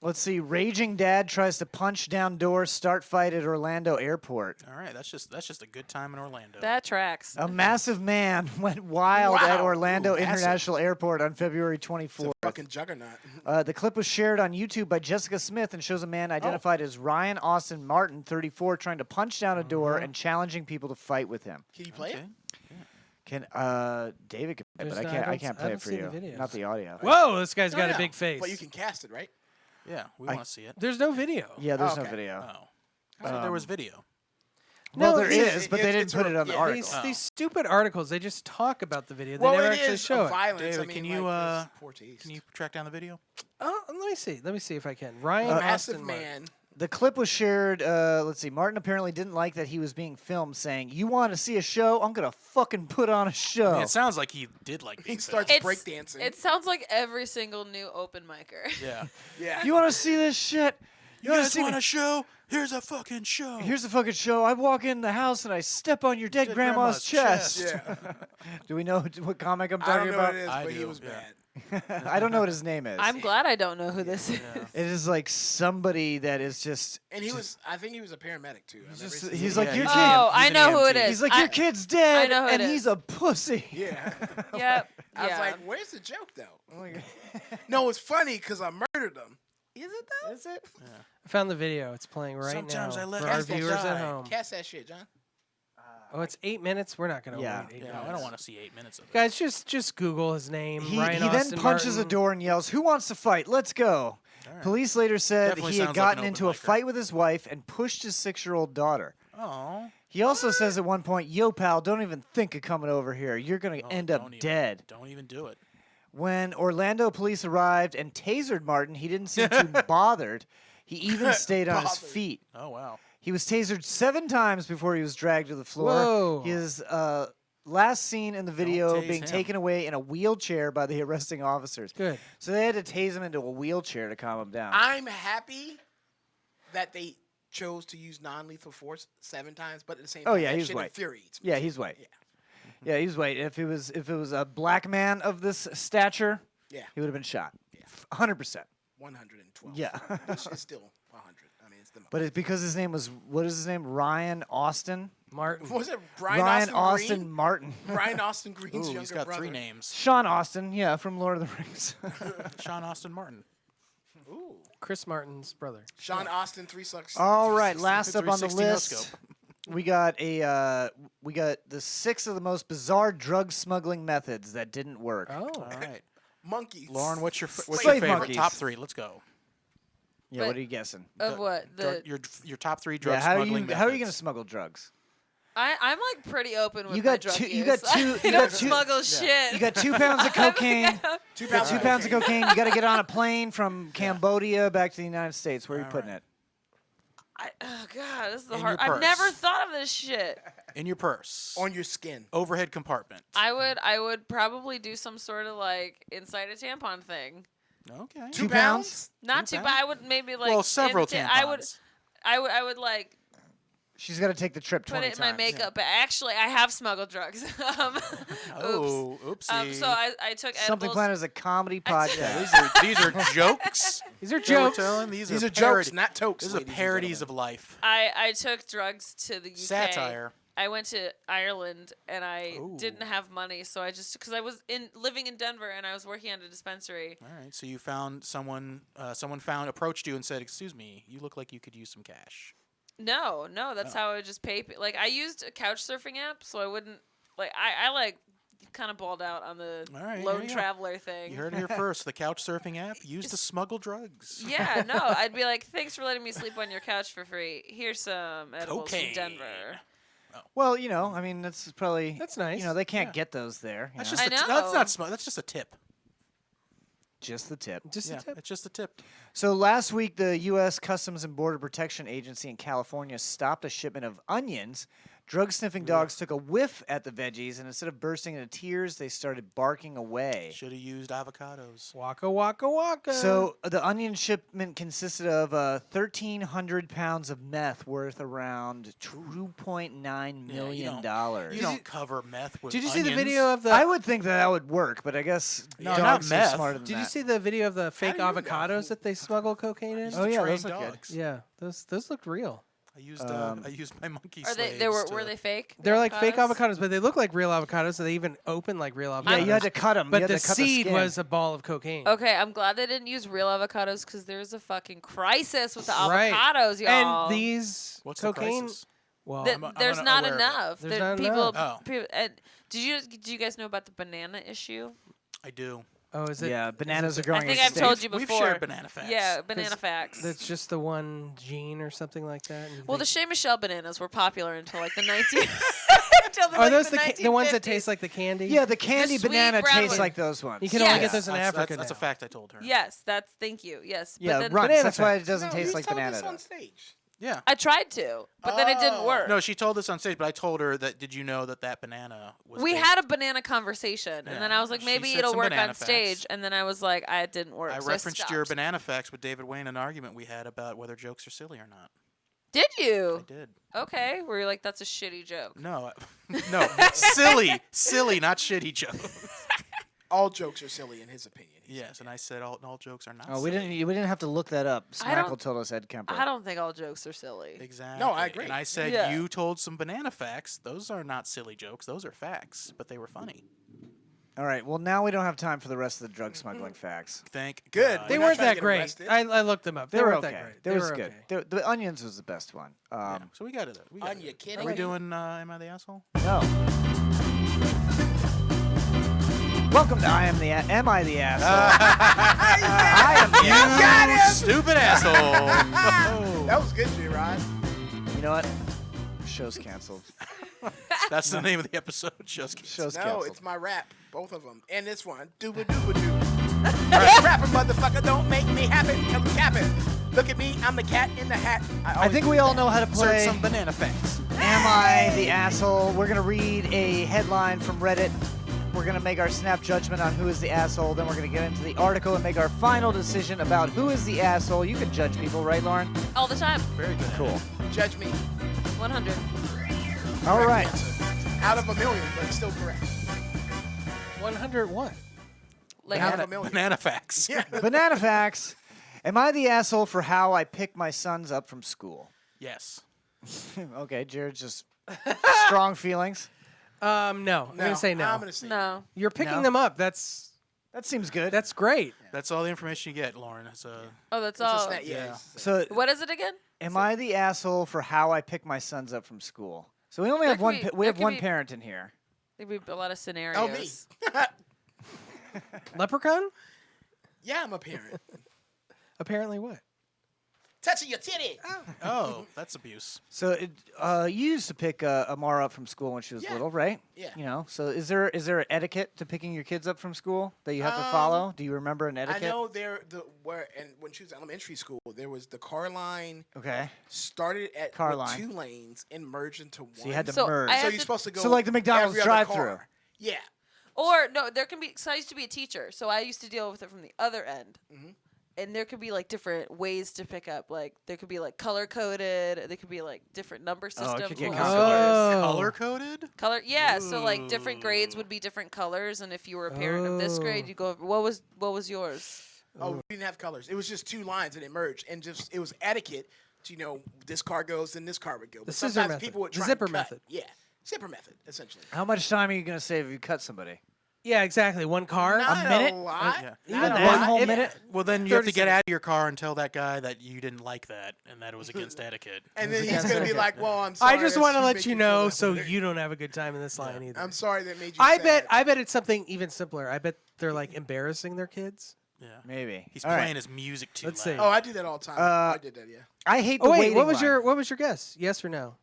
Let's see. Raging dad tries to punch down door, start fight at Orlando airport. All right, that's just a good time in Orlando. That tracks. A massive man went wild at Wow. Orlando Ooh, massive. International Airport on February 24th. Fucking juggernaut. The clip was shared on YouTube by Jessica Smith and shows a man identified as Ryan Austin Martin, 34, trying to punch down a door and challenging people to fight with him. Can you play it? Can David can play, There's but no- I I can't don't play it for see the you. videos. Not the audio. Whoa, this guy's No, got no. a big face. But you can cast it, right? Yeah, we want to see it. There's no video. Yeah, there's no Okay. video. Oh, I thought there was video. Well, No, there it's- is, but they didn't put it on the yeah, article. These stupid articles, they just talk about the video. They Well, never it actually is show a it. violence. David, I mean, can you like, there's poor taste. can you track down the video? Oh, let me see. Let me see if I can. Ryan Massive Austin Martin. man. The clip was shared. Let's see. Martin apparently didn't like that he was being filmed, saying, "You want to see a show? I'm gonna fucking put on a show." I mean, it sounds like he did like He being starts filmed. breakdancing. It sounds like every single new open micer. Yeah. Yeah. You want to see this shit? You wanna guys see want me- a show? Here's a fucking show. Here's the fucking show. I walk in the house and I step on your dead Dead grandma's grandma's chest. Yeah. Do we know what comic I'm I talking don't know what about? it is, I but he do, was yeah. bad. I don't know what his name is. I'm glad I don't know who this is. It is like somebody that is just. And he was, I think he was a paramedic too. I remember he He's said- like, your he's kid. an Oh, I an know who it EMT. is. He's like, I- your kid's dead, know who and it he's is. a pussy. Yeah. Yep. I was yeah. like, where's the joke though? No, it's funny because I murdered him. Is it though? Is it? I found the video. It's playing right Sometimes now I let for our people viewers die. at home. Cast that shit, John. Oh, it's 8 minutes. We're not gonna Yeah. wait 8 Yeah, minutes. I don't want to see 8 minutes of it. Guys, just Google his name. He Ryan then Austin punches Martin. a door and yells, "Who wants to fight? Let's go." right. Police later said Definitely he had sounds like gotten an into a open micer. fight with his wife and pushed his 6-year-old daughter. Oh. He also says at one point, "Yo, pal, don't even think of coming over here. You're going to No, end up don't even- dead." Don't even do it. When Orlando police arrived and tasered Martin, he didn't seem too bothered. He even stayed on his Bothered. feet. Oh wow. He was tasered 7 times before he was dragged to the floor. Whoa. He is last seen in the video tase being him. taken away in a wheelchair by the arresting officers. Good. So they had to tase him into a wheelchair to calm him down. I'm happy that they chose to use non-lethal force 7 times, but at the same time, Oh, yeah, that he's shit white. infuriates me. Yeah, he's white. Yeah, he's white. If it was a black man of this stature, Yeah. he would have been shot. 100%. 112. Yeah. Which is still 100. I mean, it's the most. But it's because his name was, what is his name? Ryan Austin? Martin. Was it Brian Ryan Austin, Austin Green? Martin. Brian Austin Green's Ooh, younger he's got brother. 3 names. Sean Austin, yeah, from Lord of the Rings. Sean Austin Martin. Ooh. Chris Martin's brother. Sean Austin 3 sucks. All right, last up on the 360 no list, scope. we got the 6 of the most bizarre drug smuggling methods that didn't work. Oh. All right. Monkeys. Lauren, what's your Slave favorite? monkeys. Top 3. Let's go. Yeah, But- what are you guessing? Of what? The Your top 3 drug Yeah, how are smuggling you going to methods. smuggle drugs? I'm like pretty open with You my got drug two- use. you got two- I you don't got two- smuggle shit. You got 2 pounds of cocaine. 2 You got pounds. 2 pounds of cocaine. You got to get on a plane from Cambodia back to the United States. Where are you putting it? Oh god, this is the In hard. your I've never purse. thought of this shit. In your purse. On your skin. Overhead compartment. I would probably do some sort of like inside a tampon thing. Okay. 2 pounds? Not Two too, but I would maybe like well, several into- tampons. I would like She's got to take the trip put 20 it in my times. makeup. But actually, I have smuggled drugs. Oh, oopsie. So I took Something edibles. Planet is a comedy I podcast. these are jokes. These are that we're jokes. telling. These These are are jokes, parody- not tokes. These are ladies and parodies gentlemen. of life. I took drugs to the UK. Satire. I went to Ireland and I Ooh. didn't have money, so I just because I was living in Denver and I was working at a dispensary. All right. So you found someone approached you and said, "Excuse me, you look like you could use some cash." No, that's how I would just pay. Like I used a couch surfing app, so I wouldn't like I like kind of balled out on the All right, lone here you go. traveler thing. You heard it here first. The couch surfing app used to smuggle drugs. Yeah, no, I'd be like, thanks for letting me sleep on your couch for free. Here's some edibles Cocaine. from Denver. Well, you know, I mean, that's probably. That's nice. You know, they can't get those there. you That's know? just I a that's know. not smug. That's just a tip. Just the tip. Just Yeah, a tip. it's just a tip. So last week, the U.S. Customs and Border Protection Agency in California stopped a shipment of onions Drug-sniffing dogs took a whiff at the veggies, and instead of bursting into tears, they started barking away. Should have used avocados. Waka waka waka. So the onion shipment consisted of 1,300 pounds of meth worth around $2.9 million. You don't cover meth with Did you see onions. the video of the? I would think that would work, but I guess No, dogs not are meth. smarter than Did that. you see the video of the fake do you know? avocados that they smuggle cocaine in? Oh yeah, Trained those look good. dogs. Yeah, those looked real. I used my monkey Are slaves. they? Were they fake? They're like fake avocados? avocados, but they look like real avocados. So they even open like real avocados. Yeah, you had to cut them. But you had the to cut seed the skin. was a ball of cocaine. Okay, I'm glad they didn't use real avocados because there's a fucking crisis with the Right. avocados, y'all. And these What's the cocaine. crisis? Well, There's not unaware of it. enough. There's That not people, enough. people do you guys know about the banana issue? I do. oh, is it? Yeah, bananas are I growing. think I've told you before. We've shared banana facts. Yeah, banana facts. That's just the one gene or something like that. and Well, the they- Shea Michelle bananas were popular until like the 19. until are like those the, the ones that 1950s. taste like the candy? Yeah, the candy sweet banana brown tastes one. like those ones. You can Yes. only get those in That's- Africa that's now. a fact I told her. Yes, that's thank you. Yes. Yeah, but then, runts. Banana That's why it facts. doesn't No, taste you like told banana. this on Though. stage. Yeah. I tried to, but then it didn't Oh. work. No, she told us on stage, but I told her that. Did you know that banana was? We baked? had a banana conversation, and then Yeah. I was like, She maybe said it'll some work banana on facts. stage, and then I was like, it didn't work. I so referenced your stopped. banana facts with David Wayne in an argument we had about whether jokes are silly or not. Did you? I did. Okay, were you like, that's a shitty joke? No, no, silly, not shitty jokes. All jokes are silly in his opinion. Yes, and I said all jokes are not. Oh, we silly. didn't have to look that up. I don't- Smackle told us Ed Kemper. I don't think all jokes are silly. Exactly. No, I agree. And I said Yeah. you told some banana facts. Those are not silly jokes. Those are facts, but they were funny. All right. Well, now we don't have time for the rest of the drug smuggling facts. Thank Good. God. They We're not weren't trying to that get great. arrested. I looked them up. They They were weren't okay. that great. They They was were good. okay. The onions was the best one. Yeah, so we got it. We got Onion it. kid. Are we doing Am I the Asshole? No. Welcome to Am I the Asshole? I am the asshole. You stupid asshole. That was good, J-Rod. You know what? Show's canceled. That's the name of the episode. Just Show's No, canceled. it's my rap. Both of them. And this one. Dooba dooba doo. Rapper motherfucker, don't make me happen. Come capping. Look at me, I'm the cat in the hat. I think we all know how to Insert play some banana facts. Am I the Asshole? We're going to read a headline from Reddit. We're going to make our snap judgment on who is the asshole. Then we're going to get into the article and make our final decision about who is the asshole. You can judge people, right, Lauren? All the time. Very good. Cool. Judge me. 100. All right. Out of a million, but it's still correct. 100 what? Like, Out of a million. Banana facts. Yeah. Banana facts. Am I the asshole for how I pick my sons up from school? Yes. Okay, Jared's just strong feelings. No. I'm gonna say no. I'm gonna say no. You're picking No? them up. That's seems good. That's great. That's all the information you get, Lauren. It's Oh, that's It's a all. snap, yeah. Yeah. So, What is it again? am I the asshole for how I pick my sons up from school? So we only There have could one. be- We there have could one be- parent in here. There'd be a lot of scenarios. Oh, me. Leprechaun? Yeah, I'm a parent. Apparently what? Touching your titty. Oh, that's abuse. So you used to pick Amara up from school when she was Yeah. little, right? Yeah. You know. So is there an etiquette to picking your kids up from school that you have to follow? Do you remember an etiquette? I know and when she was in elementary school, there was the car line Okay. started at Car with line. 2 lanes and merged into one. So you had to So merge. I So have you're to- supposed to go. So like the McDonald's every other drive-thru. car. Yeah. Or no, there can be. So I used to be a teacher, so I used to deal with it from the other end. And there could be like different ways to pick up. Like there could be like color coded. There could be like different number systems. it could get with complicated. Color coded? Color, yeah. So like different grades would be different colors, and if you were a parent of this grade, you go. What was yours? Oh, we didn't have colors. It was just 2 lines and it merged, and just it was etiquette to this car goes, then this car would go. But scissor sometimes method. people would The try and zipper cut. method. Yeah, zipper method essentially. How much time are you gonna save if you cut somebody? Yeah, exactly. One car. Not a minute? A lot. Yeah. Not Even a one lot. whole Yeah. minute? Well, then you have to 30 get seconds. out of your car and tell that guy that you didn't like that and that it was against etiquette. And then he's gonna be like, "Well, I'm sorry." I just that want to should let make you feel know that so way." you don't have a good time in this line either. I'm sorry that made you. I sad. bet it's something even simpler. I bet they're like embarrassing their kids. Yeah. Maybe. He's All right. playing his music too Let's loud. see. Oh, I do that all the time. I did that. Yeah. I hate the Oh wait, waiting what was line. your guess? Yes or no?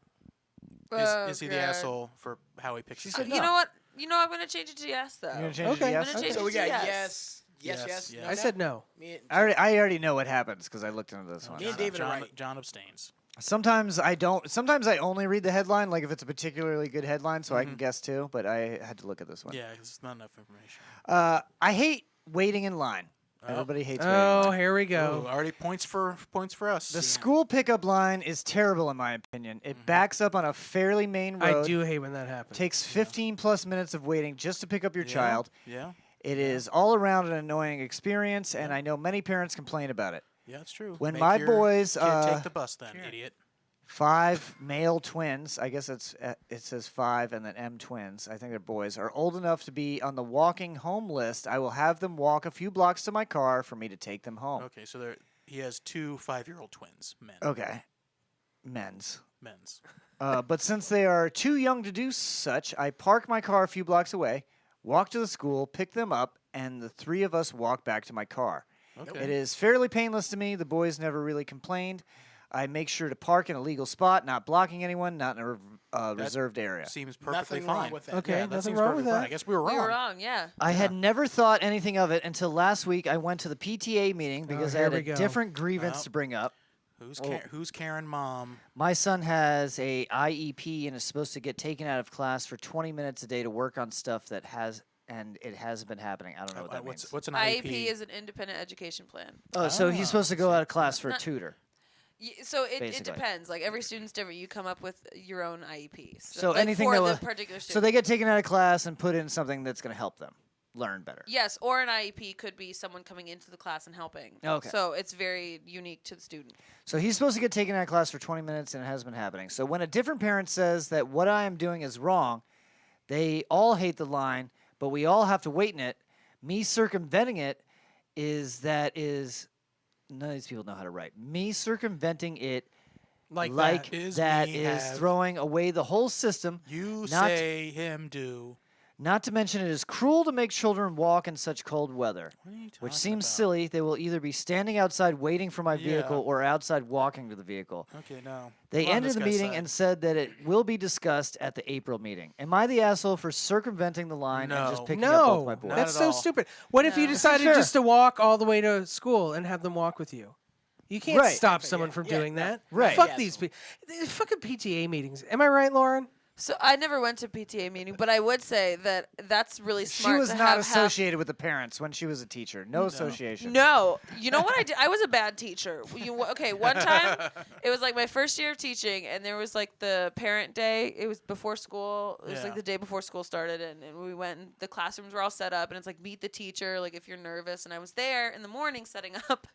Is he the God. asshole for how he picks his said kids? You know what? I'm gonna change it to yes though. You're gonna change it to Okay. yes? I'm gonna change So it we to got yes. yes. Yes. I said no. Me and, I already know what happens because I looked into this one. me and David are John, right. John abstains. Sometimes I don't. Sometimes I only read the headline, like if it's a particularly good headline, so I can guess too. But I had to look at this one. Yeah, 'cause it's not enough information. I hate waiting in line. Everybody hates waiting in Oh, line. here we Ooh, go. already points for us. The school pickup line is terrible in my opinion. It backs up on a fairly main road. I do hate when that happens. Takes 15 plus minutes of waiting just to pick up your child. Yeah. It is all around an annoying experience, and I know many parents complain about it. Yeah, it's true. When Make my your boys, kid take the bus, then, idiot. 5 male twins, I guess it says 5 and then M twins, I think they're boys, are old enough to be on the walking home list. I will have them walk a few blocks to my car for me to take them home. Okay, so he has 2 5-year-old twins, men. Okay. Men's. But since they are too young to do such, I park my car a few blocks away, walk to the school, pick them up, and the 3 of us walk back to my car. Okay. It is fairly painless to me. The boys never really complained. I make sure to park in a legal spot, not blocking anyone, not in a reserved area. Seems perfectly Nothing fine. wrong with that. Okay, Yeah, that nothing seems wrong perfectly with fine. that. I guess we were wrong. We were wrong, yeah. I had never thought anything of it until last week. I went to the PTA meeting because I here had we a go. different grievance Well. to bring up. Who's Karen mom? My son has a IEP and is supposed to get taken out of class for 20 minutes a day to work on stuff that it hasn't been happening. I don't know what that means. What's an IEP IEP? is an independent education plan. Oh, so he's supposed to go out of class for a Not- tutor. So it Basically. depends. Like every student's different. You come up with your own IEPs. So like anything for that the will- particular student. So they get taken out of class and put in something that's going to help them learn better. Yes, or an IEP could be someone coming into the class and helping. Okay. So it's very unique to the student. So he's supposed to get taken out of class for 20 minutes, and it has been happening. So when a different parent says that what I am doing is wrong, they all hate the line, but we all have to wait in it. Me circumventing it none of these people know how to write. Me circumventing it Like that Is that me is have. throwing away the whole system. You not- say him do. Not to mention, it is cruel to make children walk in such cold weather, What are you which talking seems about? silly. They will either be standing outside waiting for my vehicle Yeah. or outside walking to the vehicle. Okay, no. They I'm on ended this the guy's meeting side. and said that it will be discussed at the April meeting. Am I the asshole for circumventing the line and just No. picking up both my No, boys? Not that's at so all. stupid. What if you No. decided Fair. just to walk all the way to school and have them walk with you? You can't Right. stop Exactly, someone yeah. from Yeah, doing that. Right. Fuck Yeah, these so- people. Fucking PTA meetings. Am I right, Lauren? So I never went to PTA meeting, but I would say that that's really She smart. was to not have associated with the parents when she was a teacher. No association. No, you know what I did? I was a bad teacher. Okay, one time it was like my first year of teaching, and there was like the parent day. It was before school. It was like Yeah. the day before school started, and we went. And the classrooms were all set up, and it's like meet the teacher, like if you're nervous. And I was there in the morning setting up,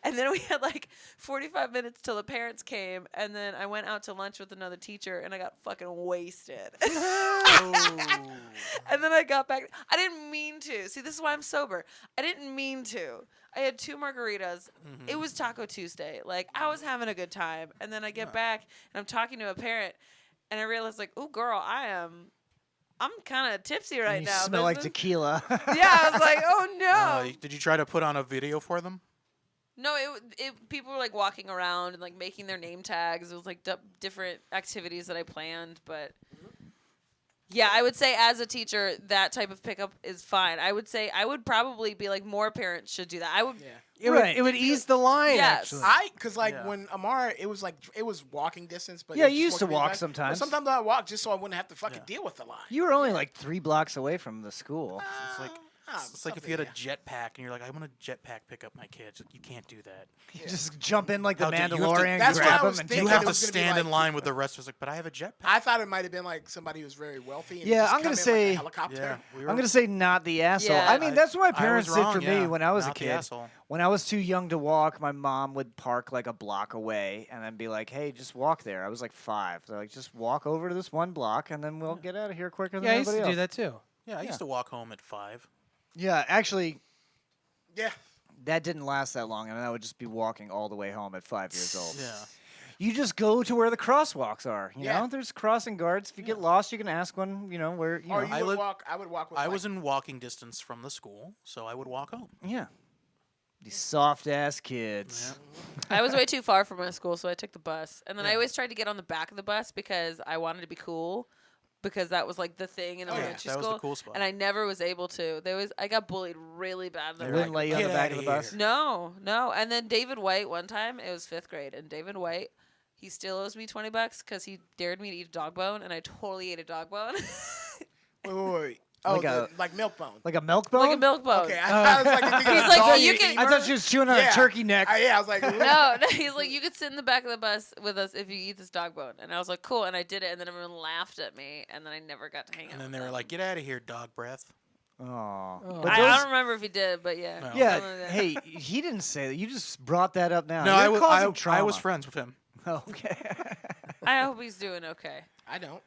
and then we had like 45 minutes till the parents came, and then I went out to lunch with another teacher, and I got fucking wasted. And then I got back. I didn't mean to. See, this is why I'm sober. I didn't mean to. I had 2 margaritas. It was Taco Tuesday. Like, I was having a good time. And then I get back, and I'm talking to a parent, and I realize, like, oh, girl, I'm kind of tipsy right You now. smell like Business- tequila. Yeah, I was like, oh, no. Did you try to put on a video for them? No, people were, like, walking around and, like, making their name tags. It was, like, different activities that I planned, but... Yeah, I would say as a teacher, that type of pickup is fine. I would say I would probably be like more parents should do that. I would. Yeah. It would ease the line, Yes. actually. Because when Amara, it was walking distance, but Yeah, it you was used to walking walk back. sometimes. But sometimes I walk just so I wouldn't have to fucking deal with the line. You were only like 3 blocks away from the school. It's like it's like if you had a jetpack and you're like, I want a jetpack pick up my kids. You can't do that. You just jump in like the How do you have to- Mandalorian, That's what grab I was them, and thinking. You take have it to was gonna be stand in like- line with the rest. It's like, but I have a jetpack. I thought it might have been like somebody who's very wealthy. And Yeah, just I'm gonna come in like say- a helicopter. Yeah, we were. I'm gonna say not the asshole. Yeah. I mean, that's what my I parents was did wrong, for me yeah. when I was a Not the kid. asshole. When I was too young to walk, my mom would park like a block away and then be like, "Hey, just walk there." I was like 5. They're like, "Just walk over to this one block and then we'll get out of here quicker than Yeah, I used everybody to else." do that too. Yeah, I used to walk home at 5. Yeah, actually, Yeah. that didn't last that long, and I would just be walking all the way home at 5 years old. Yeah. You just go to where the crosswalks are. You Yeah. know, there's crossing guards. If you get lost, you can ask one. You know where. You Or know. you I would live- walk. I would walk with. I like, was in walking distance from the school, so I would walk home. Yeah. These soft ass kids. I was way too far from my school, so I took the bus. And then I always tried to get on the back of the bus because I wanted to be cool, because that was like the thing in yeah, elementary that was school. the cool spot. And I never was able to. I got bullied really bad. They wouldn't let you on the Get back of outta the bus. here. No. And then David White one time, it was 5th grade, and David White, He still owes me $20 because he dared me to eat a dog bone, and I totally ate a dog bone. Wait. Oh, like milk bone. Like a milk bone? Like a milk bone. Okay, I was like, He's like, well, you can. I thought she was chewing on a turkey neck. Yeah, I was like, No, he's like, you could sit in the back of the bus with us if you eat this dog bone. And I was like, cool. And I did it, and then everyone laughed at me, and then I never got to hang out. And then with they were like, "Get out of here, dog breath." Oh. I don't remember if he did, but yeah. No. Yeah. Something like that. Hey, he didn't say that. You just brought that up now. No, You're I was causing trauma. I was friends with him. Okay. I hope he's doing okay. I don't.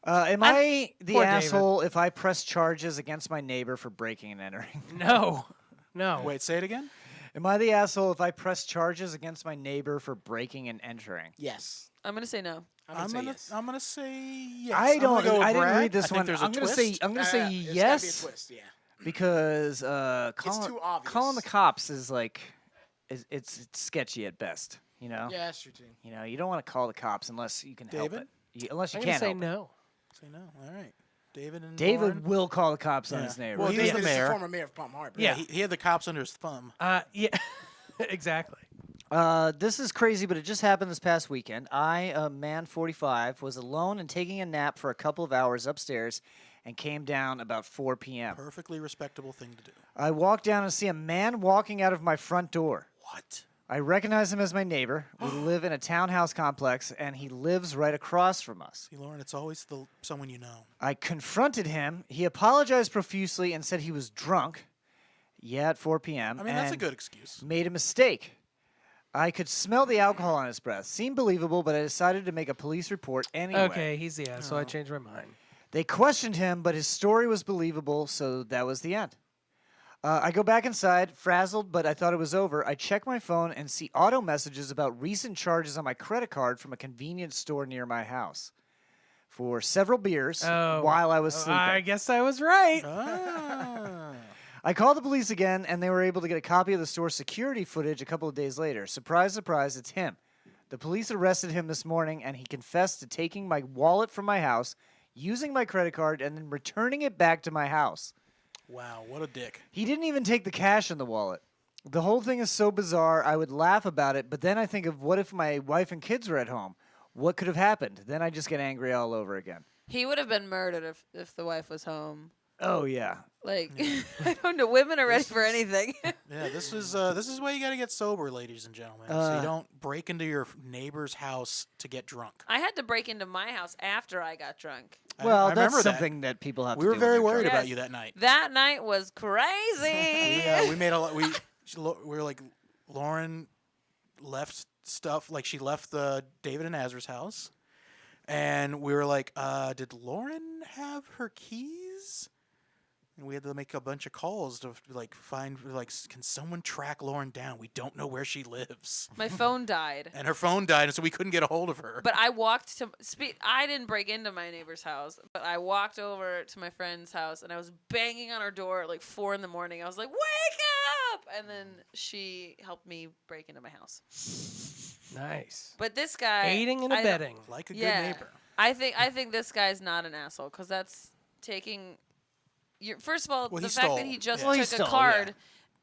Am I the Poor David. asshole if I press charges against my neighbor for breaking and entering? No. Wait, say it again. Am I the asshole if I press charges against my neighbor for breaking and entering? Yes. I'm going to say no. I'm gonna say yes. I I'm gonna don't. go with I didn't Brad. read this I think one. there's a I'm gonna twist. say. I'm gonna say There's gotta be a yes twist, yeah. because too obvious. calling the cops is like, it's sketchy at best. You know. Yeah, that's true too. You know, you don't want to call the cops unless you can help David? it. Unless you I'm can't gonna say help it. no. Say no. All right. David and David Lauren? will call the cops on Yeah. his neighbor. Well, he's the This is mayor. former mayor of Palm Harbor. Yeah, he had the cops under his thumb. Yeah. Exactly. This is crazy, but it just happened this past weekend. I, a man 45, was alone and taking a nap for a couple of hours upstairs and came down about 4 p.m. Perfectly respectable thing to do. I walked down and see a man walking out of my front door. What? I recognize him as my neighbor. We live in a townhouse complex, and he lives right across from us. See, Lauren, it's always someone you know. I confronted him. He apologized profusely and said he was drunk. Yeah, at 4 p.m. I mean, that's a and good excuse. Made a mistake. I could smell the alcohol on his breath. Seemed believable, but I decided to make a police report anyway. Okay, he's the asshole. I changed my mind. They questioned him, but his story was believable, so that was the end. I go back inside, frazzled, but I thought it was over. I check my phone and see auto messages about recent charges on my credit card from a convenience store near my house for several beers while I was sleeping. I guess I was right. I called the police again, and they were able to get a copy of the store's security footage a couple of days later. Surprise, surprise, it's him. The police arrested him this morning, and he confessed to taking my wallet from my house, using my credit card, and then returning it back to my house. Wow, what a dick. He didn't even take the cash in the wallet. The whole thing is so bizarre, I would laugh about it, but then I think of what if my wife and kids were at home? What could have happened? Then I just get angry all over again. He would have been murdered if the wife was home. Oh, yeah. Like, I don't know. Women are ready for anything. Yeah, this is why you got to get sober, ladies and gentlemen. So you don't break into your neighbor's house to get drunk. I had to break into my house after I got drunk. Well, I that's remember something that people have We to were do. very when they're worried drunk. about Yes. you that night. That night was crazy. We made a lot. We were like, Lauren left stuff. Like she left the David and Azra's house, and we were like, did Lauren have her keys? And we had to make a bunch of calls to find can someone track Lauren down? We don't know where she lives. My phone died. And her phone died, and so we couldn't get a hold of her. But I walked to I didn't break into my neighbor's house, but I walked over to my friend's house and I was banging on her door at like 4 a.m. I was like, "Wake up!" And then she helped me break into my house. Nice. But this guy Aiding and I don't- abetting. Like a yeah, good neighbor. I think this guy's not an asshole because that's taking. First of all, Well, the he fact stole. that he just Well, he took stole, a card,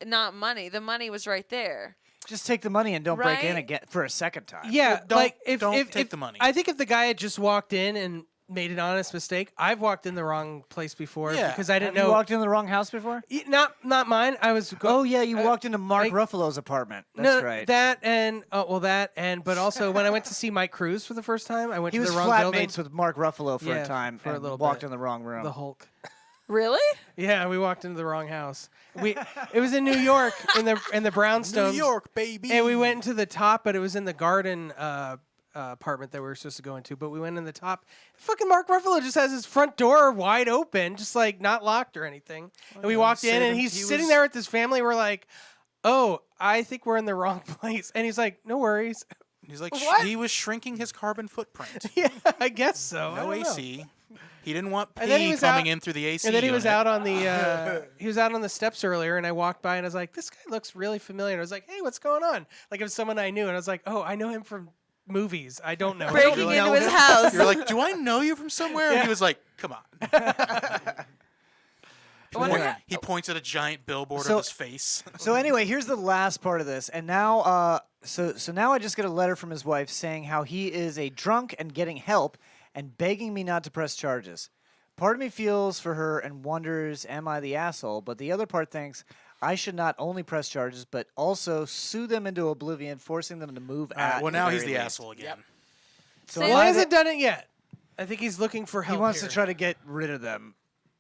not money. The money was right there. Just take the money and don't break in Right? again for a second time. Yeah, Don't- like if don't take the money. I think if the guy had just walked in and made an honest mistake, I've walked in the wrong place before Yeah. because I didn't Have know. you walked in the wrong house before? Not mine. I was. Oh, yeah, you walked into Mark I- Ruffalo's apartment. That's right. That and but also when I went to see Mike Cruz for the first time, I went He to was the wrong building. flatmates with Mark Ruffalo for Yeah, a time for a and little walked bit. in the wrong room. The Hulk. Really? Yeah, we walked into the wrong house. It was in New York in the Brownstones. New York, baby. And we went into the top, but it was in the garden apartment that we were supposed to go into. But we went in the top. Fucking Mark Ruffalo just has his front door wide open, just like not locked or anything. And we walked in, and he's sitting there with his family. We're like, "Oh, I think we're in the wrong place." And he's like, "No worries." He's like, What? he was shrinking his carbon footprint. Yeah, I guess so. I No don't know. AC. He didn't want And then he pee was coming out- in through the AC. And then he was unit. out on the he was out on the steps earlier, and I walked by and I was like, "This guy looks really familiar." And I was like, "Hey, what's going on?" Like it was someone I knew, and I was like, "Oh, I know him from movies. I don't know." him." Breaking like, into "No, his no." house. You're like, do I know you from somewhere? And he was like, come on. Anyway. He points at a giant billboard So- of his face. So anyway, here's the last part of this, and now, so now I just get a letter from his wife saying how he is a drunk and getting help, and begging me not to press charges. Part of me feels for her and wonders, am I the asshole? But the other part thinks I should not only press charges, but also sue them into oblivion, forcing them to move All right, out. well, now he's the asshole again. So Well, am he I hasn't the- done it yet. I think he's looking for help. He wants here. to try to get rid of them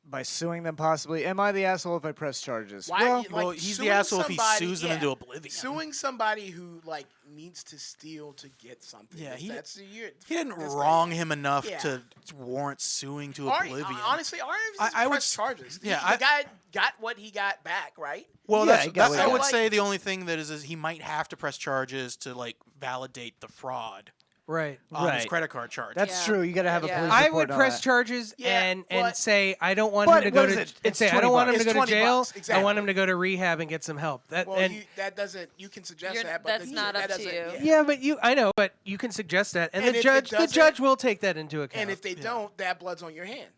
by suing them, possibly. Am I the asshole if I press charges? Well, he's the asshole if he sues them into oblivion. Suing somebody who like needs to steal to get something. Yeah, he he didn't wrong him enough Yeah. to warrant suing to Ari, oblivion. honestly, Ari I would press charges. yeah, the guy got what he got back, right? Well, Yeah, that's, he got what he I got. would say the only thing that is he might have to press charges to like validate the fraud Right. on his Right. credit card charge. That's true. You got to have a police I report would on press that. charges Yeah, and but- say I don't want But him to what go is to it? and It's say I 20 don't want him bucks. to go It's to 20 jail. bucks, I exactly. want him to go to rehab and get some help. That Well, and that doesn't. You can suggest You're- that, but that's the- not that up to doesn't- you. yeah, but I know, but you can suggest that, and, And the if it judge doesn't- will take that into account. And if they don't, that blood's on your hand.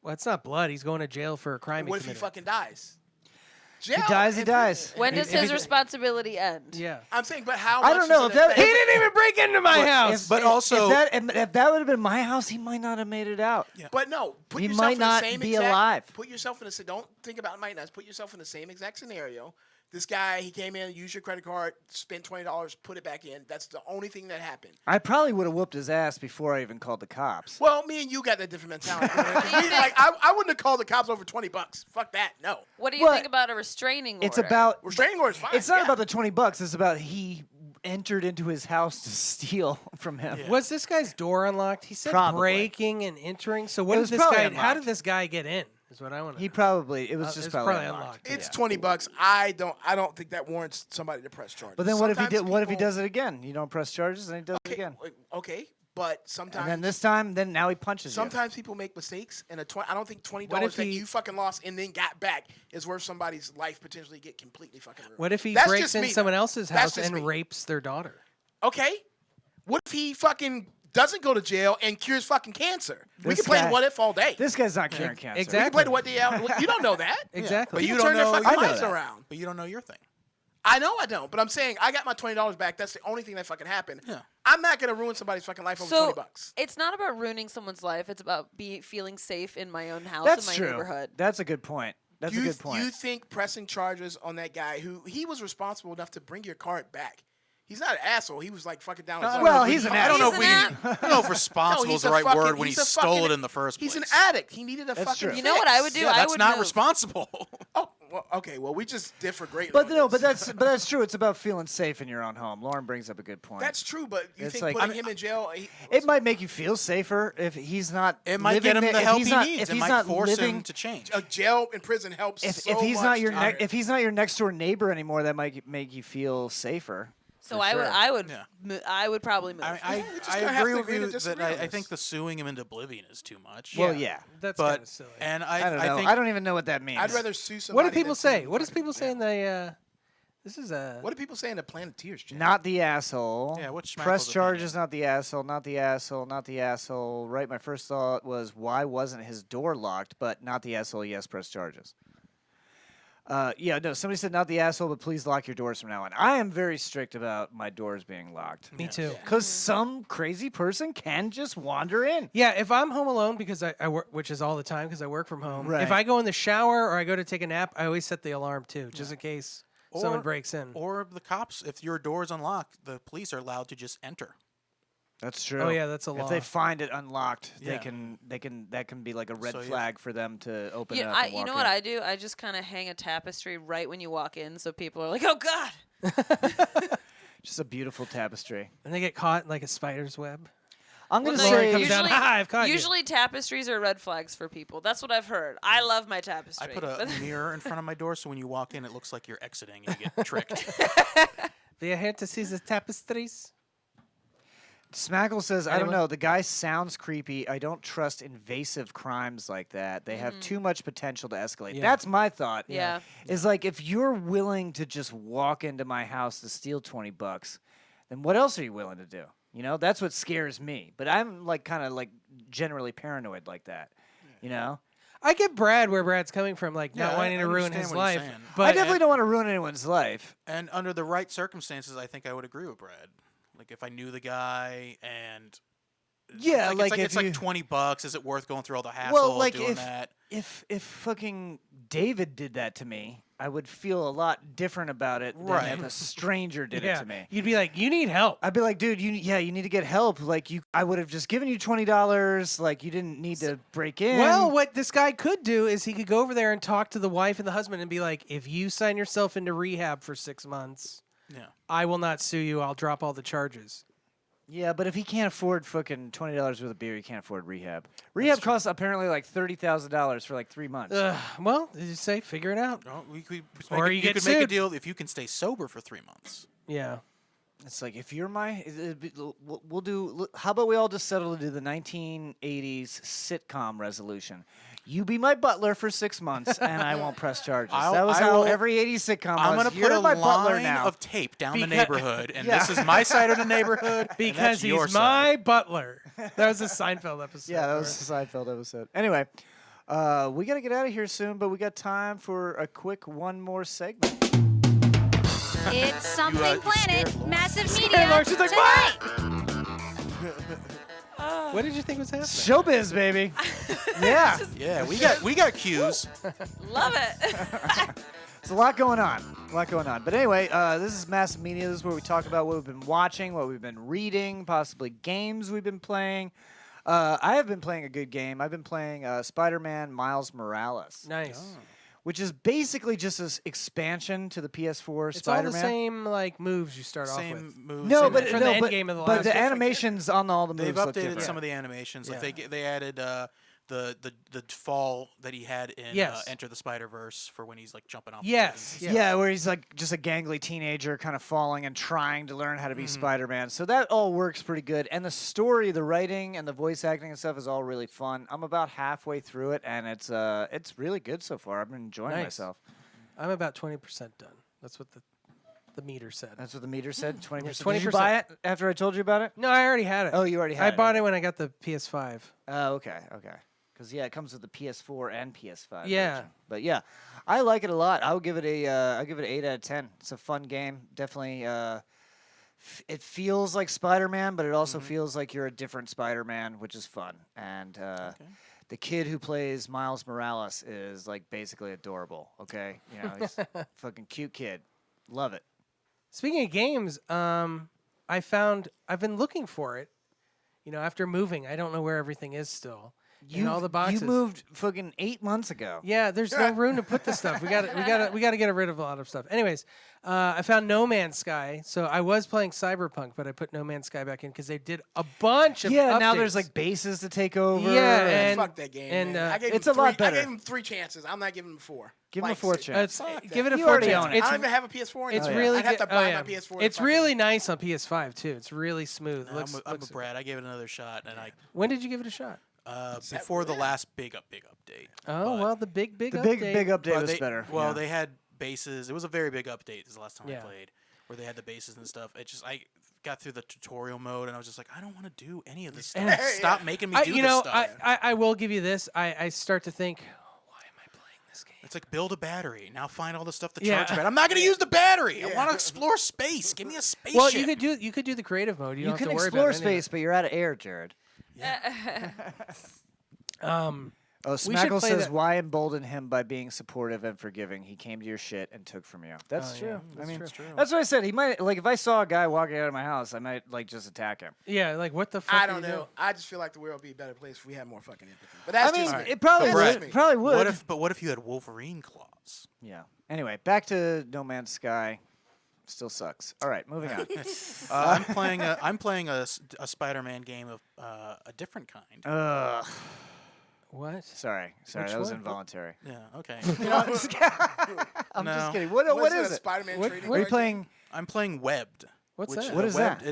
well, it's not blood. He's going to jail for a crime. What if he committed. fucking dies? He dies, he dies. When does his responsibility end? Yeah. I'm saying, but how? I much don't know. does If it that, affect- He didn't even break into my house. But also- if that would have been my house, he might not have made it out. But no, put He yourself might in not the same be exact, alive. Put yourself in the don't think about might not. Put yourself in the same exact scenario. This guy, he came in, used your credit card, spent $20, put it back in. That's the only thing that happened. I probably would have whooped his ass before I even called the cops. Well, me and you got that different mentality. I wouldn't have called the cops over $20. Fuck that. No. What do you What? think about a restraining order? It's about Restraining order is fine. It's not yeah. about the $20. It's about he entered into his house to steal from him. Was this guy's door unlocked? He said Probably. breaking and entering. So what It did was this probably guy? How unlocked. did this guy get in? Is what I want to. He probably it was just it's probably, probably unlocked. unlocked. It's $20. I don't think that warrants somebody to press charges. But then what if he Sometimes did? What if he people- does it again? You don't press charges, and he does it again. Okay, but sometimes. And then this time, now he punches you. Sometimes people make mistakes, and I don't think $20 What if that he- you fucking lost and then got back is worth somebody's life potentially get completely fucking ruined. What if he That's breaks just in me. someone else's That's house just and me. rapes their daughter? Okay, what if he fucking doesn't go to jail and cures fucking cancer? We This can play guy- the what if all day. This guy's not curing cancer. We can play the what if. You don't know that. Exactly. But you People don't turn their know. fucking I know lives that. around. But you don't know your thing. I know I don't, but I'm saying I got my $20 back. That's the only thing that fucking happened. Yeah. I'm not gonna ruin somebody's fucking life over So $20. it's not about ruining someone's life. It's about feeling safe in my own house, That's in my true. neighborhood. That's a good point. That's a good point. You think pressing charges on that guy who he was responsible enough to bring your card back? He's not an asshole. He was like fucking down. his luck. well, he's an I don't know if He's we an can. I don't know if responsible No, is he's the a right fucking- word when he he's a stole fucking- it in the first place. He's an addict. He needed a That's fucking. true. You know what I would do? Yeah, I that's would not move. responsible. Oh, well, okay. Well, we just differ greatly. But on no, this. but that's true. It's about feeling safe in your own home. Lauren brings up a good point. That's true. But you It's think like- putting him in jail? It might make you feel safer if he's not. It might living get him there- the if help he's he not, needs. If It he's might not force living, him to change. a jail and prison helps. if so he's much, not your Tyler. if he's not your next door neighbor anymore, that might make you feel safer. So for I would, sure. I would, Yeah. I would probably move. I just I gonna have agree to with agree to you that disagree on I this. think the suing him into oblivion is too much. Well, yeah. That's but kind of silly. and I don't know. think I don't even know what that means. I'd rather sue What somebody. do people than say? sue What does fucking- people say in the? This is a. What do people say in the Planeteers chat? Not the asshole. Yeah, what's Press Schmeichel's charges, not the asshole, not the asshole, not the asshole. Right, my first thought was, why wasn't his door locked? But not the asshole, yes, press charges. Yeah, no, somebody said not the asshole, but please lock your doors from now on. I am very strict about my doors being locked. Me too. Because some crazy person can just wander in. Yeah, if I'm home alone because I work, which is all the time because I work from home. Right. If I go in the shower or I go to take a nap, I always set the alarm too, just in case someone breaks in. Or the cops, if your door is unlocked, the police are allowed to just enter. That's true. Oh, yeah, that's a If law. they find it unlocked, Yeah. that can be like a red So, yeah. flag for them to open it Yeah, up. And you walk know in. what I do? I just kind of hang a tapestry right when you walk in, so people are like, "Oh God!" Just a beautiful tapestry. And they get caught in like a spider's web. I'm gonna no, say comes down, usually, "Ha, I've caught you." usually tapestries are red flags for people. That's what I've heard. I love my I tapestry. put a but- mirror in front of my door, so when you walk in, it looks like you're exiting and you get tricked. They are here to see the tapestries. Smackle says, I don't Anyone? know. The guy sounds creepy. I don't trust invasive crimes like that. They have too much potential to escalate. Yeah. That's my thought. Yeah. Is like, if you're willing to just walk into my house to steal $20, then what else are you willing to do? You know, that's what scares me. But I'm like kind of like generally paranoid like that. You know? I get Brad where Brad's coming from, like Yeah, not wanting I to ruin understand his what you're life. saying. But I definitely don't want to ruin anyone's life. And under the right circumstances, I think I would agree with Brad. Like if I knew the guy and Yeah, it's like like, if it's like you- $20. Is it worth going through all the hassle Well, like of doing if that? if fucking David did that to me, I would feel a lot different about it than Right. if a stranger did it to me. You'd be like, you need help. I'd be like, dude, you need to get help. Like I would have just given you $20. Like you didn't need to break in. Well, what this guy could do is he could go over there and talk to the wife and the husband and be like, if you sign yourself into rehab for 6 months, Yeah. I will not sue you. I'll drop all the charges. yeah, but if he can't afford fucking $20 worth of beer, he can't afford rehab. Rehab costs apparently like $30,000 for like 3 months. Well, did you say figure it out? No, we could Or you get could make a sued. deal if you can stay sober for 3 months. Yeah. It's like if you're we'll do. How about we all just settle to do the 1980s sitcom resolution? You be my butler for 6 months, and I won't press charges. That was how every 80s sitcom I'm was. gonna You're put a my butler line now. of tape down the Beca- neighborhood, and Yeah. this is my side of the neighborhood and Because that's your he's side. my butler. That was a Seinfeld episode. Yeah, that was the Seinfeld episode. Anyway, we got to get out of here soon, but we got time for a quick one more segment. It's Something you Planet, scared Lauren. massive Scared media Lauren. She's like, tonight. What did you think was happening? Showbiz, baby. Yeah. Yeah, we got cues. Love it. There's a lot going on. But anyway, this is Massive Media. This is where we talk about what we've been watching, what we've been reading, possibly games we've been playing. I have been playing a good game. I've been playing Spider-Man Miles Morales, Nice. which is basically just this expansion to the PS4 It's Spider-Man. all the same like moves you start off with. Same moves. No, same but From no, the end but, game of the but last the one. animations on all the moves They've look updated different. some of the animations. Yeah. Like they added the fall that he had in Yes. Enter the Spider-Verse for when he's like jumping off. Yes. buildings. Yeah, where he's like just a gangly teenager kind of falling and trying to learn how to be Mm-hmm. Spider-Man. So that all works pretty good. And the story, the writing, and the voice acting and stuff is all really fun. I'm about halfway through it, and it's really good so far. I've been enjoying Nice. myself. I'm about 20% done. That's what the meter said. That's what the meter said, 20%. Did 20%. you buy it after I told you about it? No, I already had it. Oh, you already had I it. bought it when I got the PS5. Oh, okay. Because yeah, it comes with the PS4 and PS5. Yeah. version. But yeah, I like it a lot. I would give it I'll give it 8 out of 10. It's a fun game. Definitely. It feels like Spider-Man, but it also feels like you're a different Spider-Man, which is fun. And the kid who plays Miles Morales is like basically adorable. Okay, you know, he's a fucking cute kid. Love it. Speaking of games, I've been looking for it. You know, after moving, I don't know where everything is still. In all the boxes. You moved fucking 8 months ago. Yeah, there's no room to put the stuff. We got to get rid of a lot of stuff. Anyways, I found No Man's Sky. So I was playing Cyberpunk, but I put No Man's Sky back in because they did a bunch of Yeah, now updates. there's like bases to take over. Yeah, and Fuck that game. and, man. I gave it's him a lot three- I better. gave him 3 chances. I'm not giving him 4. Give him a Like, 4th chance. give it a You 4 already chance. own it. I don't even have a PS4 It's anymore. really I'd have to good- buy oh, my yeah. PS4. It's really nice on PS5 too. It's really smooth. I'm Looks, with Brad. I gave it another shot, and when did you give it a shot? before the last big update. Oh But- well, the big The update. big update Well, was they, better. Well, yeah. they had bases. It was a very big update. This is the last time Yeah. I played, where they had the bases and stuff. I got through the tutorial mode, and I was just like, I don't want to do any of this stuff. And- Stop making me do you this know, stuff. I will give you this. I start to think, why am I playing this game? It's like build a battery. Now find all the stuff to Yeah. charge battery. I'm not going to use the battery. I want to explore space. Give me a spaceship. Well, you could do the creative mode. You, You don't can have to worry explore about any of space, but you're out of air, Jared. it. Oh, should Smackle play says, that- "Why embolden him by being supportive and forgiving? He came to your shit and took from you." That's Oh, true. yeah, I that's mean, true. that's what I said. He might like if I saw a guy walking out of my house, I might like just attack him. Yeah, like what the fuck? I are don't you know. doing? I just feel like the world would be a better place if we had more fucking empathy. But that's I mean, just Alright. it probably But would. Brett, Probably would. What if you had Wolverine claws? Yeah. Anyway, back to No Man's Sky. Still sucks. All right, moving on. I'm playing a Spider-Man game of a different kind. Ugh. What? Sorry, Which that was one? involuntary. Yeah. Okay. I'm No. just kidding. What What's is that, it? Spider-Man What- trading Are you card playing? I'm playing Webbed. What's which, that? What is Webbed, that?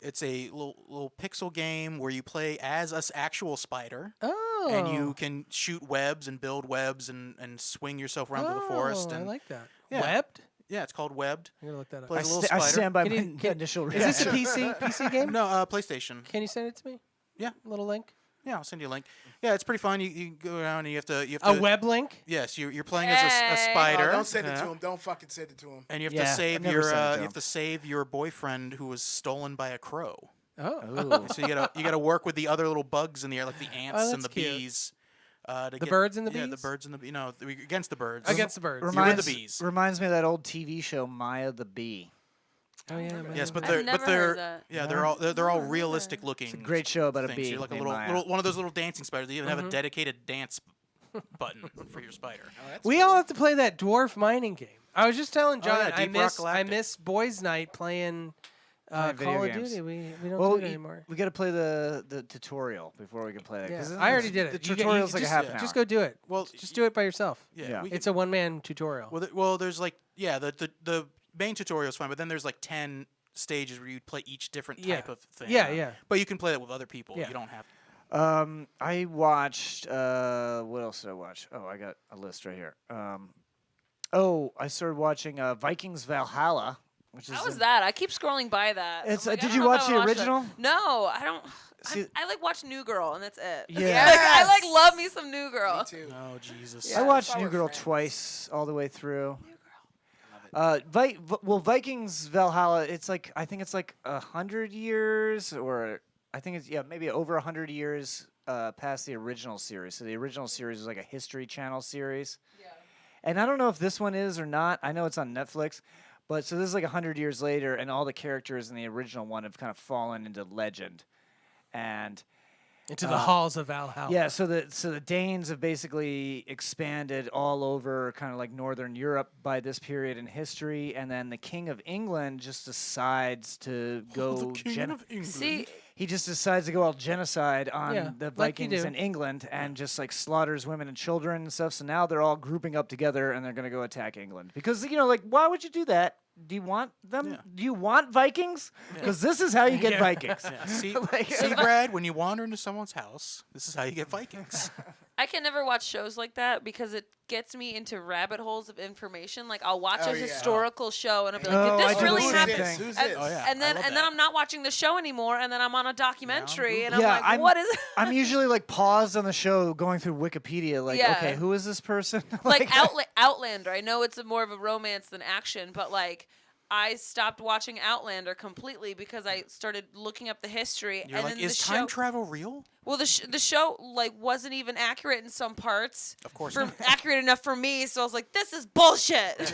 It's a little pixel game where you play as an actual spider, Oh. and you can shoot webs and build webs and swing yourself around through the forest. Oh, And I like that. Yeah. Webbed? yeah, it's called Webbed. I'm gonna look that up. Play I, as a little I spider. stand by Can my you- initial Is this a reaction. PC game? No, PlayStation. Can you send it to me? Yeah. Little link. Yeah, I'll send you a link. Yeah, it's pretty fun. You go around and you have to A web link? Yes, you're playing as a spider. Oh, don't send it to him. Don't fucking send it to him. And you have Yeah, to I've save never your sent it to you him. have to save your boyfriend who was stolen by a crow. Oh. So you gotta work with the other little bugs in the air, like the ants and that's the cute. bees. The birds and the Yeah, the bees? birds and the against the birds. Against the birds. You're with the bees. Reminds me of that old TV show Maya the Bee. Oh yeah. Yes, but I've they're never heard of that. yeah they're all realistic looking. It's a great show about a things. bee You're like a named little Maya. one of those little dancing spiders. They even have a dedicated dance button for your spider. We all have to play that dwarf mining game. I was just telling John, yeah, Deep Rock I Galactic. miss boys' night playing video Call of games. Duty. We don't Well, do it anymore. we got to play the tutorial before we can play that. Yeah. 'cause I already did it. The You tutorial's like just, a half an hour. Just go do it. Well, just do it by yourself. Yeah, Yeah. It's a one-man tutorial. well, there's like the main tutorial is fine, but then there's like 10 stages where you play each different Yeah. type of thing. Yeah, yeah. But you can play that with other people. Yeah. You don't have. I watched. What else did I watch? Oh, I got a list right here. I started watching Vikings Valhalla, which is. How was that? I keep scrolling by that. It's, I'm like, I did don't you know if watch I the wanna watch original? that. No, I don't. See- I like watch New Girl and that's it. Yeah. Like, I love me some New Girl. Me too. Oh Jesus. I watched Our New Girl friends. twice all the way through. Vikings Valhalla. It's like I think it's like 100 years, or I think it's maybe over 100 years past the original series. So the original series was like a History Channel series. Yeah. And I don't know if this one is or not. I know it's on Netflix, but so this is like 100 years later, and all the characters in the original one have kind of fallen into legend, and. Into the halls of Valhalla. Yeah, so the Danes have basically expanded all over kind of like northern Europe by this period in history, and then the King of England just decides to go See, he just decides to go all genocide on Yeah, the like you Vikings do. in England and just like slaughters women and children and stuff. So now they're all grouping up together and they're going to go attack England. Because like why would you do that? Do you want them? Yeah. Do you want Vikings? Because this is how you get Vikings. Yeah. See, Like- see, Brad, when you wander into someone's house, this is how you get Vikings. I can never watch shows like that because it gets me into rabbit holes of information. Like I'll watch Oh, a yeah. historical show and I'll be like, Oh, did I this do the really same happen? thing. Who's And, this? Oh, yeah. and then I love and then that. I'm not watching the show anymore, and then I'm on a documentary, and I'm Yeah, like, I'm- what is? I'm usually like paused on the show going through Wikipedia, like, Yeah. okay, who is this person? Like Outlander. I know it's more of a romance than action, but like I stopped watching Outlander completely because I started looking up the history. You're and like, then is the time show, travel real? well, the show like wasn't even accurate in some parts. Of course for not. accurate enough for me. So I was like, this is bullshit.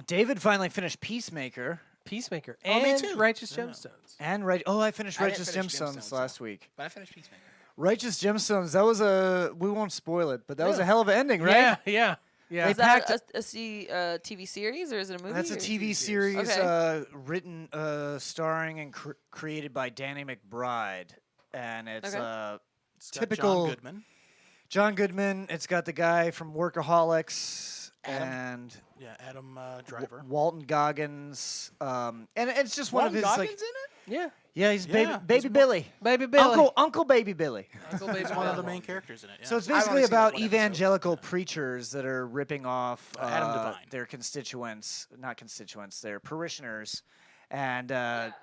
David finally finished PeaceMaker PeaceMaker Oh, me and too. Righteous Gemstones. and I finished I didn't Righteous finish Gemstones Gemstones, last week. But I finished PeaceMaker. Righteous Gemstones, that was we won't spoil it, but that was a hell of an ending, right? Yeah, yeah, yeah. Is that a TV series or is it a movie? That's a or- TV series Okay. written, starring and created by Danny McBride, and it's Okay. It's got typical John Goodman. John Goodman. It's got the guy from Workaholics and Yeah, Adam Driver. Walton Goggins, and it's just one of his Goggins like. in it? Yeah. Yeah, he's Yeah, baby he's Billy. Baby Billy. Uncle Baby Billy. Uncle Baby He's one of the Billy. main characters in it. Yeah. So it's I've basically only seen that about one episode. evangelical preachers that are ripping off Adam Devine. their constituents, not constituents, their parishioners, and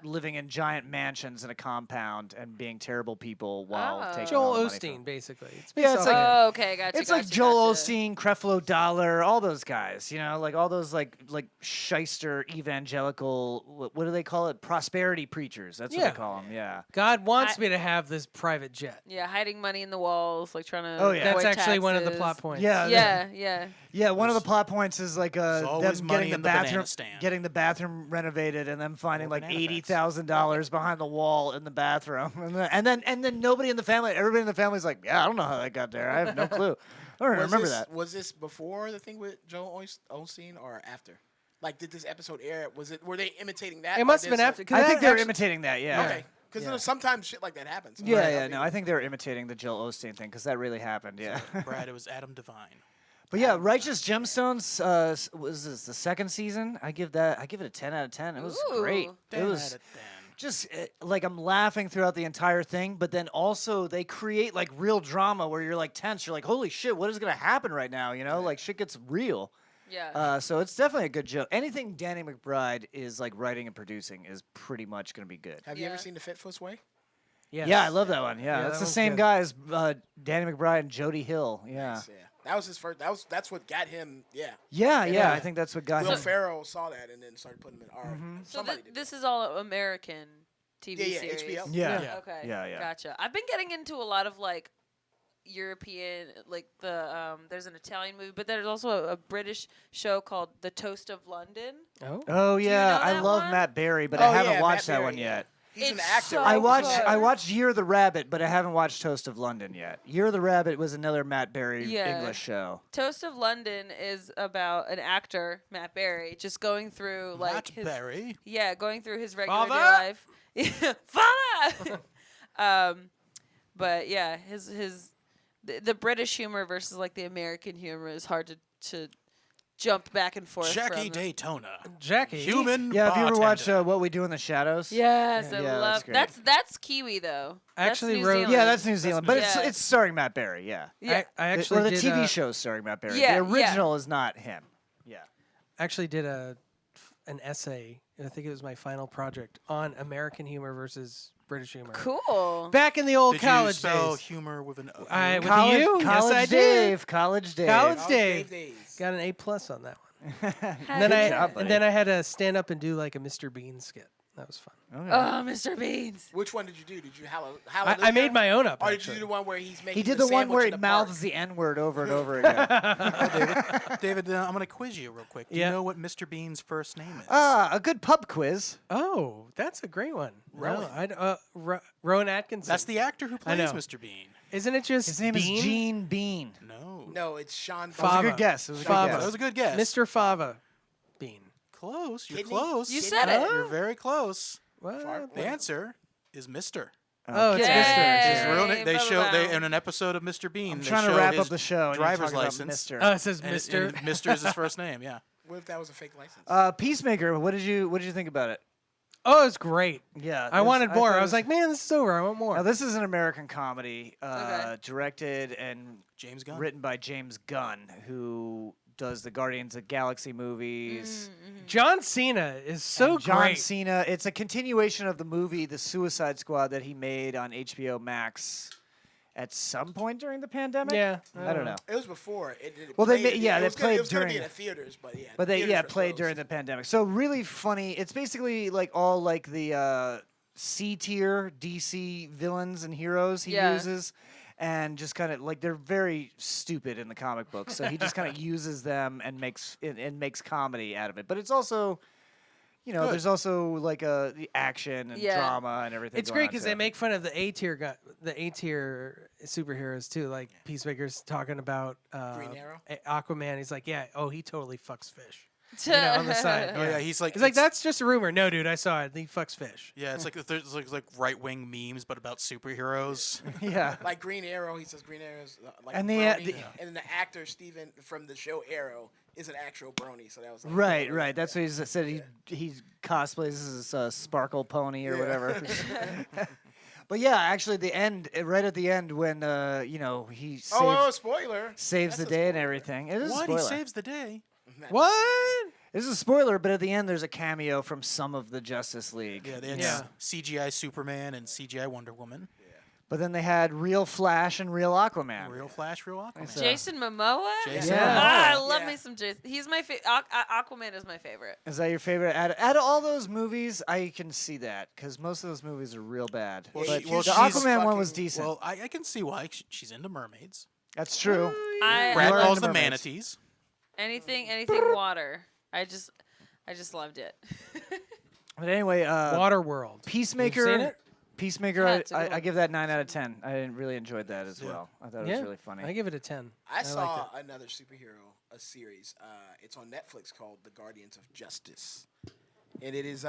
living in giant mansions in a compound and being terrible people while Oh. taking Joel all the money from Osteen, them. basically. It's Yeah, based it's off like- him. Oh, okay, gotcha. It's like Joel Osteen, Creflo Dollar, all those guys, like all those like shyster evangelical, what do they call it? Prosperity preachers. That's what Yeah. they call them. Yeah. God wants me to have this private jet. Yeah, hiding money in the walls, like trying to. Oh, yeah. That's avoid actually one of the taxes. plot points. Yeah. Yeah, yeah. Yeah, one of the plot points is like them always money getting the in the banana bathroom, stand. getting the bathroom renovated, and then finding Or like banana facts. $80,000 behind the wall in the bathroom, and then nobody in the family, everybody in the family's like, yeah, I don't know how that got there. I have no clue. I don't remember that. Was this before the thing with Joel Osteen or after? Like, did this episode air? Were they imitating that? It or must have been this- after. 'cause I that think they're actually- imitating that. Yeah. Okay, because sometimes shit like that happens. Yeah, no, I think they're imitating the Joel Osteen thing because that really happened. Yeah. Brad, it was Adam Devine. But yeah, Righteous Gemstones was this the second season? I give it a 10 out of 10. It was great. Ooh. 10 It out was of 10. just like I'm laughing throughout the entire thing, but then also they create like real drama where you're like tense. You're like, holy shit, what is gonna happen right now? Like shit gets real. Yeah. So it's definitely a good show. Anything Danny McBride is like writing and producing is pretty much gonna be good. Have you ever Yeah. seen The Fitfoot's Way? Yes. Yeah, I love that one. Yeah, Yeah, that's that the one's same good. guy as Danny McBride and Jody Hill. Yeah. Nice, yeah. That was his first. That's what got him. Yeah. Yeah, I think that's what got Will him. Ferrell saw that and then started putting him in. So somebody did. this is all American TV Yeah, series. HBO. Yeah. Okay. Yeah. Gotcha. I've been getting into a lot of like European, like the there's an Italian movie, but there's also a British show called The Toast of London. Oh. Oh yeah, know I that love one? Matt Berry, but Oh, I haven't yeah, watched Matt that one Berry, yet. He's an It's actor. so I watched good. I watched Year of the Rabbit, but I haven't watched Toast of London yet. Year of the Rabbit was another Matt Berry Yeah. English show. Toast of London is about an actor, Matt Berry, just going through like Matt his Berry. yeah, going through his regular day Father? life. Father. But yeah, the British humor versus like the American humor is hard to jump back and forth. Jackie from. Daytona. Jackie. Human Yeah, have you ever watched bartender. What We Do in the Shadows? Yes, Yeah, I that's love great. that's Kiwi though. Actually that's New wrote- Zealand. Yeah, that's New Zealand, but Yeah. it's starring Matt Berry. Yeah. Yeah. I actually or the did TV show starring Matt Berry. Yeah, the original is not him. Yeah. actually did an essay. I think it was my final project on American humor versus British humor. Cool. Back in the old Did college you spell days. humor with an O? I with College, you? College Yes, I Dave. did. College Dave. College Oh, Dave. days. Got an A+ on that one. Heck Then yeah. and then I had to stand up and do like a Mr. Bean skit. That was fun. Oh, Mr. Beans. Which one did you do? Did you I made my own up. Or did actually. you do the one where he's making? He did the one where he sandwich in the mouths park? the N-word over and over again. David, I'm going to quiz you real quick. Do Yeah. you know what Mr. Bean's first name is? A good pub quiz. Oh, that's a great one. Rowan. No, Rowan Atkinson. That's the actor who plays know. Mr. Bean. Isn't it just His name Bean? is Gene Bean. No. No, it's Sean. That was a Fava. good guess. It was a good Fava. guess. That was a good guess. Mr. Fava Bean. Close. You're Kidney? close. You said it. You're very close. What? The answer is Mr. Oh, it's Yay. Mr. His real name. They show Ba-ba-bow. in an episode of Mr. Bean. I'm they trying to show wrap his up the show. And driver's you're talking about license. Mr. Oh, it says And Mr. Mr. is his first name. Yeah. What if that was a fake license? Peacemaker. What did you think about it? Oh, it's great. Yeah, I wanted more. thought I it was like, man, this is over. I want more. Now this is an American comedy, Okay. directed and James Gunn. written by James Gunn, who does the Guardians of the Galaxy movies. John Cena is so And John great. Cena. It's a continuation of the movie The Suicide Squad that he made on HBO Max at some point during the pandemic. Yeah, I don't know. It was before. Well, they played- they it was gonna- played It was going to during be in the- the theaters, but yeah. But they theaters were played closed. during the pandemic. So really funny. It's basically like all like the C tier DC villains and heroes he Yeah. uses, and just kind of like they're very stupid in the comic books. So he just kind of uses them and makes comedy out of it. But it's also, Good. there's also like the action and Yeah. drama and everything. It's going great on, because too. they make fun of the A tier superheroes too, like Peacemaker's talking about Green Arrow? Aquaman. He's like, yeah, oh, he totally fucks fish. On the side. Oh yeah, he's like It's that's just a rumor. No, dude, I saw it. He fucks fish. Yeah, it's like there's like right wing memes, but about superheroes. yeah. Like Green Arrow, he says Green Arrow's like And and the- and then the actor Steven from the show Arrow is an actual brony, so that was like, Right. That's what he said. He cosplays as a sparkle pony or whatever. But yeah, actually, right at the end when he saves, Oh, spoiler! saves That's the a day and spoiler. everything. It is What? a He spoiler. saves the day. What? This is a spoiler, but at the end there's a cameo from some of the Justice League. Yeah, they had Yeah. CGI Superman and CGI Wonder Woman. But then they had real Flash and real Aquaman. Real Flash, real Aquaman. So- Jason Momoa? Jason Yeah. Ah, I Momoa. love Yeah. me some Jason. He's my favorite. Aquaman is my favorite. Is that your favorite? Out of all those movies, I can see that because most of those movies are real bad. Well, but she- well, the she's Aquaman one was fucking- decent. Well, I can see why. She's into mermaids. That's true. Brad Laura calls and the them mermaids. manatees. Anything water. I just loved it. But anyway, Waterworld. Peacemaker. You've seen it? Peacemaker, Yeah, it's a good I one. give that 9 out of 10. I really enjoyed that as well. I thought it was really funny. I give it a 10. I liked saw it. another superhero series. It's on Netflix called The Guardians of Justice, and it is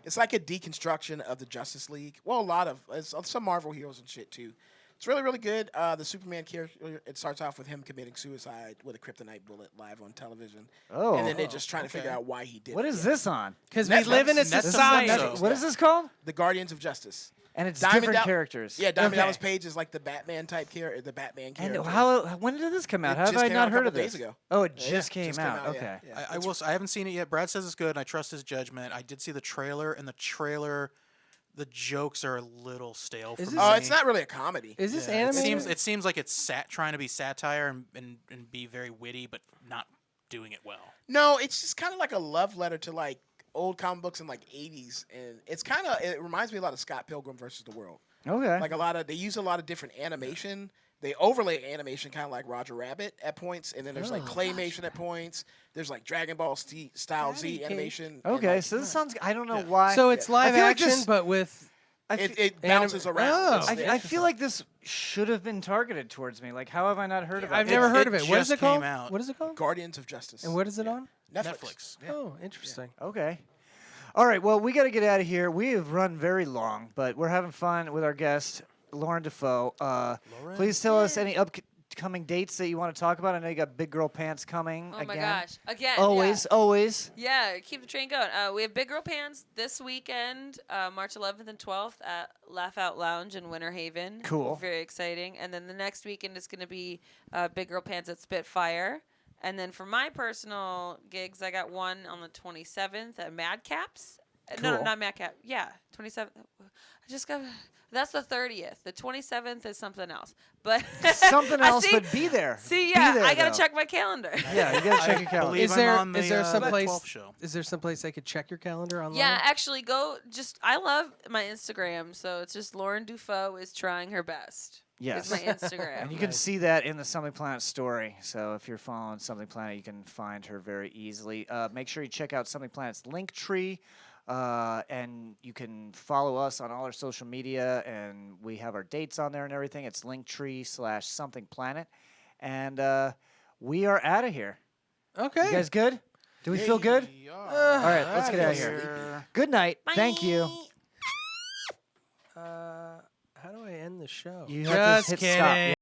it's like a deconstruction of the Justice League. Well, it's some Marvel heroes and shit too. It's really, really good. The Superman character, it starts off with him committing suicide with a kryptonite bullet live on television. Oh. And then they're just trying to figure out why he did What it. is this on? Because we Netflix. live in a Netflix. society. Netflix. What is this called? The Guardians of Justice. And it's Diamond different Dal- characters. Yeah, Diamond Okay. Dallas Page is like the Batman type character, the Batman character. And when did this come out? It How have just I came out not a heard of couple this? days ago. Oh, it Yeah, just came out. yeah, Okay. yeah. I haven't seen it yet. Brad says it's good, and I trust his judgment. I did see the trailer, and the the jokes are a little stale. Is for this- Oh, me. it's not really a comedy. Is this It animated? seems like it's trying to be satire and be very witty, but not doing it well. No, it's just kind of like a love letter to like old comic books in like '80s, and it reminds me a lot of Scott Pilgrim versus the World. Okay. Like they use a lot of different animation. They overlay animation kind of like Roger Rabbit at points, and then there's like claymation at points. There's like Dragon Ball style Z animation. and, Okay, like, so this sounds. I don't know why. So it's live feel like action, this- but with it bounces around. Oh. It's the I feel like this should have been targeted towards me. Like, how have I not heard about I've it? never heard it of it. What is just it called? came out. What is it called? Guardians of Justice. And what is it on? Netflix. Oh, interesting. Okay. All right. Well, we got to get out of here. We have run very long, but we're having fun with our guest, Lauren Dufault. Please tell us any upcoming dates that you want to talk about. I know you got Big Girl Pants coming Oh again. my gosh! Again. Always, always. Yeah, keep the train going. We have Big Girl Pants this weekend, March 11th and 12th at Laugh Out Lounge in Winter Haven. Cool. Very exciting. And then the next weekend is going to be Big Girl Pants at Spitfire. And then for my personal gigs, I got one on the 27th at Madcaps. No, Cool. not Madcap. Yeah, 27th. I just got. That's the 30th. The 27th is something else. But Something I else, see- but be there. See, Be yeah, there, I gotta though. check my calendar. Yeah, you got to check your calendar. believe Is I'm there on is the, there some that place 12 show. is there some place I could check your calendar online? Yeah, actually, I love my Instagram, so it's just Lauren Dufault is trying her best. Yes. Is my Instagram. And you can see that in the Something Planet story. So if you're following Something Planet, you can find her very easily. Make sure you check out Something Planet's link tree. And you can follow us on all our social media, and we have our dates on there and everything. It's linktree/somethingplanet. And we are out of here. Okay. You guys good? Do we feel good? All right, let's get out of here. Good night. Thank you. How do I end the show? You have to hit stop.